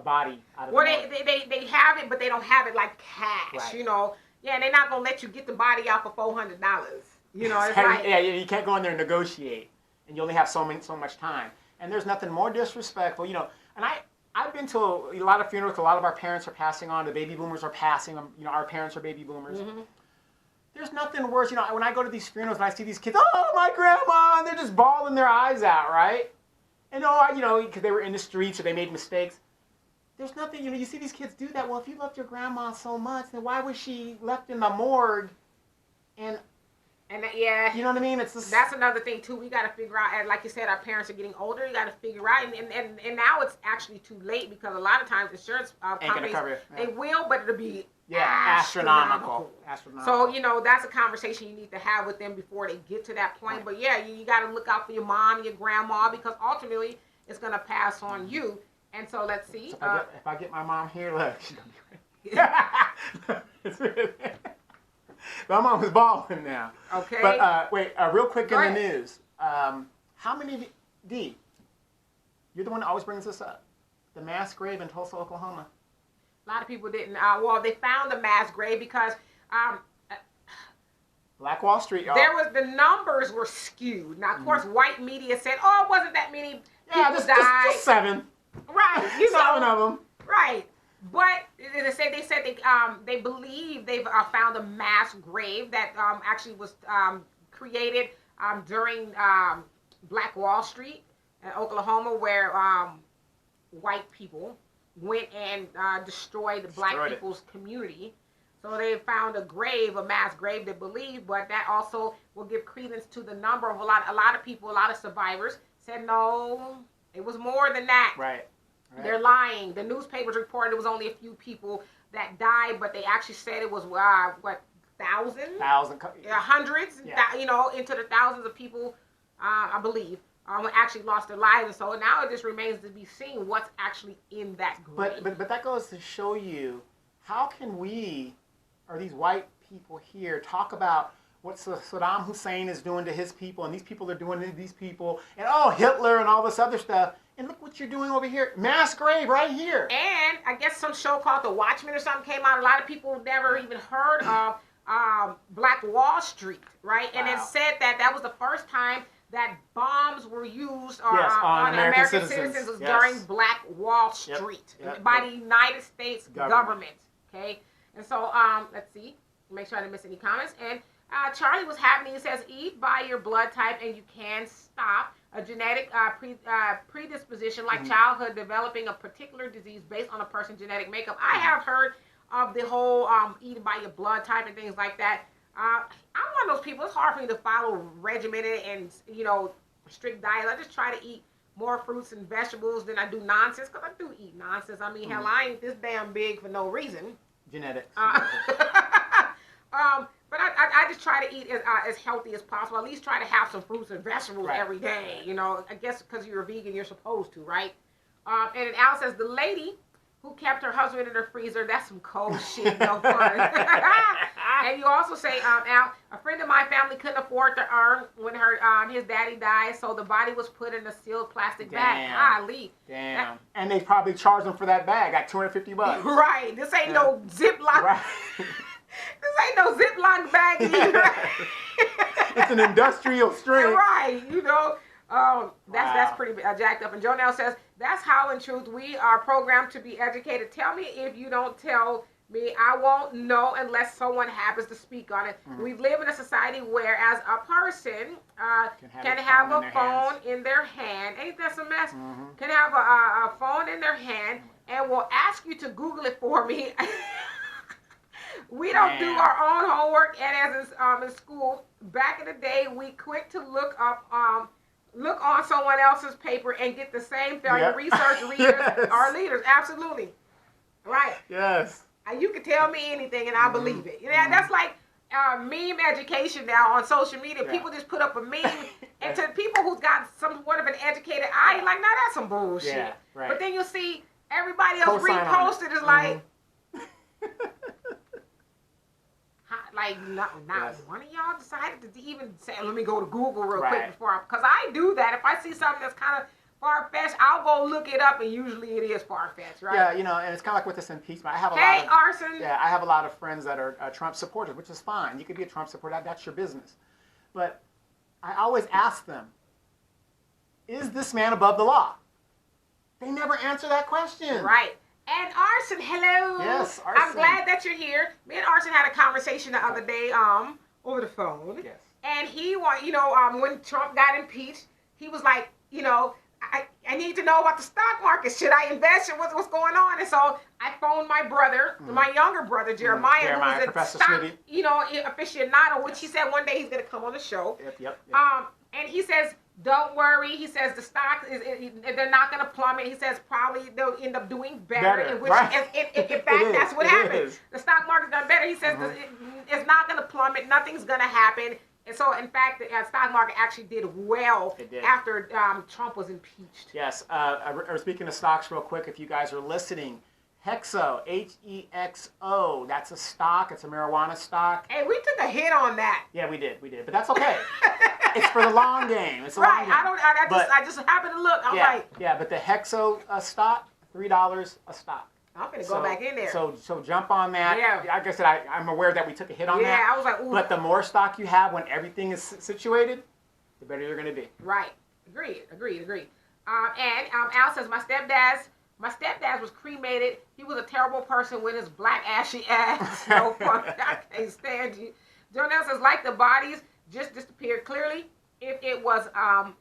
body out of Well, the they have it, but they don't have it like cash, right. Yeah, and they're not going to let you get the body out for $400. It's like... Yeah, you can't go in there and negotiate. And you only have so much time. And there's nothing more disrespectful, And I've been to a lot of funerals. A lot of our parents are passing on. The baby boomers are passing on. Our parents are baby boomers. There's nothing worse. When I go to these funerals and I see these kids, oh, my grandma, and they're just bawling their eyes out, right? And, because they were in the streets or they made mistakes. There's nothing, you see these kids do that. Well, if you loved your grandma so much, then why was she left in the morgue? And you know what I mean? It's just... That's another thing too. We got to figure out, and like you said, our parents are getting older. You got to figure out, and now it's actually too late because a lot of times insurance companies they will, but it'll be astronomical. So that's a conversation you need to have with them before they get to that point. Right. But you got to look out for your mom and your grandma because ultimately it's gonna pass on you. And so let's see. So if I get my mom here, look, she's gonna be great. My mom was balling now. Okay. But wait, real quick in the news. How many You're the one that always brings this up. The mass grave in Tulsa, Oklahoma. A lot of people didn't. Well, they found the mass grave because Black Wall Street, y'all. the numbers were skewed. Now, of course, white media said, "Oh, it wasn't that many people died." Just 7. Right, you know, 7 of them. right. But they said they believe they've found a mass grave that actually was created during Black Wall Street in Oklahoma, where white people went and destroyed the black people's community. So they found a mass grave, they believe, but that also will give credence to the number of a lot of people, a lot of survivors said no, it was more than that. Right. They're lying. The newspapers reported it was only a few people that died, but they actually said it was thousands, hundreds, into the thousands of people, I believe, actually lost their lives. And so now it just remains to be seen what's actually in that grave. But that goes to show you, how can we, or these white people here, talk about what Saddam Hussein is doing to his people, and these people are doing to these people, and Hitler and all this other stuff, and look what you're doing over here. Mass grave right here. And I guess some show called The Watchmen or something came out. A lot of people never even heard of Black Wall Street, right? Wow. And it said that was the first time that bombs were used on American citizens during Black Wall Street by the United States government. Okay, and so let's see, make sure I didn't miss any comments. And Charlie was happening. He says, eat by your blood type, and you can stop a genetic predisposition like childhood developing a particular disease based on a person's genetic makeup. I have heard of the whole eating by your blood type and things like that. I'm one of those people. It's hard for me to follow regimented and strict diets. I just try to eat more fruits and vegetables than I do nonsense, because I do eat nonsense. I mean, hell, I ain't this damn big for no reason. Genetics. But I just try to eat as healthy as possible. At least try to have some fruits and vegetables every day. I guess because you're a vegan, you're supposed to, right? And then Al says, the lady who kept her husband in her freezer, that's some cold shit, no fun. And you also say, Al, a friend of my family couldn't afford to earn when his daddy died, so the body was put in a sealed plastic bag. Golly. Damn. And they probably charged them for that bag, like $250. Right. This ain't no Ziploc. Right. This ain't no Ziploc bag either. It's an industrial string. Right. That's pretty jacked up. And Jonelle says, that's how in truth we are programmed to be educated. Tell me if you don't tell me, I won't know unless someone happens to speak on it. We live in a society where as a person can have a phone in their hand. Ain't that some mess? Can have a phone in their hand and will ask you to Google it for me. We don't do our own homework, and as in school, back in the day, we quick to look on someone else's paper and get the same thing. Research readers are leaders. Absolutely. Right. Yes. You can tell me anything and I believe it. That's like meme education now on social media. People just put up a meme, and to people who's got somewhat of an educated eye, like, nah, that's some bullshit. Yeah, right. But then you see everybody else reposted is like, like, not one of y'all decided to even say, let me go to Google real quick before because I do that. If I see something that's kind of far-fetched, I'll go look it up, and usually it is far-fetched, right? Yeah, and it's kind of like with this impeachment. I have Arson. Yeah, I have a lot of friends that are Trump supporters, which is fine. You could be a Trump supporter. That's your business. But I always ask them, is this man above the law? They never answer that question. Right. And Arson, hello. Yes, Arson. I'm glad that you're here. Me and Arson had a conversation the other day over the phone. Yes. And he when Trump got impeached, he was like, I need to know about the stock market. Should I invest? What's going on? And so I phoned my brother, my younger brother, Jeremiah, who was a stock, aficionado, which he said one day he's going to come on the show. Yep. And he says, don't worry. He says the stock they're not going to plummet. He says probably they'll end up doing better. In fact, that's what happened. The stock market's done better. He says it's not going to plummet. Nothing's going to happen. And so, in fact, the stock market actually did well after Trump was impeached. Yes. Speaking of stocks real quick, if you guys are listening, Hexo, Hexo, that's a stock. It's a marijuana stock. Hey, we took a hit on that. Yeah, we did. But that's okay. it's for the long game. It's a long Right. game. I just happened to look. I'm like, yeah, but the Hexo stock, $3 a stock. I'm gonna go back in there. So jump on that. Yeah. Like I said, I'm aware that we took a hit on that. Yeah, I was like, ooh. But the more stock you have when everything is situated, the better you're gonna be. Right. Agreed. And Al says my stepdad was cremated. He was a terrible person with his black ashy ass. No fun. I can't stand you. Jonelle says like the bodies just disappeared. Clearly, if it was a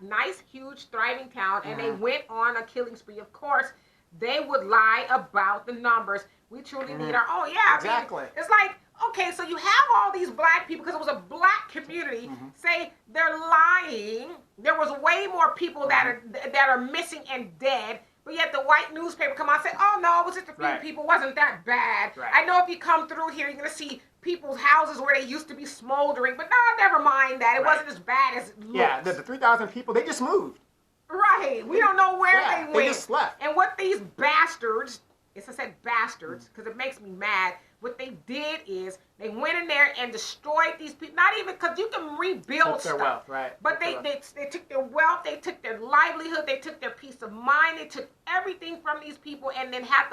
nice, huge, thriving town and they went on a killing spree, of course, they would lie about the numbers. We truly need our. Oh yeah, exactly. I mean, it's like, okay, so you have all these black people because it was a black community. Say they're lying. There was way more people that are missing and dead. But yet the white newspaper come out and say, oh no, it was just a few people. Wasn't that bad. Right. I know if you come through here, you're gonna see people's houses where they used to be smoldering. But no, never mind that. It wasn't as bad as it looks. Yeah, the 3,000 people, they just moved. Right. We don't know where they went. They just left. And what these bastards, I said bastards because it makes me mad. What they did is they went in there and destroyed these people. Not even because you can rebuild Took their stuff. wealth, right. But they took their wealth, they took their livelihood, they took their peace of mind, they took everything from these people and then had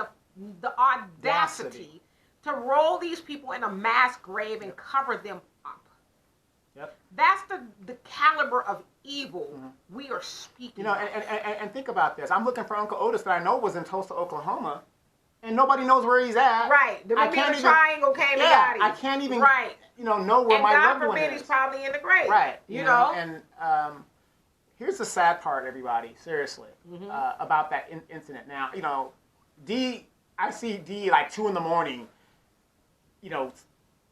the audacity to roll these people in a mass grave and cover them up. Yep. That's the caliber of evil we are speaking. You know, and think about this. I'm looking for Uncle Otis that I know was in Tulsa, Oklahoma, and nobody knows where he's at. Right. The Bermuda Triangle came and got him. I can't even know where and my God loved one forbid is. he's probably in the grave. Right. You know? And here's the sad part, everybody, seriously, about that incident. Now, you know, I see D like 2 in the morning, you know,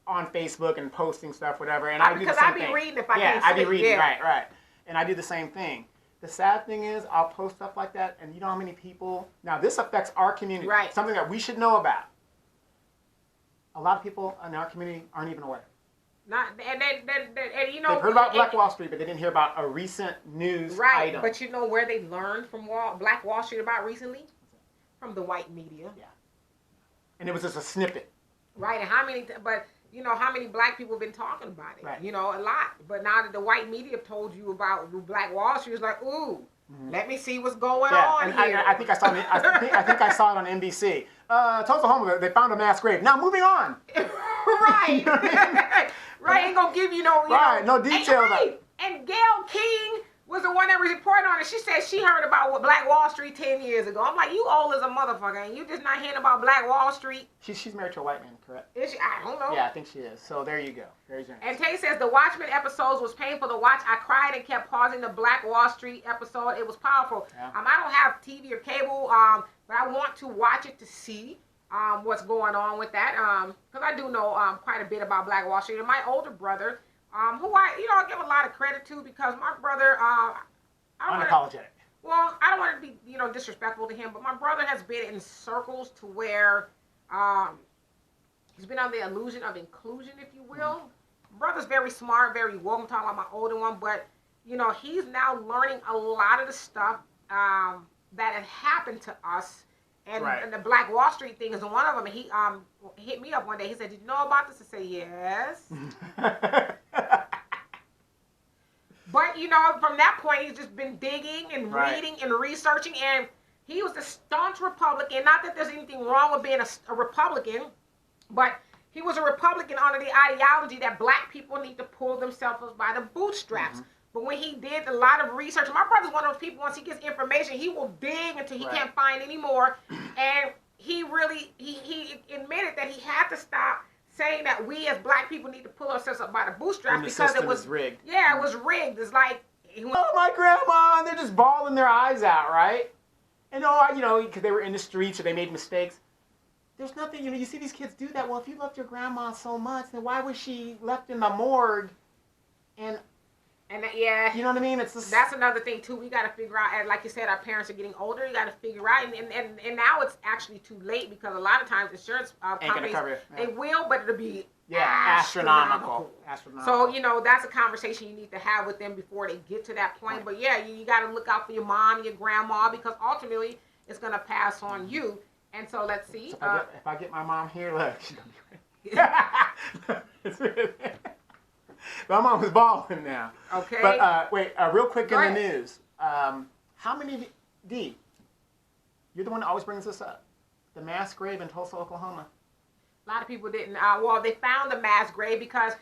on Facebook and posting stuff, whatever, and I do the same thing. Because I be reading if I can't I be sleep. reading, right. And I do the same thing. The sad thing is, I'll post stuff like that, and you know how many people... Now, this affects our community. Right. Something that we should know about. A lot of people in our community aren't even aware. And you know... They've heard about Black Wall Street, but they didn't hear about a recent news item. But you know where they learned from Black Wall Street about recently? From the white media. Yeah. And it was just a snippet. Right, and how many black people have been talking about it? Right. You know, a lot. But now that the white media told you about Black Wall Street, it's like, ooh, let me see what's going on here. I think I saw it. I think I saw it on NBC. Tulsa, Oklahoma, they found a mass grave. Now moving on. Right. Right. Ain't gonna give you no. No detail. And Gail King was the one that reported on it. She said she heard about Black Wall Street 10 years ago. I'm like, you old as a motherfucker, and you just not hearing about Black Wall Street. She's married to a white man, correct? Is she? I don't know. Yeah, I think she is. So there you go. Very generous. And Tay says the Watchmen episodes was painful to watch. I cried and kept pausing the Black Wall Street episode. It was powerful. Yeah. I don't have TV or cable, but I want to watch it to see what's going on with that. Because I do know quite a bit about Black Wall Street. And my older brother, who I give a lot of credit to because my brother, unapologetic. Well, I don't want to be, disrespectful to him, but my brother has been in circles to where he's been under the illusion of inclusion, if you will. Brother's very smart, very woke. I'm talking about my older one, but, he's now learning a lot of the stuff that had happened to us. And the Black Wall Street thing is one of them. And he hit me up one day. He said, did you know about this? I said, yes. But, from that point, he's just been digging and reading and researching. And he was a staunch Republican. Not that there's anything wrong with being a Republican, but he was a Republican under the ideology that black people need to pull themselves up by the bootstraps. But when he did a lot of research, my brother's one of those people, once he gets information, he will dig until he can't find any more. And he really, he admitted that he had to stop saying that we as black people need to pull ourselves up by the bootstraps because it was rigged. Yeah, it was rigged. It's like, oh, my grandma, and they're just bawling their eyes out, right? And because they were in the streets or they made mistakes. There's nothing, you see these kids do that. Well, if you loved your grandma so much, then why was she left in the morgue? And you know what I mean? It's just... That's another thing too. We got to figure out, like you said, our parents are getting older. You got to figure out, and now it's actually too late because a lot of times insurance companies they will, but it'll be astronomical. So that's a conversation you need to have with them before they get to that point. But you got to look out for your mom, your grandma, because ultimately it's gonna pass on you. And so let's see. So if I get my mom here, look, she's gonna be ready. My mom was balling now. Okay. But wait, real quick Go in the ahead. news. How many, D, you're the one that always brings this up. The mass grave in Tulsa, Oklahoma. A lot of people didn't. Well, they found the mass grave because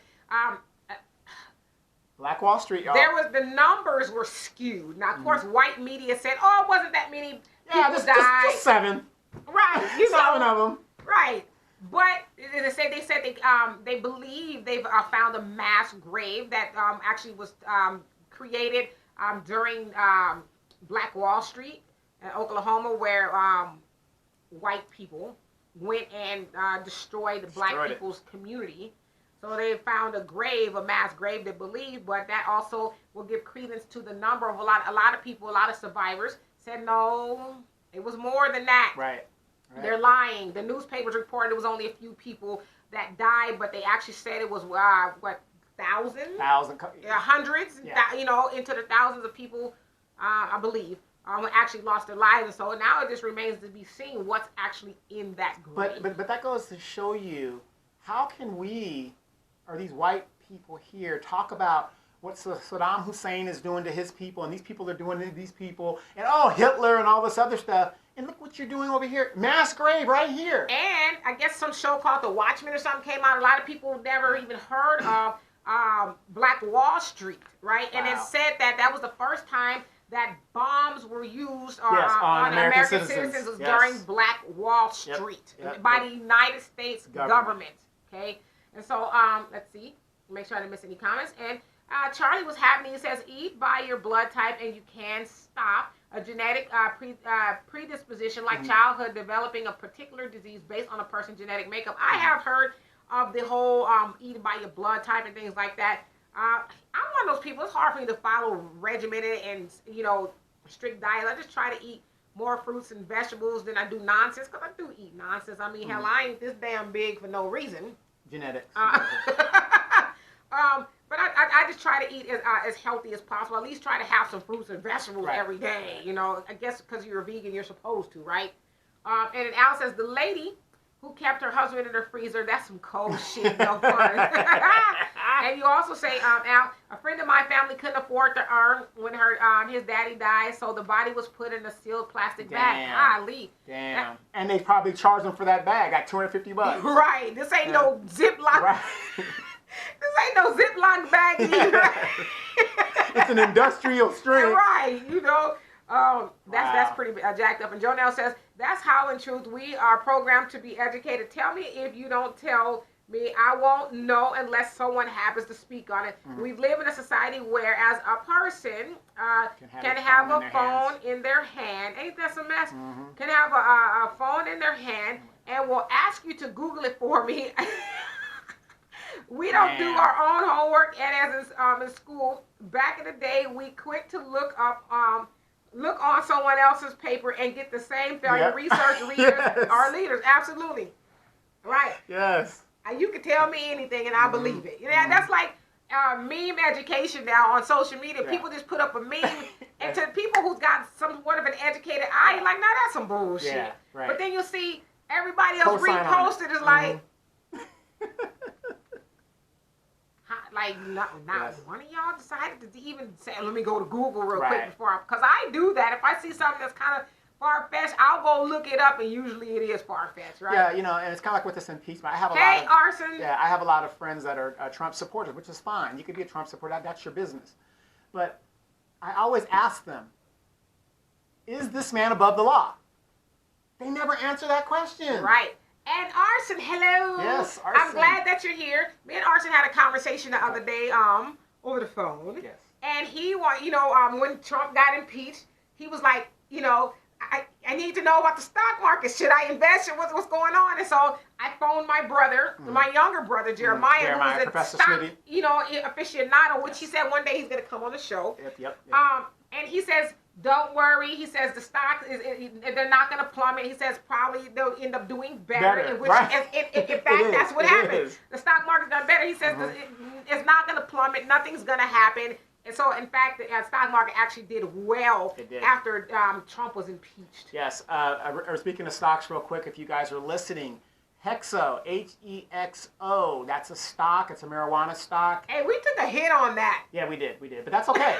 Black Wall Street, y'all. the numbers were skewed. Now, of course, white media said, "Oh, it wasn't that many people just, died." just 7. Right, you know. 7 of them. Right, but they said they believe they've found a mass grave that actually was created during Black Wall Street in Oklahoma, where white people went and destroyed the black people's community. So they found a mass grave, they believe, but that also will give credence to the number of a lot of people, a lot of survivors said no, it was more than that. Right. They're lying. The newspapers reported it was only a few people that died, but they actually said it was thousands, hundreds, into the thousands of people, I believe, actually lost their lives. And so now it just remains to be seen what's actually in that grave. But that goes to show you, how can we, or these white people here, talk about what Saddam Hussein is doing to his people, and these people are doing to these people, and Hitler and all this other stuff, and look what you're doing over here. Mass grave right here. And I guess some show called The Watchmen or something came out. A lot of people never even heard of Black Wall Street, right? Wow. And it said that was the first time that bombs were used on American citizens during Black Wall Street by the United States government. Okay, and so let's see, make sure I didn't miss any comments. And Charlie was happening. He says, eat by your blood type, and you can stop a genetic predisposition like childhood developing a particular disease based on a person's genetic makeup. I have heard of the whole eating by your blood type and things like that. I'm one of those people. It's hard for me to follow regimented and strict diets. I just try to eat more fruits and vegetables than I do nonsense, because I do eat nonsense. I mean, hell, I ain't this damn big for no reason. Genetics. But I just try to eat as healthy as possible. At least try to have some fruits and vegetables every day. I guess because you're a vegan, you're supposed to, right? And then Al says, the lady who kept her husband in her freezer, that's some cold shit, no fun. And you also say, Al, a friend of my family couldn't afford the urn when his daddy died, so the body was put in a sealed plastic bag. Golly. Damn. And they probably charged them for that bag, got $250. Right. This ain't no Ziploc. Right. This ain't no Ziploc bag either. It's an industrial string. Right, that's pretty jacked up. And Jonelle says, that's how in truth we are programmed to be educated. Tell me if you don't tell me, I won't know unless someone happens to speak on it. We live in a society where as a person can have a phone in their hand. Ain't that some mess? Can have a phone in their hand and will ask you to Google it for me. We don't do our own homework, and as in school, back in the day, we quick to look on someone else's paper and get the same failure. Research readers are leaders. Absolutely. Right. Yes. You can tell me anything and I believe it. That's like meme education now on social media. People just put up a meme, and to people who's got somewhat of an educated eye, like, nah, that's some bullshit. Yeah, right. But then you see everybody else reposted is like, like, not one of y'all decided to even say, let me go to Google real quick before because I do that. If I see something that's kind of far-fetched, I'll go look it up, and usually it is far-fetched, right? Yeah, and it's kind of like with this impeachment. I have Arson. Yeah, I have a lot of friends that are Trump supporters, which is fine. You could be a Trump supporter. That's your business. But I always ask them, is this man above the law? They never answer that question. Right. And Arson, hello. Yes, Arson. I'm glad that you're here. Me and Arson had a conversation the other day over the phone. Yes. And he when Trump got impeached, he was like, I need to know about the stock market. Should I invest? What's going on? And so I phoned my brother, my younger brother, Jeremiah, who was a stock, aficionado, which he said one day he's going to come on the show. Yep. And he says, don't worry. He says the stock they're not going to plummet. He says probably they'll end up doing better. In fact, that's what happened. The stock market's done better. He says it's not going to plummet. Nothing's going to happen. And so, in fact, the stock market actually did well after Trump was impeached. Yes. Speaking of stocks real quick, if you guys are listening, Hexo, Hexo. That's a stock. It's a marijuana stock. Hey, we took a hit on that. Yeah, we did. But that's okay.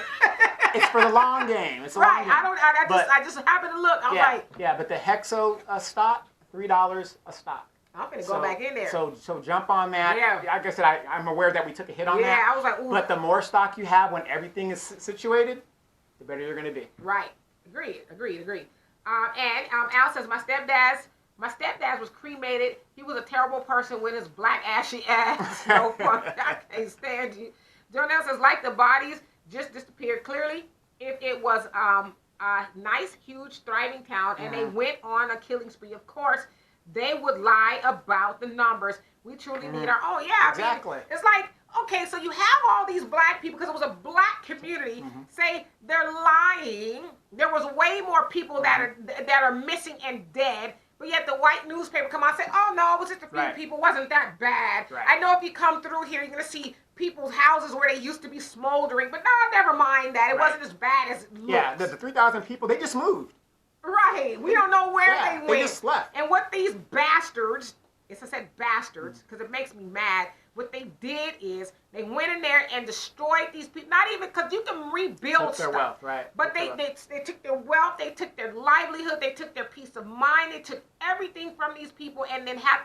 It's for the long game. It's a long game. I just happened to look. I'm like. Yeah, but the Hexo stock, $3 a stock. I'm going to go back in there. So jump on that. Yeah. Like I said, I'm aware that we took a hit on that. Yeah, I was like, ooh. But the more stock you have when everything is situated, the better you're going to be. Right. Agreed. And Al says, my stepdad was cremated. He was a terrible person with his black ashy ass. No fun. I can't stand you. Jonelle says, like the bodies just disappeared. Clearly, if it was a nice, huge, thriving town and they went on a killing spree, of course, they would lie about the numbers. We truly need our. Oh yeah, exactly. I mean, it's like, okay, so you have all these black people because it was a black community. Say they're lying. There was way more people that are missing and dead. But yet the white newspaper come out and say, oh no, it was just a few people. Wasn't that bad? Right. I know if you come through here, you're gonna see people's houses where they used to be smoldering. But no, never mind that. It wasn't as bad as it looks. Yeah, the 3,000 people, they just moved. Right. We don't know where they went. They just left. And what these bastards, I said bastards because it makes me mad, what they did is they went in there and destroyed these people. Not even because you can rebuild took their stuff. Wealth, right. But they took their wealth, they took their livelihood, they took their peace of mind, they took everything from these people and then had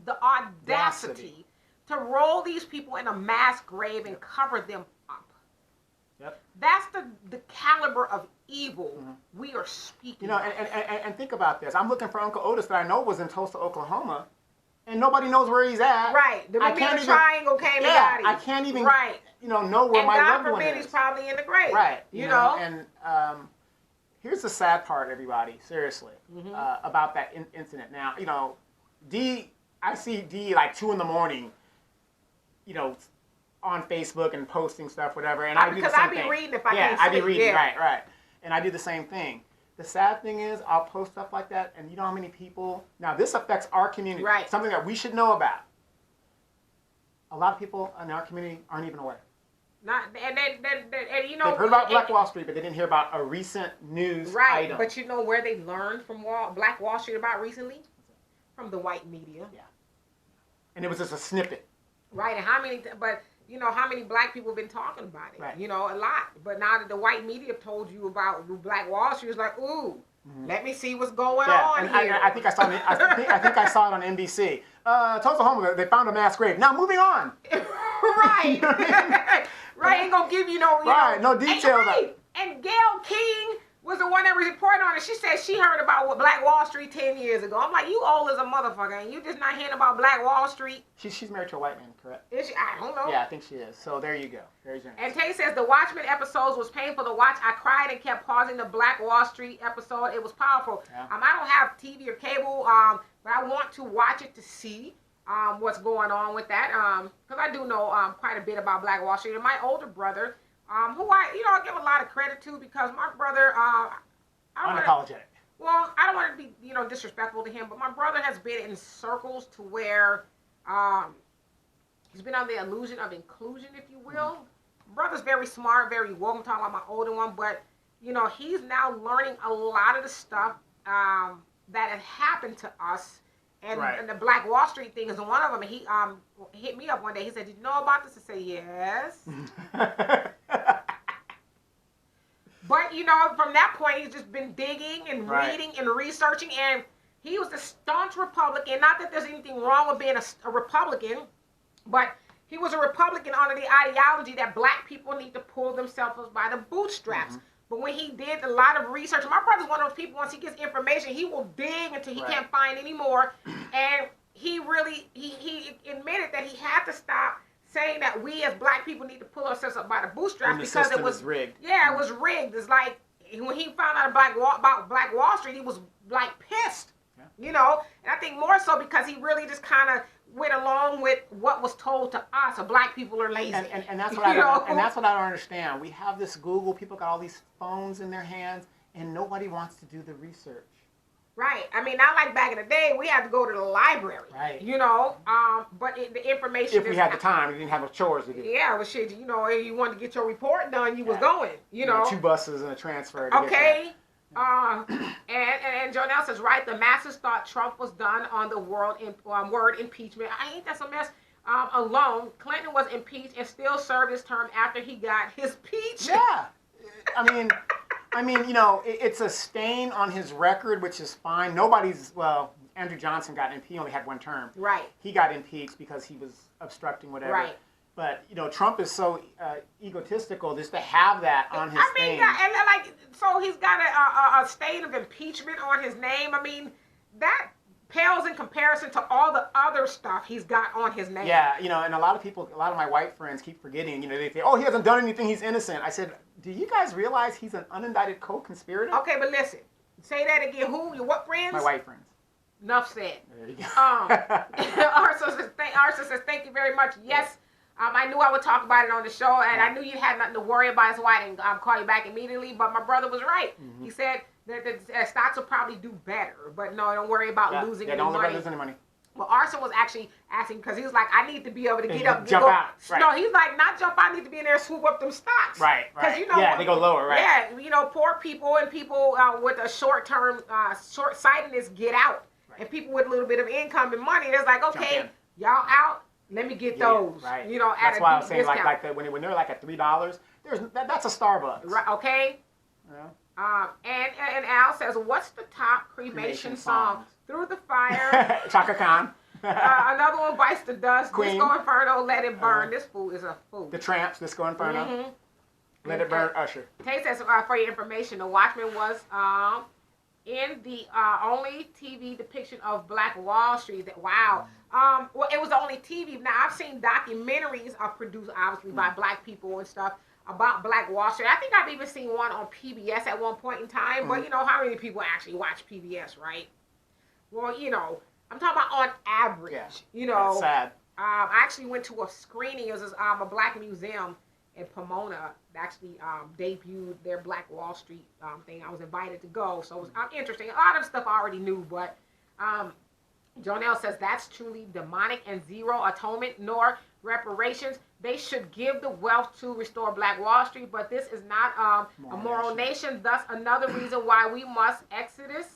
the audacity to roll these people in a mass grave and cover them up. Yep. That's the caliber of evil we are speaking of. And think about this. I'm looking for Uncle Otis that I know was in Tulsa, Oklahoma, and nobody knows where he's at. Right. The Bermuda Triangle came and got him. I can't even know where my loved one is. And God forbid he's probably in the grave. Right. You know? And here's the sad part, everybody, seriously, about that incident. Now, I see D like 2 in the morning, on Facebook and posting stuff, whatever, and I do the same thing. Because I be reading if I can't sleep. Yeah, I be reading, yeah. right. And I do the same thing. The sad thing is, I'll post stuff like that, and you know how many people... Now, this affects our community. Right. Something that we should know about. A lot of people in our community aren't even aware. They've heard about Black Wall Street, but they didn't hear about a recent news item. But you know where they learned from Black Wall Street about recently? From the white media. Yeah. And it was just a snippet. Right, and how many black people have been talking about it? Right. A lot. But now that the white media told you about Black Wall Street, it's like, ooh, let me see what's going on here. I think I saw it. I think I saw it on NBC. Tulsa, Oklahoma, they found a mass grave. Now moving on. Right. Right. Ain't gonna give you no. No detail. And Gayle King was the one that reported on it. She said she heard about Black Wall Street 10 years ago. I'm like, you old as a motherfucker, and you just not hearing about Black Wall Street. She's married to a white man, correct? Is she? I don't know. Yeah, I think she is. So there you go. Very generous. And Tay says the Watchmen episodes was painful to watch. I cried and kept pausing the Black Wall Street episode. It was powerful. Yeah. I don't have TV or cable, but I want to watch it to see what's going on with that. Because I do know quite a bit about Black Wall Street. And my older brother, who I give a lot of credit to because my brother, unapologetic. Well, I don't want to be, disrespectful to him, but my brother has been in circles to where he's been under the illusion of inclusion, if you will. Brother's very smart, very woke. I'm talking about my older one, but, he's now learning a lot of the stuff that had happened to us. And the Black Wall Street thing is one of them. And he hit me up one day. He said, did you know about this? I said, yes. But, from that point, he's just been digging and reading and researching. And he was a staunch Republican. Not that there's anything wrong with being a Republican, but he was a Republican under the ideology that black people need to pull themselves up by the bootstraps. But when he did a lot of research, my brother's one of those people, once he gets information, he will dig until he can't find any more. And he really, he admitted that he had to stop saying that we as black people need to pull ourselves up by the bootstraps because it was rigged. Yeah, it was rigged. It's like when he found out about Black Wall Street, he was like pissed, And I think more so because he really just kind of went along with what was told to us. So black people are lazy, and that's what that's what I don't understand. We have this Google. People got all these phones in their hands, and nobody wants to do the research. Right. I mean, not like back in the day, we had to go to the library. Right. But the information. If we had the time, we didn't have no chores to do. Yeah, well, shit. You wanted to get your report done, you was going. 2 buses and a transfer. Okay. And Jonelle says, right, the masses thought Trump was done on the word impeachment. I ain't that's a mess. Alone, Clinton was impeached and still served his term after he got his peach. Yeah. I mean, it's a stain on his record, which is fine. Andrew Johnson got impeached. He only had one term. Right. He got impeached because he was obstructing whatever. Right. But, Trump is so egotistical just to have that on his name. So he's got a stain of impeachment on his name. I mean, that pales in comparison to all the other stuff he's got on his name. Yeah, and a lot of my white friends keep forgetting, they say, oh, he hasn't done anything, he's innocent. I said, do you guys realize he's an unindicted co-conspirator? Okay, but listen, say that again. Who? Your what friends? My white friends. Enough said. There you go. Arsa says, thank you very much. Yes, I knew I would talk about it on the show, and I knew you had nothing to worry about, so I didn't call you back immediately, but my brother was right. Mm-hmm. He said that the stocks will probably do better, but no, don't worry about losing any money. Don't lose any money. Well, Arson was actually asking, because he was like, I need to be able to get up. Jump out. Right. No, he's like, not jump out, I need to be in there and swoop up them stocks. Right. Yeah, they go lower, right. Yeah, poor people and people with a short-term, short-sightedness get out. Right. And people with a little bit of income and money, they're like, okay, y'all out, let me get those. Right. That's why I was saying, when they're like at $3, that's a Starbucks. Right, okay? Yeah. And Al says, what's the top cremation song? Through the Fire. Chaka Khan. Another one, Bites the Dust. Queen. Disco Inferno, Let It Burn. This fool is a fool. The Tramps, Disco Inferno. Mm-hmm. Let It Burn, Usher. Tay says, for your information, The Watchmen was in the only TV depiction of Black Wall Street. Wow. Well, it was the only TV. Now, I've seen documentaries produced, obviously, by Black people and stuff about Black Wall Street. I think I've even seen one on PBS at one point in time. But, how many people actually watch PBS, right? Well, I'm talking about on average. Yeah. That's sad. I actually went to a screening. It was a Black museum in Pomona that actually debuted their Black Wall Street thing. I was invited to go, so it was interesting. A lot of stuff I already knew, but Jonelle says that's truly demonic and zero atonement nor reparations. They should give the wealth to restore Black Wall Street, but this is not a moral nation. Thus, another reason why we must exodus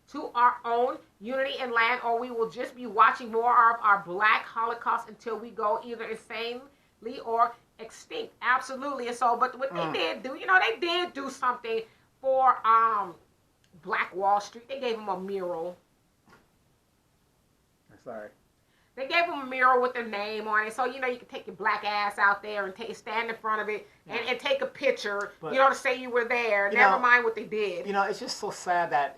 to our own unity and land, or we will just be watching more of our Black Holocaust until we go either insanely or extinct. Absolutely. And so, but what they did do, they did do something for Black Wall Street. They gave them a mural. Sorry. They gave them a mural with their name on it, so you can take your black ass out there and stand in front of it and take a picture, but, to say you were there. Never mind what they did. It's just so sad that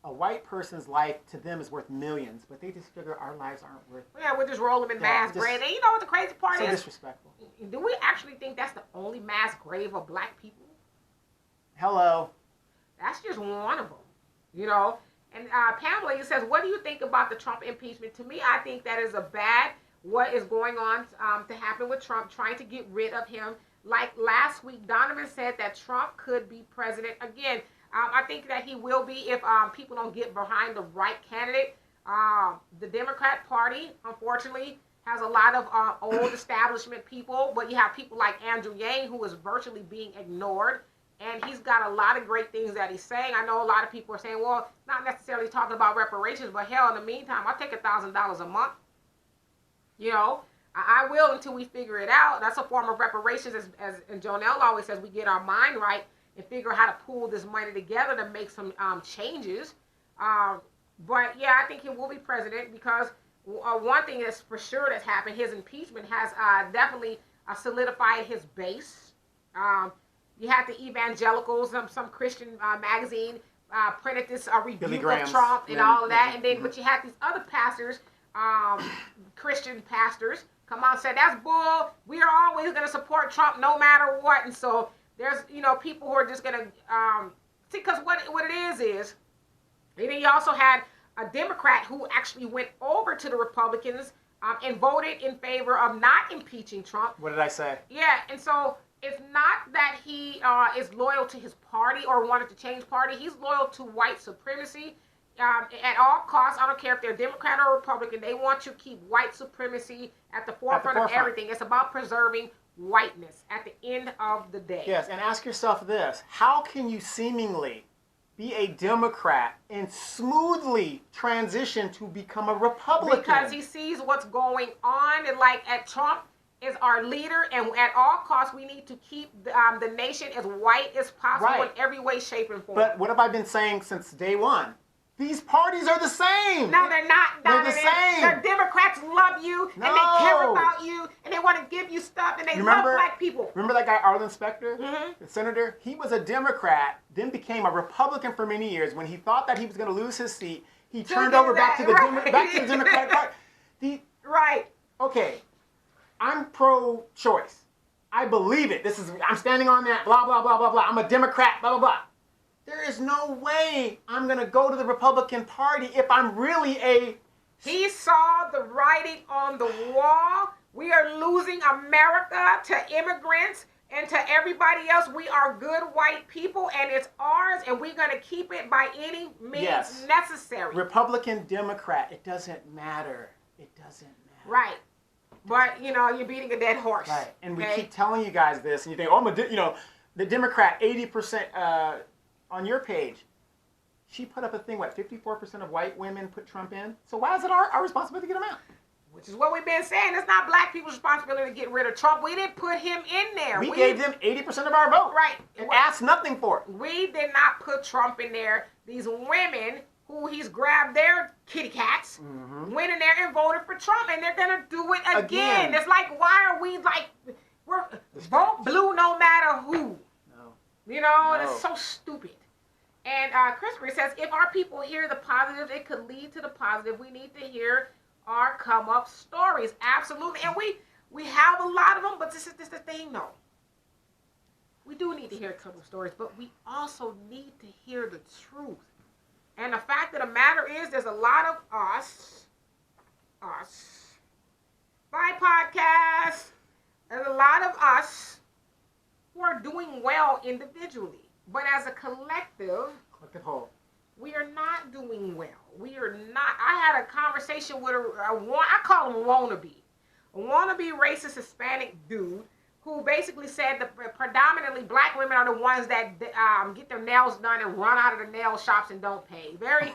a white person's life to them is worth millions, but they just figure our lives aren't worth. Yeah, we'll just roll them in mass grave. And you know what the crazy part is? So disrespectful. Do we actually think that's the only mass grave of Black people? Hello. That's just one of them. And Pamela, you says, what do you think about the Trump impeachment? To me, I think that is what is going on to happen with Trump, trying to get rid of him. Like last week, Donovan said that Trump could be president again. I think that he will be if people don't get behind the right candidate. The Democrat Party, unfortunately, has a lot of old establishment people, but you have people like Andrew Yang, who is virtually being ignored. And he's got a lot of great things that he's saying. I know a lot of people are saying, well, not necessarily talking about reparations, but hell, in the meantime, I'll take $1,000 a month. I will until we figure it out. That's a form of reparations, as Jonelle always says, we get our mind right and figure how to pool this money together to make some changes. But, yeah, I think he will be president because one thing that's for sure that's happened, his impeachment has definitely solidified his base. You had the evangelicals, some Christian magazine printed this rebuke of Trump and all of that. And then, but you had these other pastors, Christian pastors, come out and say, that's bull. We are always going to support Trump no matter what. And so there's, people who are just going to, see, because what it is, and then you also had a Democrat who actually went over to the Republicans and voted in favor of not impeaching Trump. What did I say? Yeah, and so it's not that he is loyal to his party or wanted to change party. He's loyal to white supremacy at all costs. I don't care if they're Democrat or Republican. They want to keep white supremacy at the forefront of everything. It's about preserving whiteness at the end of the day. Yes, and ask yourself this. How can you seemingly be a Democrat and smoothly transition to become a Republican? Because he sees what's going on, and like at Trump is our leader, and at all costs we need to keep the nation as white as possible in every way, shape, and form. But what have I been saying since day one? These parties are the same. No, they're not. They're the same. The Democrats love you, and they care about you, and they want to give you stuff, and they love black people. Remember that guy, Arlen Specter, the senator? He was a Democrat, then became a Republican for many years. When he thought that he was going to lose his seat, he turned over back to the Democratic Party. Right. Okay, I'm pro-choice. I believe it. I'm standing on that, blah, blah, blah, blah, blah. I'm a Democrat, blah, blah, blah. There is no way I'm going to go to the Republican Party if I'm really a... He saw the writing on the wall. We are losing America to immigrants and to everybody else. We are good white people, and it's ours, and we're going to keep it by any means necessary. Republican, Democrat, it doesn't matter. It doesn't matter. Right. But, you're beating a dead horse. Right. And we keep telling you guys this, and you think, the Democrat, 80%... on your page, she put up a thing, 54% of white women put Trump in? So why is it our responsibility to get him out? Which is what we've been saying. It's not black people's responsibility to get rid of Trump. We didn't put him in there. We gave them 80% of our vote. Right. And asked nothing for it. We did not put Trump in there. These women who he's grabbed their kitty cats went in there and voted for Trump, and they're going to do it again. It's like, why are we we're vote blue no matter who? It's so stupid. And Christopher says, if our people hear the positive, it could lead to the positive. We need to hear our come-up stories. Absolutely. And we have a lot of them, but this is the thing, though. We do need to hear come-up stories, but we also need to hear the truth. And the fact of the matter is, there's a lot of us, by podcasts, there's a lot of us who are doing well individually. But as a collective whole, we are not doing well. We are not. I had a conversation with I call him a wannabe racist Hispanic dude who basically said that predominantly black women are the ones that get their nails done and run out of the nail shops and don't pay. I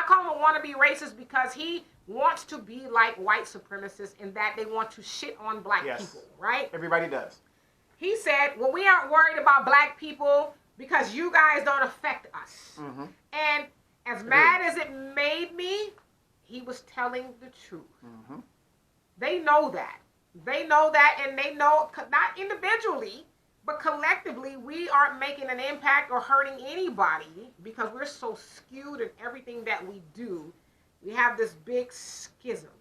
call him a wannabe racist because he wants to be like white supremacists in that they want to shit on black people, right? Everybody does. He said, well, we aren't worried about black people because you guys don't affect us. And as mad as it made me, he was telling the truth. They know that. They know that, and they know, not individually, but collectively, we aren't making an impact or hurting anybody because we're so skewed in everything that we do. We have this big schism.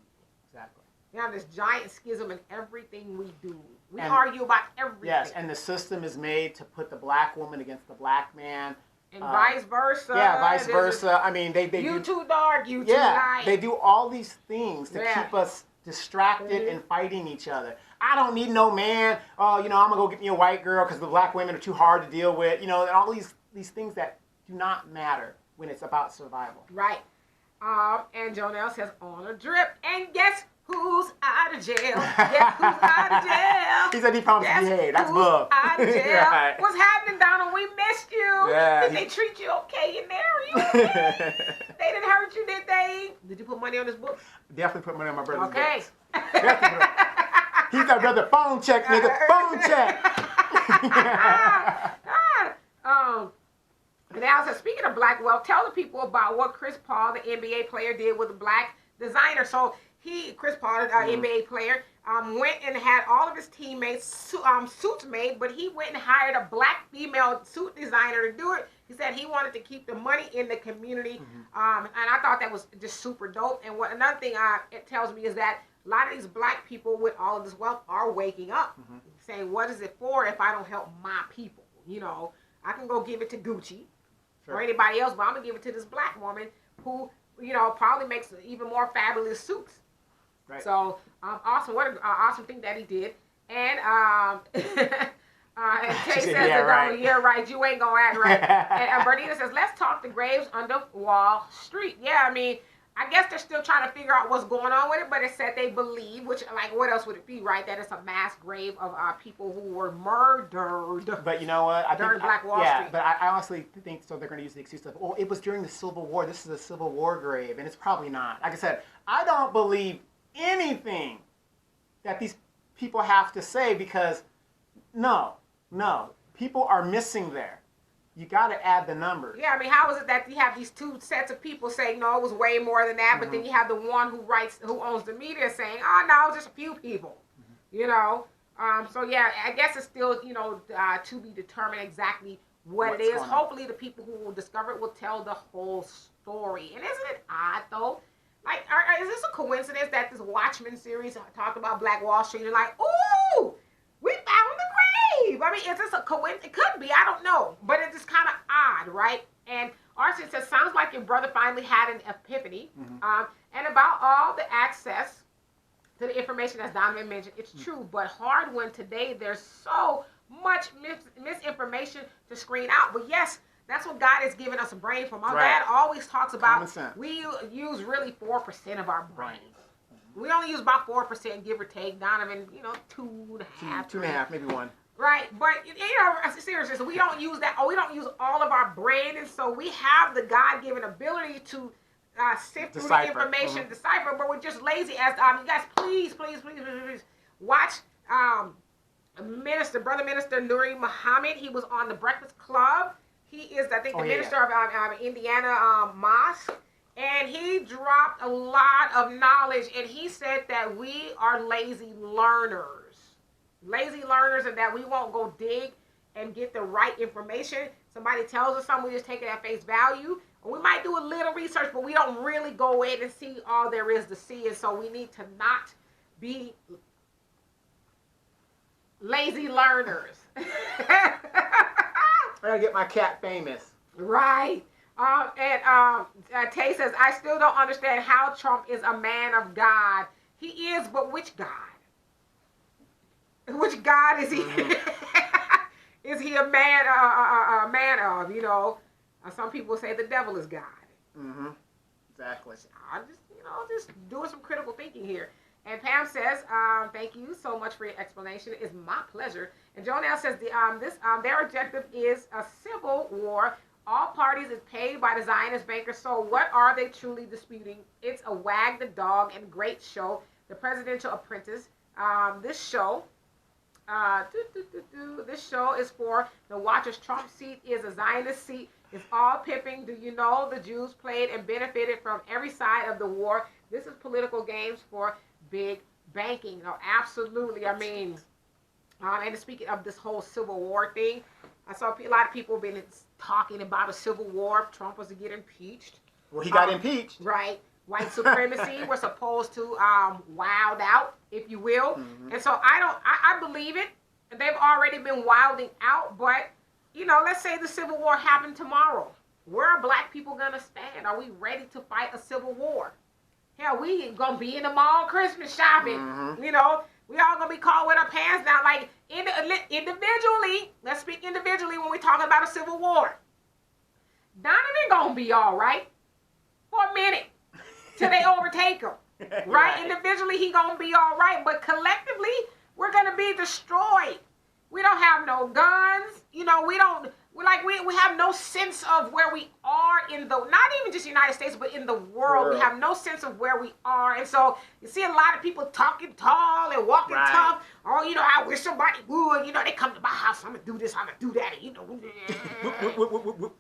Exactly. We have this giant schism in everything we do. We argue about everything. Yes, and the system is made to put the black woman against the black man. And vice versa. Yeah, vice versa. I mean, they you too dark, you too light. They do all these things to keep us distracted and fighting each other. I don't need no man. Oh, I'm going to go get me a white girl because the black women are too hard to deal with. And all these things that do not matter when it's about survival. Right. And Jonelle says, on a drip. And guess who's out of jail? Guess who's out of jail? He said he promised to behave. That's love. Out of jail. Right. What's happening, Donald? We missed you. Yeah, did they treat you okay in there? Are you okay? They didn't hurt you, did they? Did you put money on this book? Definitely put money on my brother's books. Okay. He's that brother. Phone check, nigga. Phone check. Now, so speaking of black wealth, tell the people about what Chris Paul, the NBA player, did with a black designer. So Chris Paul, NBA player, went and had all of his teammates suits made, but he went and hired a black female suit designer to do it. He said he wanted to keep the money in the community, and I thought that was just super dope. And another thing it tells me is that a lot of these black people with all of this wealth are waking up, saying, what is it for if I don't help my people? I can go give it to Gucci or anybody else, but I'm going to give it to this black woman who, probably makes even more fabulous suits. Right. So, awesome. What an awesome thing that he did. And Kay says, yeah, right. You ain't going to act right. And Bernita says, let's talk the graves under Wall Street. Yeah, I mean, I guess they're still trying to figure out what's going on with it, but it said they believe, which, like, what else would it be, right? That it's a mass grave of people who were murdered. But you know what? During Black Wall yeah, Street. but I honestly think so. They're going to use the excuse of, oh, it was during the Civil War. This is a Civil War grave, and it's probably not. Like I said, I don't believe anything that these people have to say because, no, people are missing there. You got to add the numbers. Yeah, I mean, how is it that you have these two sets of people saying, no, it was way more than that, but then you have the one who owns the media saying, oh, no, it's just a few people, you know? So, yeah, I guess it's still, you know, to be determined exactly what it is. Hopefully the people who will discover it will tell the whole story. And isn't it odd, though? Like, is this a coincidence that this Watchmen series talked about Black Wall Street? You're like, ooh, we found the grave. I mean, is this a coincidence? It could be. I don't know. But it's just kind of odd, right? And Arson says, sounds like your brother finally had an epiphany. And about all the access to the information, as Donovan mentioned, it's true. But hard when today there's so much misinformation to screen out. But yes, that's what God has given us a brain for. My dad always talks about we use really 4% of our brains. We only use about 4%, give or take. Donovan, you know, 2.5. 2.5, maybe 1. Right, but you know, seriously, so we don't use that. We don't use all of our brain, and so we have the God-given ability to sift through the information, decipher. But we're just lazy. As you guys, please watch Brother Minister Nuri Muhammad. He was on the Breakfast Club. He is, I think, the minister of Indiana Mosque. And he dropped a lot of knowledge. And he said that we are lazy learners. Lazy learners, and that we won't go dig and get the right information. Somebody tells us something, we just take it at face value. We might do a little research, but we don't really go in and see all there is to see. And so we need to not be lazy learners. I gotta get my cat famous. Right. Tay says, I still don't understand how Trump is a man of God. He is, but which God? Which God is he? Is he a man of, you know? Some people say the devil is God. Exactly. I'm just, you know, just doing some critical thinking here. And Pam says, thank you so much for your explanation. It's my pleasure. And Jonelle says, their objective is a civil war. All parties is paid by the Zionist bankers. So what are they truly disputing? It's a wag the dog and great show, The Presidential Apprentice. This show is for the watchers. Trump's seat is a Zionist seat. It's all pimping. Do you know the Jews played and benefited from every side of the war? This is political games for big banking. No, absolutely. I mean, and speaking of this whole Civil War thing, I saw a lot of people have been talking about a Civil War if Trump was to get impeached. Well, he got impeached. Right. White supremacy. We're supposed to wild out, if you will. And so I believe it. They've already been wilding out, but, you know, let's say the Civil War happened tomorrow. Where are black people going to stand? Are we ready to fight a Civil War? Hell, we going to be in the mall Christmas shopping. You know, we all going to be caught with our pants down. Like, individually, let's speak individually when we're talking about a Civil War. Donovan going to be all right for a minute till they overtake him. Right? Individually, he going to be all right. But collectively, we're going to be destroyed. We don't have no guns. You know, we have no sense of where we are in the, not even just the United States, but in the world. We have no sense of where we are. And so you see a lot of people talking tall and walking tough. Oh, you know, I wish somebody would. You know, they come to my house, I'm going to do this, I'm going to do that. And, you know,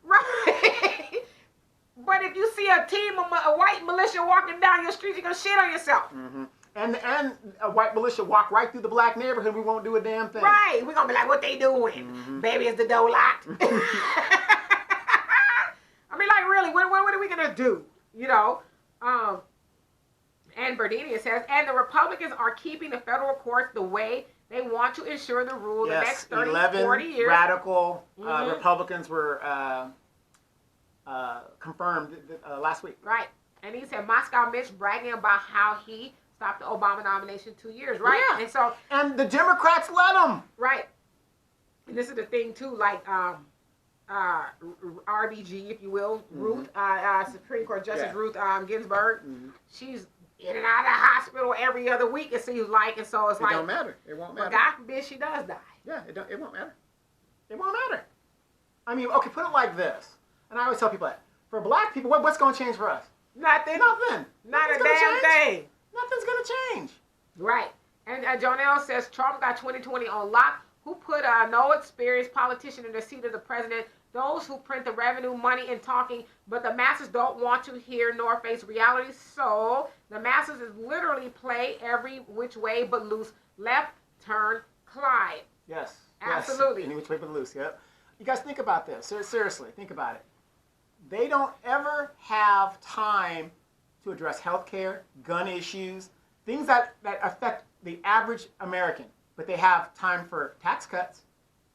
right. But if you see a team of a white militia walking down your street, you're going to shit on yourself. And a white militia walk right through the black neighborhood, we won't do a damn thing. Right. We're going to be like, what they doing? Baby, is the door locked? I mean, like, really, what are we going to do? You know? And Berdini says, and the Republicans are keeping the federal courts the way they want to ensure the rule the next 30, 40 years. Radical Republicans were confirmed last week. Right. And he said Moscow Mitch bragging about how he stopped the Obama nomination 2 years, right? Yeah. And the Democrats let him. Right. And this is the thing too, like RBG, if you will, Mm-hmm. Ruth, Supreme Court Justice Ruth Ginsburg. Mm-hmm. She's in and out of the hospital every other week, it seems like, and so it's It like, don't matter. It won't matter. but God forbid she does die. Yeah, it won't matter. It won't matter. I mean, okay, put it like this. And I always tell people that. For black people, what's going to change for us? Nothing. Nothing. Not Nothing's a gonna damn change. thing. Nothing's going to change. Right. And Jonelle says Trump got 2020 on lock. Who put a no experienced politician in the seat of the president? Those who print the revenue, money, and talking, but the masses don't want to hear nor face reality. So the masses is literally play every which way but loose. Left turn Clyde. Yes. Absolutely. Any which way but loose, yep. You guys think about this. Seriously, think about it. They don't ever have time to address healthcare, gun issues, things that affect the average American. But they have time for tax cuts,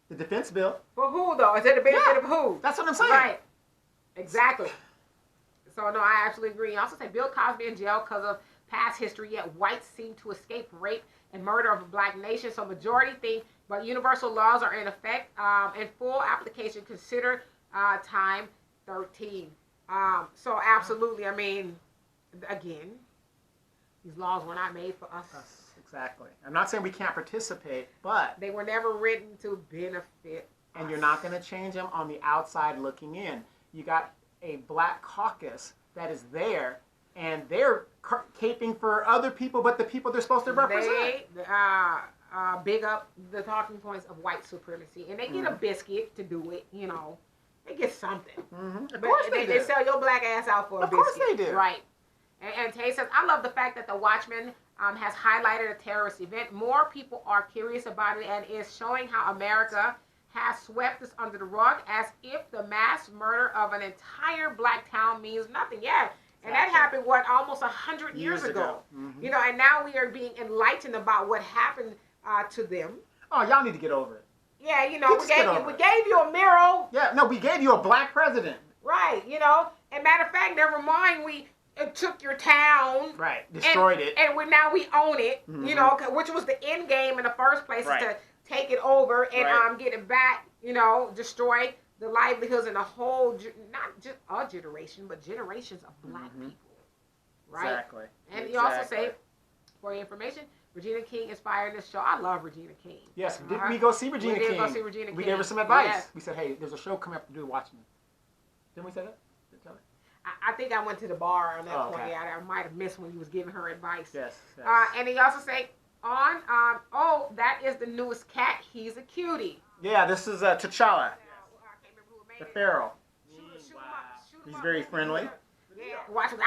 the defense bill. For who, though? Is it the benefit of who? That's what I'm saying. Right. Exactly. So, no, I absolutely agree. You also say Bill Cosby in jail because of past history, yet whites seem to escape rape and murder of a black nation. So majority think, but universal laws are in effect. In full application, consider time 13. So absolutely, I mean, again, these laws were not made for us. Exactly. I'm not saying we can't participate, but They were never written to benefit and us. you're not going to change them on the outside looking in. You got a black caucus that is there, and they're caping for other people, but the people they're supposed to represent. They big up the talking points of white supremacy, and they get a biscuit to do it. You know, they get something. Of But course they do. They sell your black ass out for a Of biscuit. course they do. Right. And Tay says, I love the fact that the Watchmen has highlighted a terrorist event. More people are curious about it and is showing how America has swept this under the rug as if the mass murder of an entire black town means nothing. Yeah. And that happened, almost 100 years ago. Mm-hmm. You know, and now we are being enlightened about what happened to them. Oh, y'all need to get over it. Yeah, you know, Just get over we it. gave you a mirror. Yeah, no, we gave you a black president. Right, you know. And matter of fact, never mind, we took your town. Right, destroyed it. And now we own it, Mhm. you know, which was the end game in the first place, Right. is to take it over and Right. get it back, you know, destroy the livelihoods and the whole, not just a generation, but generations of black people. Right? Exactly. And you also say, for your information, Regina King inspired this show. I love Regina King. Yes, didn't we go see Regina We King? did go see Regina We King. gave her some advice. Yes. We said, hey, there's a show coming up to do the Watchmen. Didn't we say that? Did you tell her? I think I went to the bar on that Oh, point. okay. Yeah, I might have missed when he was giving her advice. Yes. And he also say, that is the newest cat. He's a cutie. Yeah, this is T'Challa, I can't remember who made the it. Pharaoh. Shoot him up, shoot him He's up. very friendly. Yeah, watch him.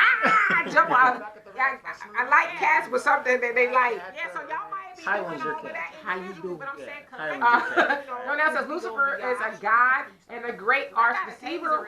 Jump out. I like cats, but something that they like. Yeah, so y'all might be Highland's doing your all of cat. that. How you individual, do? But I'm Yeah, saying, Highland's your cat. Jonelle says Lucifer is a god and a great arch deceiver.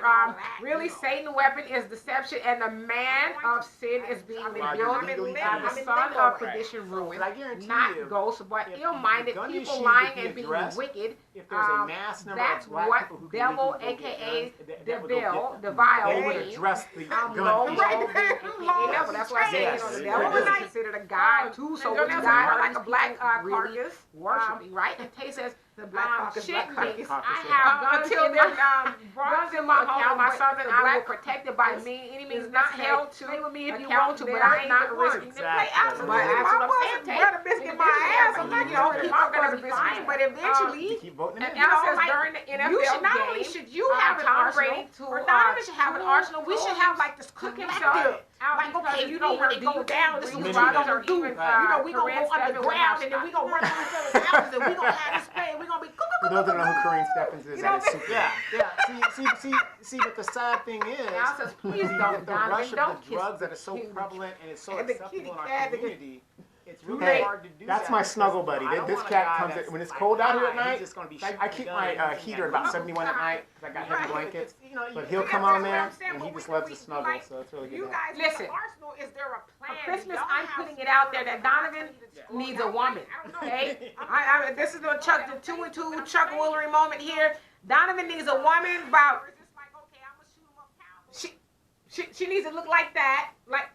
Really, Satan's weapon is deception, and the man of sin is being revealed. The son of perdition ruin. But I guarantee Not you, ghosts, but if ill-minded the gun people issue lying would be and being addressed, wicked. if there's a mass number That's of black what people who can devil, legally go get aka guns, that would go devil, get them. devile, They would means, address the gun low, issue. low, aka devil. That's why I say, Yes. the devil is considered a god too. So which Jonelle god says, are like a black really carcass worshiping, right? And Tay says The black caucus, shit black me. caucus. I have guns Until in then, my guns in my home. My sons and I will black protect it by me. Any means not held to. Stay with me if you account want to, there. but I'm not Ain't the risking one. to play. Exactly. Absolutely. But that's what I'm saying. If I Tay. was a biscuit my ass, I'm not You know, gonna people are gonna be be fine. fine, but eventually. You keep voting And him in. Al know, says like, during the NFL you should not game, only should you have an Tom arsenal, Brady or Donovan should have an arsenal. We should have like this cook collective. himself out Like, because okay, you know, when it go down, this is Many what we of them. gonna do. Even, You know, we gonna Corinne go Stephens underground, will and then have we gonna run through each other's houses, and we gonna have this play, and we gonna be. For those that don't know who Corinne Stephens is, You that know is what I super. mean? Yeah. See, but the sad thing is, Al says, please the don't, Donovan, rush don't of the kiss drugs that are so the kitty. prevalent and it's so And the acceptable in kitty our cat. community, it's really Hey, hard to do that's that my because snuggle buddy. I don't This want a cat guy comes that's in when it's like, cold out here at he's night. just gonna be I shooting keep the my gun and heater at about 71 at night because I got heavy Right. blankets. You know, But you- he'll you come got on to there understand, and he but just we- loves we- to snuggle, like, so it's really You good. guys, Listen. with Arsenal, is there a plan? For Christmas, Y'all I'm have putting it some out there sort that of Donovan plan. needs a woman. I don't know. Okay, this is the Chuck, the 2 and 2 Chuck Woolery moment here. Donovan needs a woman about. Or is this like, okay, I'm gonna shoot him up cowboy? She needs to look like that, like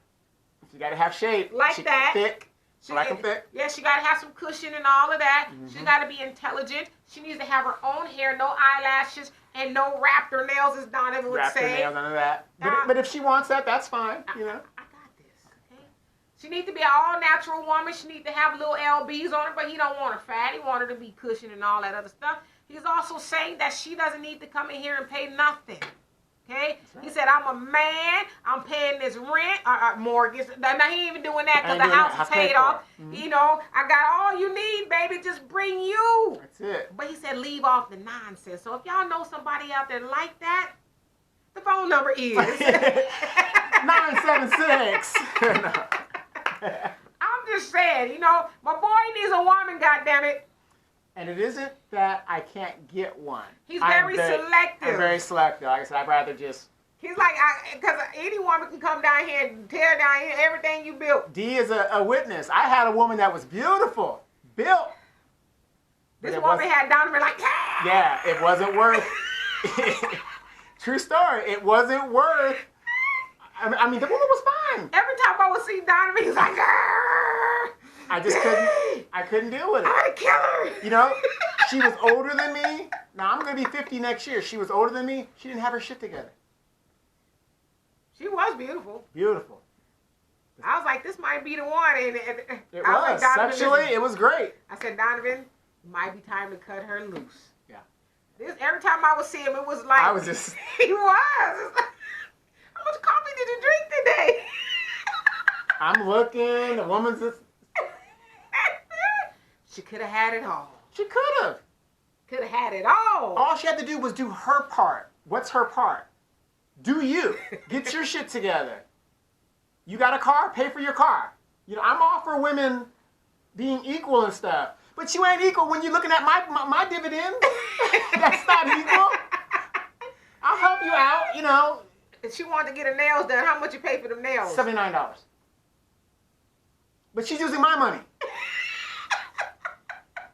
You got to have shape. Like She that. Thick. she, Like 'em thick. Yeah, she gotta have some cushion and all of that. She gotta be intelligent. She needs to have her own hair, no eyelashes, and no wrapped her nails, as Donovan would Wrap her say. nails, none of that. But if she wants that, that's fine. You know. I got this. Okay. She needs to be an all-natural woman. She needs to have little LBs on her, but he don't want her fat. He want her to be cushioned and all that other stuff. He's also saying that she doesn't need to come in here and pay nothing. Okay? Right. He said, I'm a man. I'm paying this rent, mortgage. Now, he ain't even doing that because the house is paid off. Mm-hmm. You know, I got all you need, baby. Just bring you. That's it. But he said, leave off the nonsense. So if y'all know somebody out there like that, the phone number is 976. I'm just saying, you know, my boy needs a woman, goddammit. And it isn't that I can't get one. He's very selective. I'm very selective. Like I said, I'd rather just... He's like, because any woman can come down here and tear down here everything you built. D is a witness. I had a woman that was beautiful, built. This woman had Donovan like, yeah, it wasn't worth... True story. It wasn't worth... I mean, the woman was fine. Every time I would see Donovan, he's like, I just couldn't deal with it. I'd kill her. You know, she was older than me. Now, I'm going to be 50 next year. She was older than me. She didn't have her shit together. She was beautiful. Beautiful. I was like, this might be the one. And it was. Like, sexually, it was great. I said, Donovan, it might be time to cut her loose. Yeah. Every time I would see him, it was like... I was just... He was. How much coffee did you drink today? I'm looking. The woman's just... She could have had it all. She could have. Could have had it all. All she had to do was do her part. What's her part? Do you. Get your shit together. You got a car? Pay for your car. You know, I'm all for women being equal and stuff. But you ain't equal when you're looking at my dividend. That's not equal. I'll help you out, you know. If she wanted to get her nails done, how much you pay for them nails? $79. But she's using my money.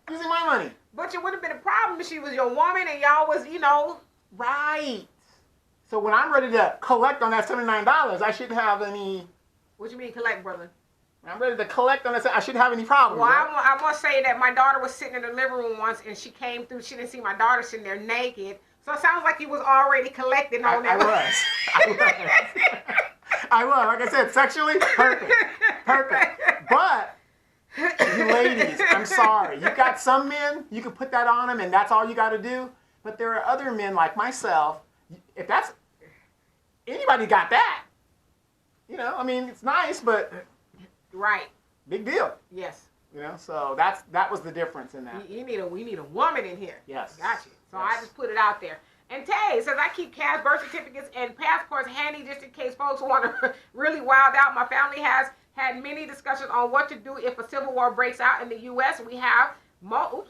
Using my money. But it would have been a problem if she was your woman and y'all was, you know. Right. So when I'm ready to collect on that $79, I shouldn't have any... What you mean collect, brother? When I'm ready to collect on that, I shouldn't have any problems. Well, right? I must say that my daughter was sitting in the living room once and she came through. She didn't see my daughter sitting there naked. So it sounds like you was already collecting on that. I was. Like I said, sexually, perfect. Perfect. But... You ladies, I'm sorry. You got some men, you can put that on them and that's all you got to do. But there are other men like myself, if that's, anybody got that. You know, I mean, it's nice, but. Right. Big deal. Yes. You know, so that was the difference in that. We need a woman in here. Yes. Gotcha. So yes. I just put it out there. And Tay says, I keep cash, birth certificates, and passports handy just in case folks want to really wild out. My family has had many discussions on what to do if a civil war breaks out in the U.S. We have multiple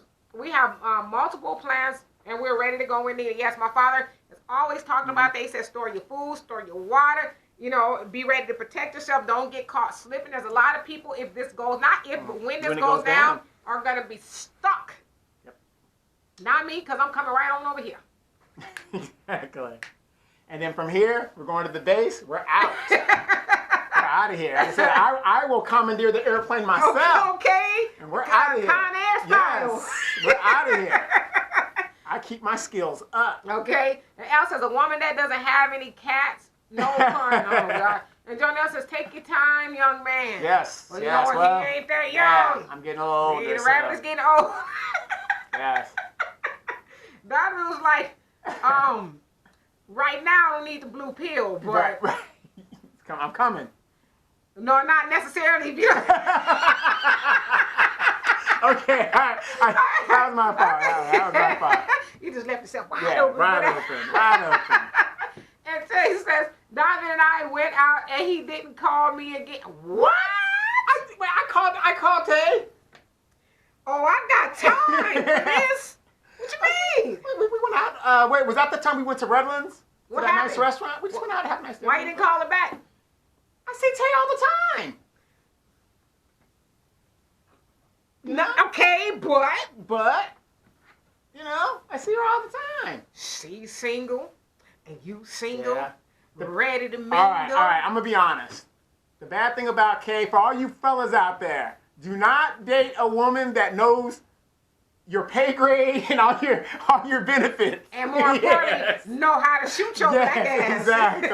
plans, and we're ready to go in there. Yes, my father is always talking about that. He says, store your food, store your water. You know, be ready to protect yourself. Don't get caught slipping. There's a lot of people, if this goes, not if, but when this goes down, are going to be stuck. Yep. Not me, because I'm coming right on over here. Exactly. And then from here, we're going to the base. We're out. We're out of here. Like I said, I will commandeer the airplane myself. Okay. And we're out of here. Con Air style. Yes. We're out of here. I keep my skills up. Okay. And Al says, a woman that doesn't have any cats, no fun. Oh, God. And Jonelle says, take your time, young man. Yes. Well, you yes. know what? Well, He ain't that young. Yeah, I'm getting a little older. The rabbit is getting old. Yes. That was like, right now I don't need the blue pill, but right. I'm coming. No, not necessarily. Okay, all right. That was my fault. That was my fault. You just left yourself wide open. Wide open. And so he says, Donovan and I went out and he didn't call me again. What? I called Tay. Oh, I got time for this. What you mean? We went out. Wait, was that the time we went to Redlands? What that happened? Nice restaurant? We just went out and had a nice dinner. Why you didn't call her back? I see Tay all the time. No, okay, but you know, I see her all the time. She's single, and you single, yeah. ready to mingle. All right, I'm gonna be honest. The bad thing about Kay, for all you fellas out there, do not date a woman that knows your pay grade and all your benefits. And more importantly, know how to shoot your black ass. Exactly.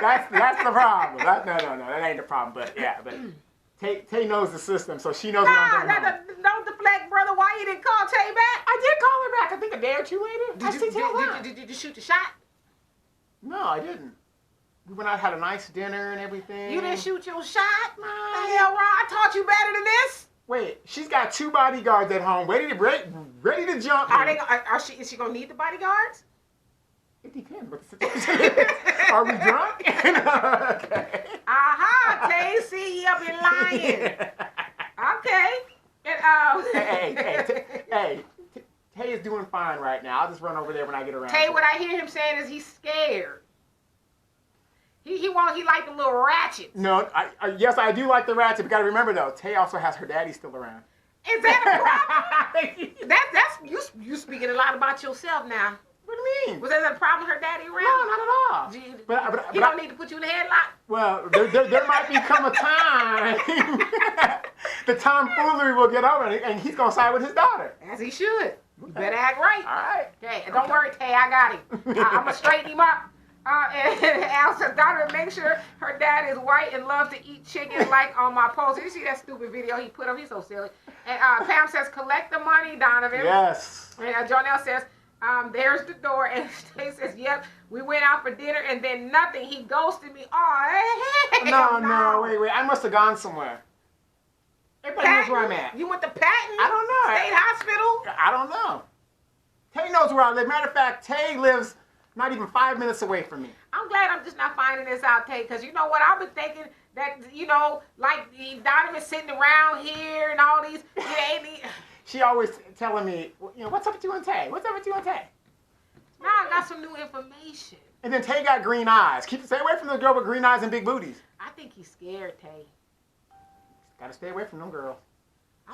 That's the problem. No, that ain't the problem. But yeah, but Tay knows the system, so she knows what I'm doing. Don't deflect, brother. Why you didn't call Tay back? I did call her back. I think a day or two later. Did you shoot the shot? No, I didn't. We went out, had a nice dinner and everything. You didn't shoot your shot? What the hell, Ron? I taught you better than this. Wait, she's got 2 bodyguards at home, ready to jump. Is she gonna need the bodyguards? It depends what the situation is. Are we drunk? Okay. Aha, Tay, see you up in lying. Okay. And, hey, Tay is doing fine right now. I'll just run over there when I get around. Tay, what I hear him saying is he's scared. He like the little ratchets. No, yes, I do like the ratchet. But gotta remember though, Tay also has her daddy still around. Is that a problem? that's you speaking a lot about yourself now. What do you mean? Was that a problem? Her daddy around? No, not at all. But he don't need to put you in the headlock. Well, there might become a time the tomfoolery will get over, and he's gonna side with his daughter. As he should. You better act right. All right. Okay, and don't worry, Tay, I got him. I'm gonna straighten him up. And Al says, daughter, make sure her dad is white and loves to eat chicken like on my post. Did you see that stupid video he put up? He's so silly. And Pam says, collect the money, Donovan. Yes. And Jonelle says, there's the door. And Tay says, yep, we went out for dinner and then nothing. He ghosted me. Oh, no, wait. I must have gone somewhere. Everybody knows where I'm at. You went to Patton? I don't know. State Hospital? I don't know. Tay knows where I live. Matter of fact, Tay lives not even 5 minutes away from me. I'm glad I'm just not finding this out, Tay, because you know what? I've been thinking that, like Donovan's sitting around here and all these. She always telling me, what's up with you and Tay? What's up with you and Tay? Now I got some new information. And then Tay got green eyes. Stay away from the girl with green eyes and big booties. I think he's scared, Tay. Gotta stay away from them girls.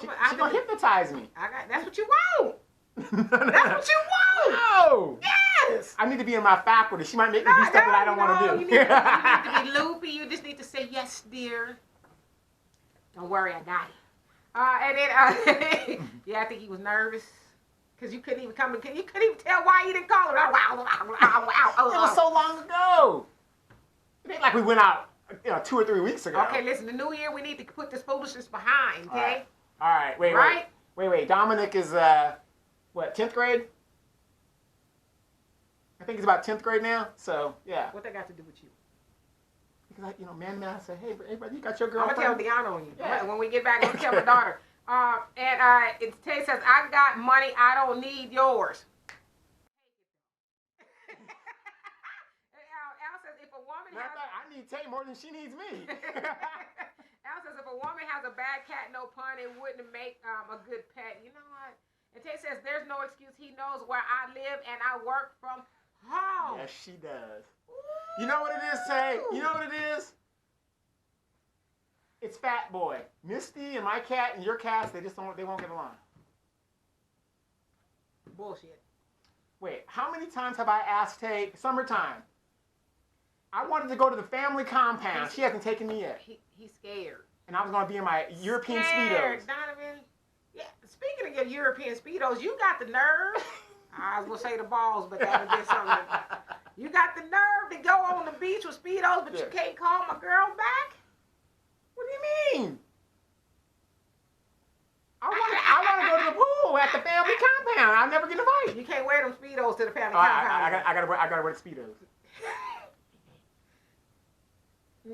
She's gonna hypnotize me. That's what you want. That's what you want. No. Yes. I need to be in my faculty. She might make me do stuff that I don't want to do. You need to be loopy. You just need to say, yes, dear. Don't worry, I got it. And then, I think he was nervous. Because you couldn't even come. You couldn't even tell why you didn't call her. It was so long ago. It ain't like we went out 2 or 3 weeks ago. Okay, listen, the new year, we need to put this foolishness behind, okay? All right. Wait. Dominic is, 10th grade? I think he's about 10th grade now, so, yeah. What that got to do with you? Because, man, I said, hey, brother, you got your girlfriend? I'm going to tell Deanna on you. Yeah. When we get back, I'm going to tell my daughter. Tay says, I got money, I don't need yours. Al says, if a woman I need Tay more than she needs me. Al says, if a woman has a bad cat, no pun, it wouldn't make a good pet. You know what? And Tay says, there's no excuse. He knows where I live and I work from home. Yes, she does. Ooh. You know what it is, Tay? You know what it is? It's Fat Boy. Misty and my cat and your cats, they won't get along. Bullshit. Wait, how many times have I asked Tay, summertime, I wanted to go to the family compound. She hasn't taken me yet. He's scared. And I was going to be in my European Speedos. Donovan. Yeah, speaking of your European Speedos, you got the nerve. I was going to say the balls, but that would be something. You got the nerve to go on the beach with Speedos, but you can't call my girl back? What do you mean? I want to go to the pool at the family compound. I'll never get invited. You can't wear them Speedos to the family compound. I gotta wear the Speedos.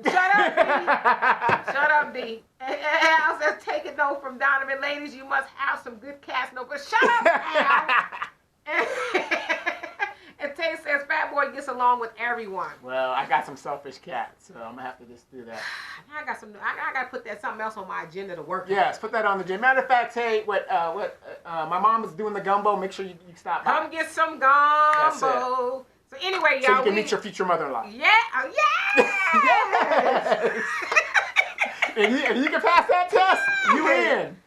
Shut up, D. Al says, take a note from Donovan. Ladies, you must have some good cats. No, but shut up, Al. And Tay says, Fat Boy gets along with everyone. Well, I got some selfish cats, so I'm gonna have to just do that. I gotta put something else on my agenda to work. Yes, put that on the agenda. Matter of fact, Tay, my mom is doing the gumbo. Make sure you stop by. Come get some gumbo. So anyway, y'all. So you can meet your future mother-in-law. Yeah, yes. If you can pass that test, you win.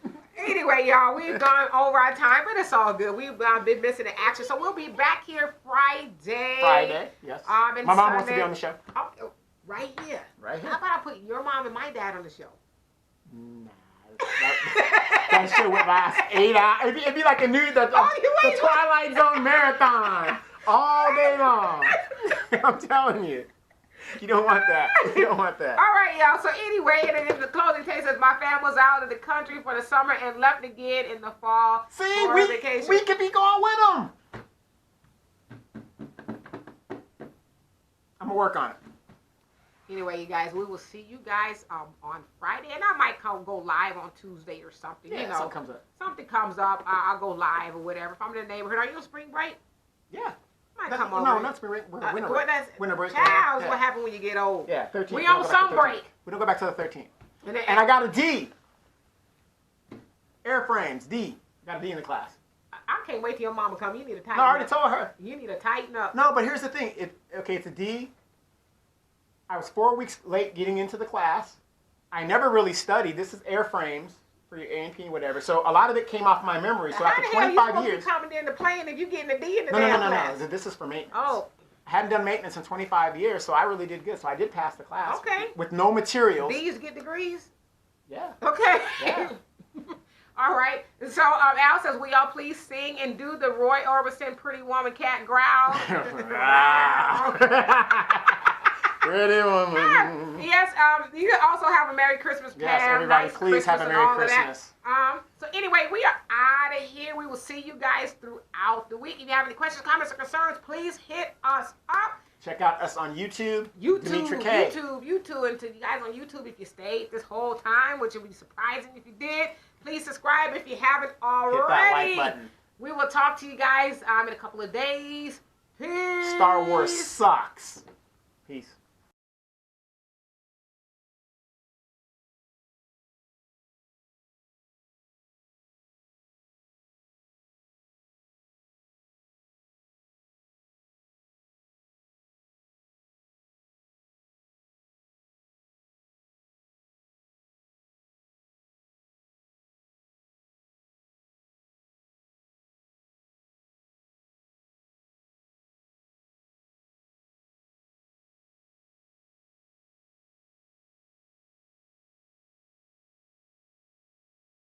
Anyway, y'all, we've gone over our time, but it's all good. We've been missing the action, so we'll be back here Friday. Friday, yes. My mom wants to be on the show. Oh, right here. Right here. How about I put your mom and my dad on the show? Nah, That shit would last 8 hours. It'd be like the Twilight Zone marathon all day long. I'm telling you. You don't want that. You don't want that. All right, y'all. So anyway, and in the closing text says, my fam was out of the country for the summer and left again in the fall See, for vacation. we could be going with them. I'm going to work on it. Anyway, you guys, we will see you guys on Friday, and I might go live on Tuesday or something. Yeah, you know, something comes up. I'll go live or whatever. If I'm in the neighborhood, are you on spring break? Yeah. Might come over. No, not spring break. Winter break. Winter break. Child, what happened when you get old? Yeah, 13th. We on some break. We don't go back to the 13th. And I got a D. Airframes, D. Got a D in the class. I can't wait till your mama come. You need to tighten up. No, I already told her. You need to tighten up. No, but here's the thing. It's a D. I was 4 weeks late getting into the class. I never really studied. This is airframes for your A&P and whatever. So a lot of it came off my memory. So after 25 years. How the hell you supposed to be coming in the plane if you getting a D in the class? No. This is for maintenance. Oh. I hadn't done maintenance in 25 years, so I really did good. So I did pass the class. Okay. With no materials. D's get degrees? Yeah. Okay. Yeah. All right. So Al says, will y'all please sing and do the Roy Orbison Pretty Woman Cat growl? Pretty woman. Yes, you also have a Merry Christmas, Pam. Yes, everybody, nice please have a Merry Christmas. So anyway, we are out of here. We will see you guys throughout the week. If you have any questions, comments, or concerns, please hit us up. Check out us on YouTube. Dimitri K. YouTube. And to you guys on YouTube, if you stayed this whole time, which would be surprising if you did, please subscribe if you haven't already. Hit that like button. We will talk to you guys in a couple of days. Peace. Star Wars sucks. Peace.